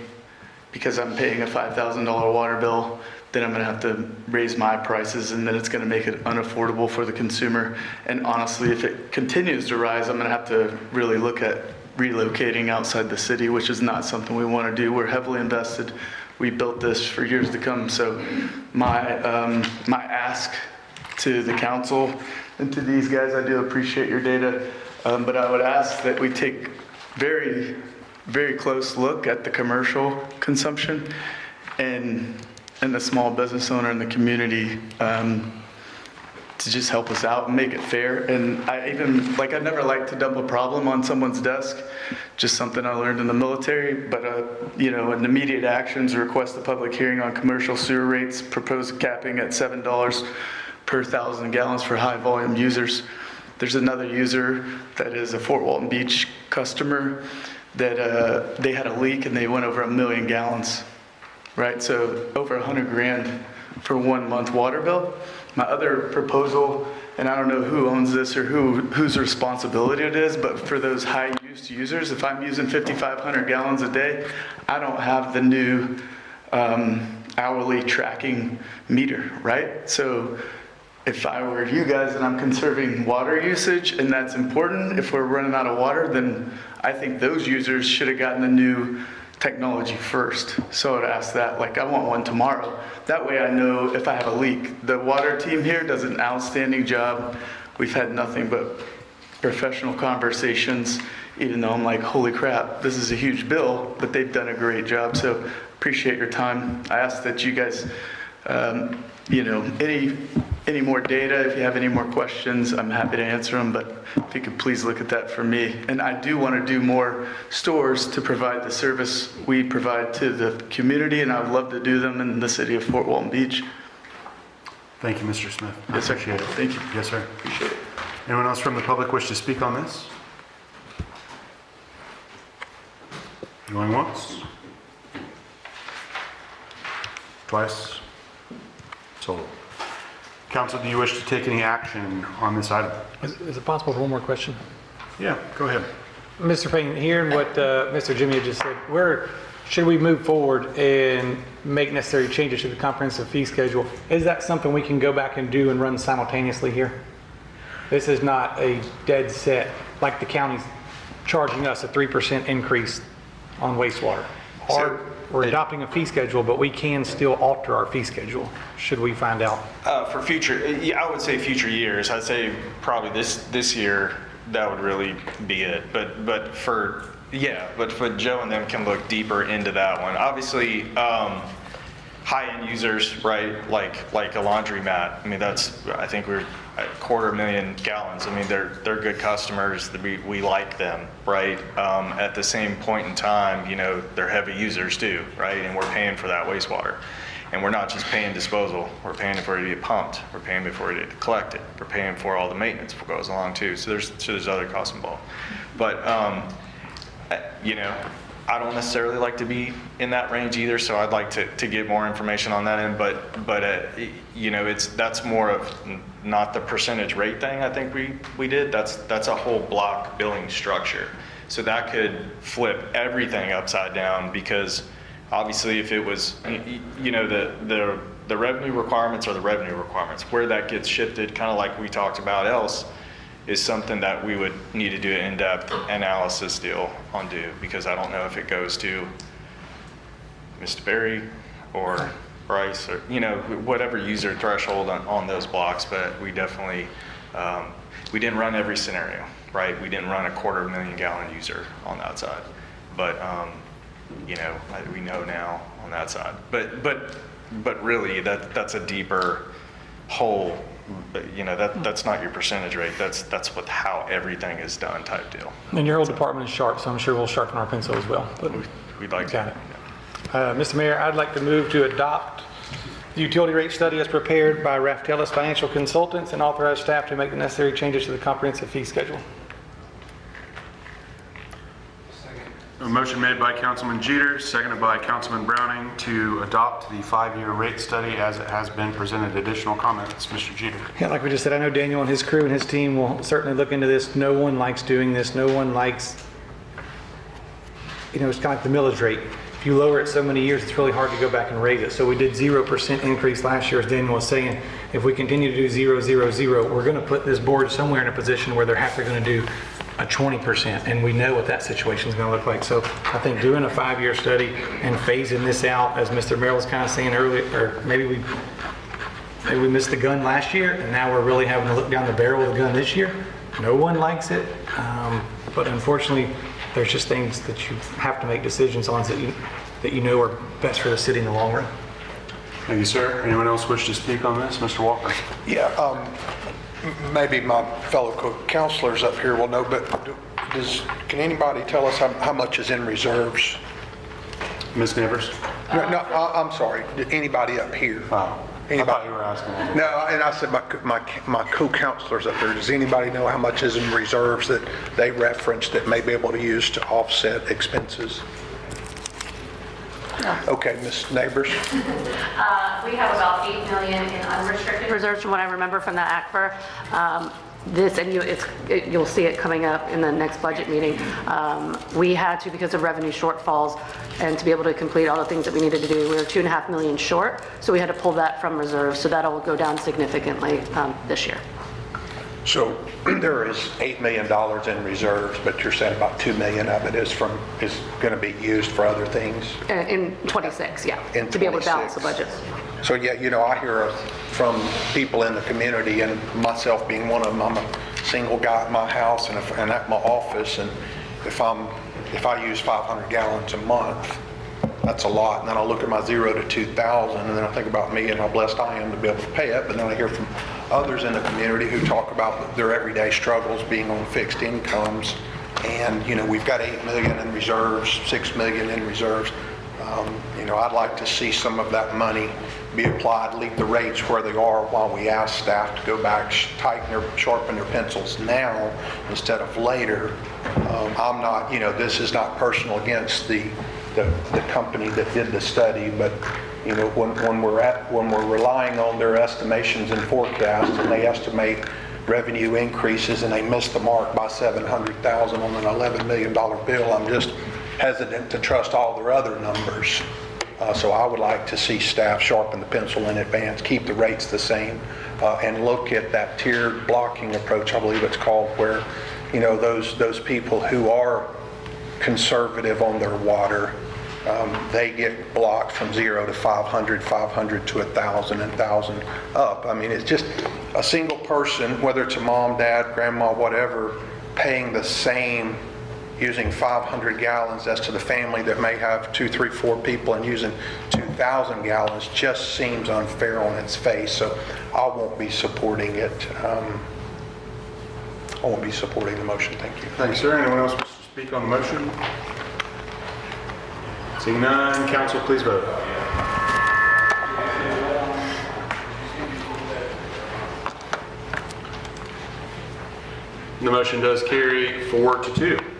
because I'm paying a $5,000 water bill, then I'm going to have to raise my prices, and then it's going to make it unaffordable for the consumer. And honestly, if it continues to rise, I'm going to have to really look at relocating outside the city, which is not something we want to do. We're heavily invested. We built this for years to come. So my ask to the council and to these guys, I do appreciate your data, but I would ask that we take very, very close look at the commercial consumption and the small business owner in the community to just help us out and make it fair. And I never like to dump a problem on someone's desk, just something I learned in the military. But, in immediate actions, request a public hearing on commercial sewer rates, propose capping at $7 per 1,000 gallons for high volume users. There's another user that is a Fort Walton Beach customer that they had a leak and they went over 1 million gallons. Right, so over $100,000 for 1 month water bill. My other proposal, and I don't know who owns this or whose responsibility it is, but for those high use users, if I'm using 5,500 gallons a day, I don't have the new hourly tracking meter, right? So if I were you guys and I'm conserving water usage and that's important, if we're running out of water, then I think those users should have gotten the new technology first. So I'd ask that, like, I want one tomorrow. That way I know if I have a leak. The water team here does an outstanding job. We've had nothing but professional conversations, even though I'm like, holy crap, this is a huge bill, but they've done a great job. So appreciate your time. I ask that you guys, any more data, if you have any more questions, I'm happy to answer them, but if you could please look at that for me. And I do want to do more stores to provide the service we provide to the community, and I would love to do them in the city of Fort Walton Beach. Thank you, Mr. Smith. Yes, sir. Appreciate it. Thank you. Yes, sir. Appreciate it. Anyone else from the public wish to speak on this? Going once? Twice? Sold. Council, do you wish to take any action on this item? Is it possible for one more question? Yeah, go ahead. Mr. Payne, hearing what Mr. Jimmy had just said, where should we move forward and make necessary changes to the comprehensive fee schedule? Is that something we can go back and do and run simultaneously here? This is not a dead set, like the county's charging us a 3% increase on wastewater. We're adopting a fee schedule, but we can still alter our fee schedule, should we find out. For future, I would say future years. I'd say probably this year, that would really be it. But for Joe and them can look deeper into that one. Obviously, high-end users, right? Like a laundromat. I mean, I think we're at 250,000 gallons. I mean, they're good customers. We like them, right? At the same point in time, they're heavy users too, right? And we're paying for that wastewater. And we're not just paying disposal. We're paying for it to get pumped. We're paying for it to collect it. We're paying for all the maintenance that goes along too. So there's other costs involved. But I don't necessarily like to be in that range either, so I'd like to get more information on that end. But that's more of not the percentage rate thing. I think we did. That's a whole block billing structure. So that could flip everything upside down, because obviously if it was the revenue requirements are the revenue requirements. Where that gets shifted, kind of like we talked about else, is something that we would need to do an in-depth analysis deal on because I don't know if it goes to Mr. Berry or Bryce or, whatever user threshold on those blocks, but we definitely, we didn't run every scenario, right? We didn't run a 250,000 gallon user on that side, but, we know now on that side. But really, that's a deeper hole. That's not your percentage rate. That's how everything is done type deal. And your whole department is sharp, so I'm sure we'll sharpen our pencil as well. But we'd like to. Mr. Mayor, I'd like to move to adopt the utility rate study as prepared by Raftellus Financial Consultants and authorize staff to make the necessary changes to the comprehensive fee schedule. A motion made by Councilman Jeter, seconded by Councilman Browning to adopt the 5-year rate study as it has been presented. Additional comments, Mr. Jeter? Yeah, like we just said, I know Daniel and his crew and his team will certainly look into this. No one likes doing this. No one likes, it's kind of like the millage rate. If you lower it so many years, it's really hard to go back and raise it. So we did 0% increase last year, as Daniel was saying. If we continue to do 0, 0, 0, we're going to put this board somewhere in a position where they're going to do a 20%, and we know what that situation is going to look like. So I think doing a 5-year study and phasing this out, as Mr. Merrill was kind of saying earlier, or maybe we missed the gun last year, and now we're really having to look down the barrel of the gun this year. No one likes it, but unfortunately, there's just things that you have to make decisions on that you know are best for the city in the long run. Thank you, sir. Anyone else wish to speak on this? Mr. Walker? Yeah, maybe my fellow counselors up here will know, but can anybody tell us how much is in reserves? Ms. Nevers? No, I'm sorry. Anybody up here? Anybody? I thought you were asking. No, and I said my co-counselors up there. Does anybody know how much is in reserves that they referenced that may be able to use to offset expenses? No. Okay, Ms. Neighbors. We have about 8 million in unrestricted reserves from what I remember from the ACFR. This, and you'll see it coming up in the next budget meeting. We had to, because of revenue shortfalls and to be able to complete all the things that we needed to do, we were 2.5 million short, so we had to pull that from reserves, so that'll go down significantly this year. So there is $8 million in reserves, but you're saying about 2 million of it is going to be used for other things? In 26, yeah, In to be able to 26. balance the budget. So yeah, I hear from people in the community, and myself being one of them. I'm a single guy at my house and at my office, and if I use 500 gallons a month, that's a lot. And then I look at my 0 to 2,000, and then I think about me and how blessed I am to be able to pay it. But then I hear from others in the community who talk about their everyday struggles being on fixed incomes. And we've got 8 million in reserves, 6 million in reserves. I'd like to see some of that money be applied, leave the rates where they are while we ask staff to go back, sharpen their pencils now instead of later. I'm not, this is not personal against the company that did the study, but when we're relying on their estimations and forecasts, and they estimate revenue increases and they miss the mark by $700,000 on an $11 million bill, I'm just hesitant to trust all their other numbers. So I would like to see staff sharpen the pencil in advance, keep the rates the same, and look at that tiered blocking approach, I believe it's called, where those people who are conservative on their water, they get blocked from 0 to 500, 500 to 1,000, and 1,000 up. I mean, it's just a single person, whether it's a mom, dad, grandma, whatever, paying the same, using 500 gallons as to the family that may have 2, 3, 4 people and using 2,000 gallons just seems unfair on its face. So I won't be supporting it. I won't be supporting the motion. Thank you. Thanks, sir. Anyone else wish to speak on the motion? Seeing none, council, please vote. The motion does carry 4-2.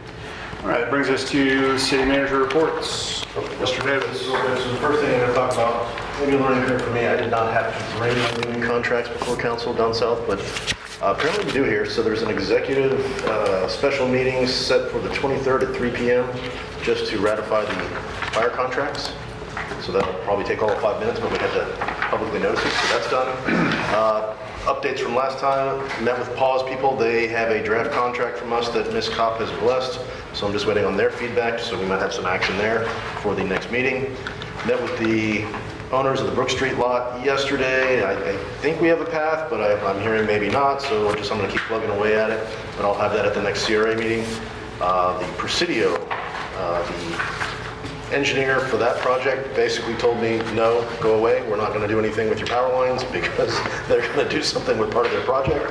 All right, that brings us to city manager reports. Mr. Davis. So the first thing I'm going to talk about, maybe a learning curve for me, I did not have to bring union contracts before council down south, but apparently we do here. So there's an executive special meeting set for the 23rd at 3 p.m. just to ratify the fire contracts. So that'll probably take all of 5 minutes, but we had to publicly notice it, so that's done. Updates from last time, met with PAWS people. They have a draft contract from us that Ms. Kopp has blessed, so I'm just waiting on their feedback, so we might have some action there for the next meeting. Met with the owners of the Brook Street lot yesterday. I think we have a path, but I'm hearing maybe not, so I'm going to keep plugging away at it, but I'll have that at the next CRA meeting. The Presidio, the engineer for that project basically told me, no, go away. We're not going to do anything with your power lines because they're going to do something with part of their project.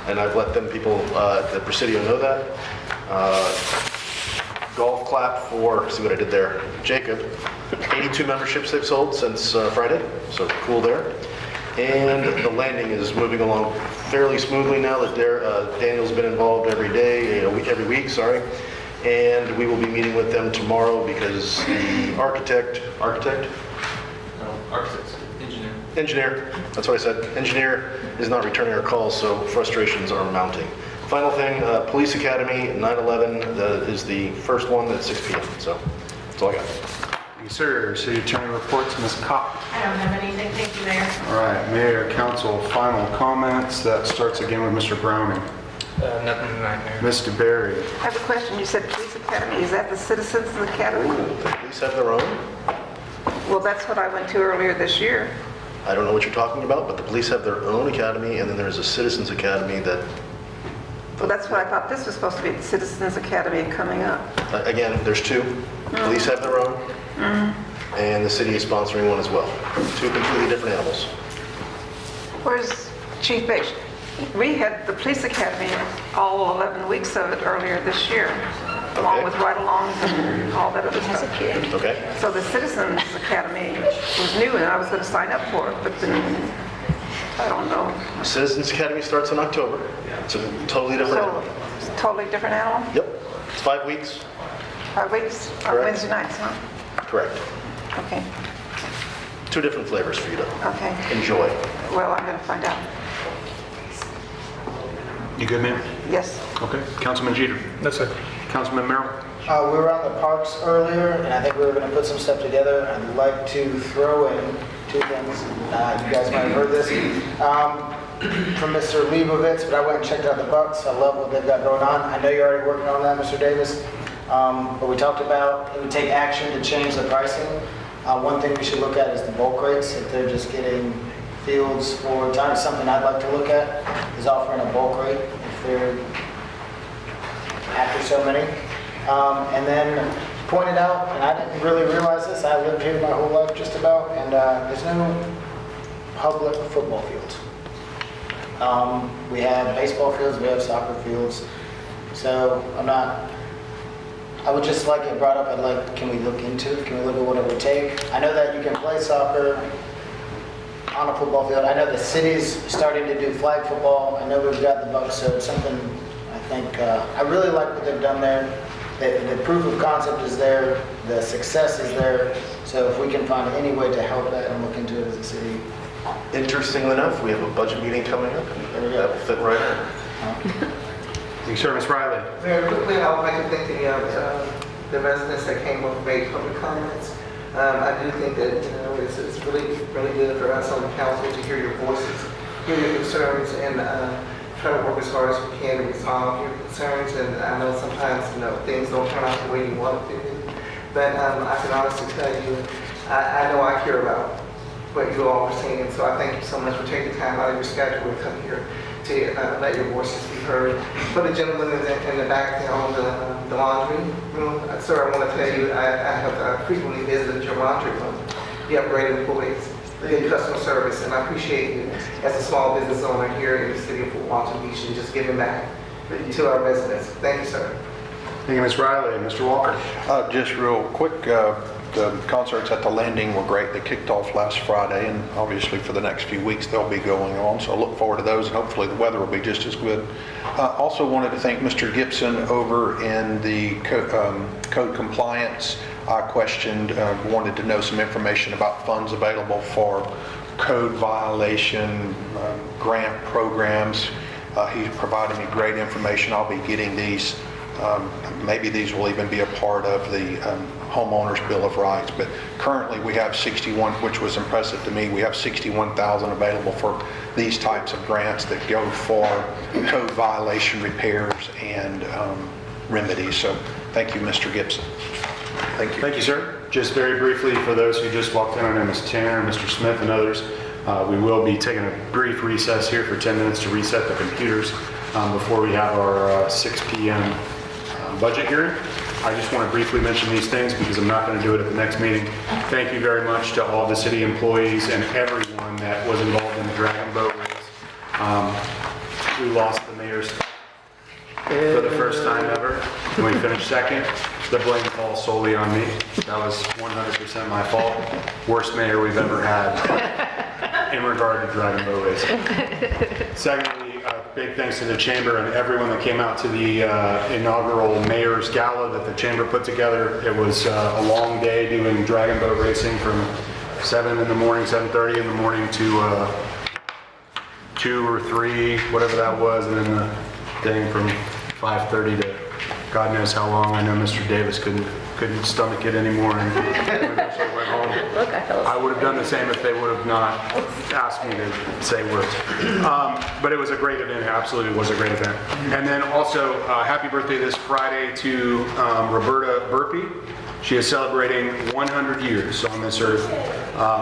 And I've let them people at the Presidio know that. Golf clap for, see what I did there, Jacob. 82 memberships they've sold since Friday, so cool there. And the landing is moving along fairly smoothly now that Daniel's been involved every day, every week, sorry. And we will be meeting with them tomorrow because the engineer, that's what I said, engineer is not returning our calls, so frustrations are mounting. Final thing, Police Academy, 9/11, that is the first one at 6 p.m., so that's all I got. Thank you, sir. City Attorney reports, Ms. Kopp. I don't have anything, thank you, Mayor. All right, Mayor, council, final comments. That starts again with Mr. Browning. Nothing tonight, Mayor. Mr. Berry. I have a question. You said Police Academy. Is that the Citizens Academy? The police have their own? Well, that's what I went to earlier this year. I don't know what you're talking about, but the police have their own academy, and then there's a Citizens Academy that... Well, that's what I thought. This was supposed to be the Citizens Academy coming up. Again, there's two. Police have their own, and the city is sponsoring one as well. Two completely different animals. Where's Chief Bache? We had the Police Academy, all 11 weeks of it earlier this year, along with ride-alongs and all that other stuff. Okay. So the Citizens Academy was new, and I was going to sign up for it, but then, I don't know. Citizens Academy starts in October. It's a totally different animal. It's a totally different animal? Yep. It's 5 weeks. 5 weeks, on Correct. Wednesday nights, huh? Correct. Okay. 2 different flavors for you to Okay. enjoy. Well, I'm going to find out. You good, ma'am? Yes. Okay. Councilman Jeter? No, sir. Councilman Merrill? We were on the parks earlier, and I think we were going to put some stuff together. I'd like to throw in 2 things. You guys might have heard this from Mr. Leibovitz, but I went and checked out the Bucks. I love what they've got going on. I know you're already working on that, Mr. Davis, but we talked about it would take action to change the pricing. One thing we should look at is the bulk rates. If they're just getting fields for time, something I'd like to look at is offering a bulk rate if they're after so many. And then pointed out, and I didn't really realize this, I lived here my whole life just about, and there's no public football fields. We have baseball fields, we have soccer fields, so I would just like it brought up, can we look into it? Can we look at what it would take? I know that you can play soccer on a football field. I know the city's starting to do flag football. I know we've got the Bucks, so it's something I think, I really like what they've done there. The proof of concept is there, the success is there, so if we can find any way to help that and look into it as a city. Interestingly enough, we have a budget meeting coming up, and that will fit right in. Thank you, sir. Ms. Riley? Very quickly, I would like to thank the residents that came up and made public comments. I do think that it's really good for us on the council to hear your voices, hear your concerns, and try to work as hard as we can to resolve your concerns. And I know sometimes things don't turn out the way you want them to, but I can honestly tell you, I know I care about what you all are saying. So I thank you so much for taking time out of your schedule to come here to let your voices be heard. For the gentleman in the back there on the laundry room, sir, I want to tell you, I have frequently visited your laundry room. You have great employees, good customer service, and I appreciate you as a small business owner here in the city of Fort Walton Beach and just giving back to our residents. Thank you, sir. Thank you, Ms. Riley. Mr. Walker? Just real quick, the concerts at the Landing were great. They kicked off last Friday, and obviously for the next few weeks they'll be going on. So I look forward to those, and hopefully the weather will be just as good. Also wanted to thank Mr. Gibson over in the code compliance. I questioned, wanted to know some information about funds available for code violation grant programs. He provided me great information. I'll be getting these. Maybe these will even be a part of the homeowner's Bill of Rights, but currently we have 61, which was impressive to me. We have 61,000 available for these types of grants that go for code violation repairs and remedies. So thank you, Mr. Gibson. Thank you. Thank you, sir. Just very briefly, for those who just walked in, our name is Tanner, Mr. Smith, and others. We will be taking a brief recess here for 10 minutes to reset the computers before we have our 6 p.m. Budget hearing. I just want to briefly mention these things because I'm not going to do it at the next meeting. Thank you very much to all the city employees and everyone that was involved in the Dragon Boat race. We lost the mayor's for the first time ever. We finished second. The blame falls solely on me. That was 100% my fault. Worst mayor we've ever had in regard to Dragon Boat racing. Secondly, big thanks to the Chamber and everyone that came out to the inaugural Mayor's Gala that the Chamber put together. It was a long day doing Dragon Boat racing from 7 in the morning, 7:30 in the morning to 2 or 3, whatever that was, and then the thing from 5:30 to God knows how long. I know Mr. Davis couldn't stomach it anymore and eventually went home. I would have done the same if they would have not asked me to say words. But it was a great event. It absolutely was a great event. And then also, happy birthday this Friday to Roberta Burpee. She is celebrating 100 years on this earth.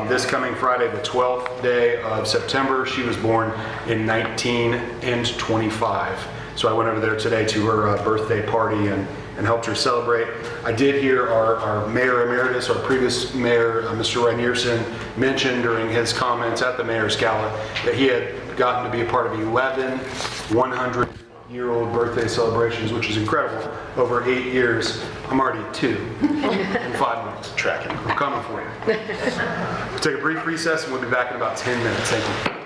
This coming Friday, the 12th day of September. She was born in 1925. So I went over there today to her birthday party and helped her celebrate. I did hear our Mayor Emeritus, our previous Mayor, Mr. Reinierson, mention during his comments at the Mayor's Gala that he had gotten to be a part of 11 100-year-old birthday celebrations, which is incredible. Over 8 years, I'm already at 2 in 5 months. Tracking. I'm coming for you. We'll take a brief recess and we'll be back in about 10 minutes. Thank you.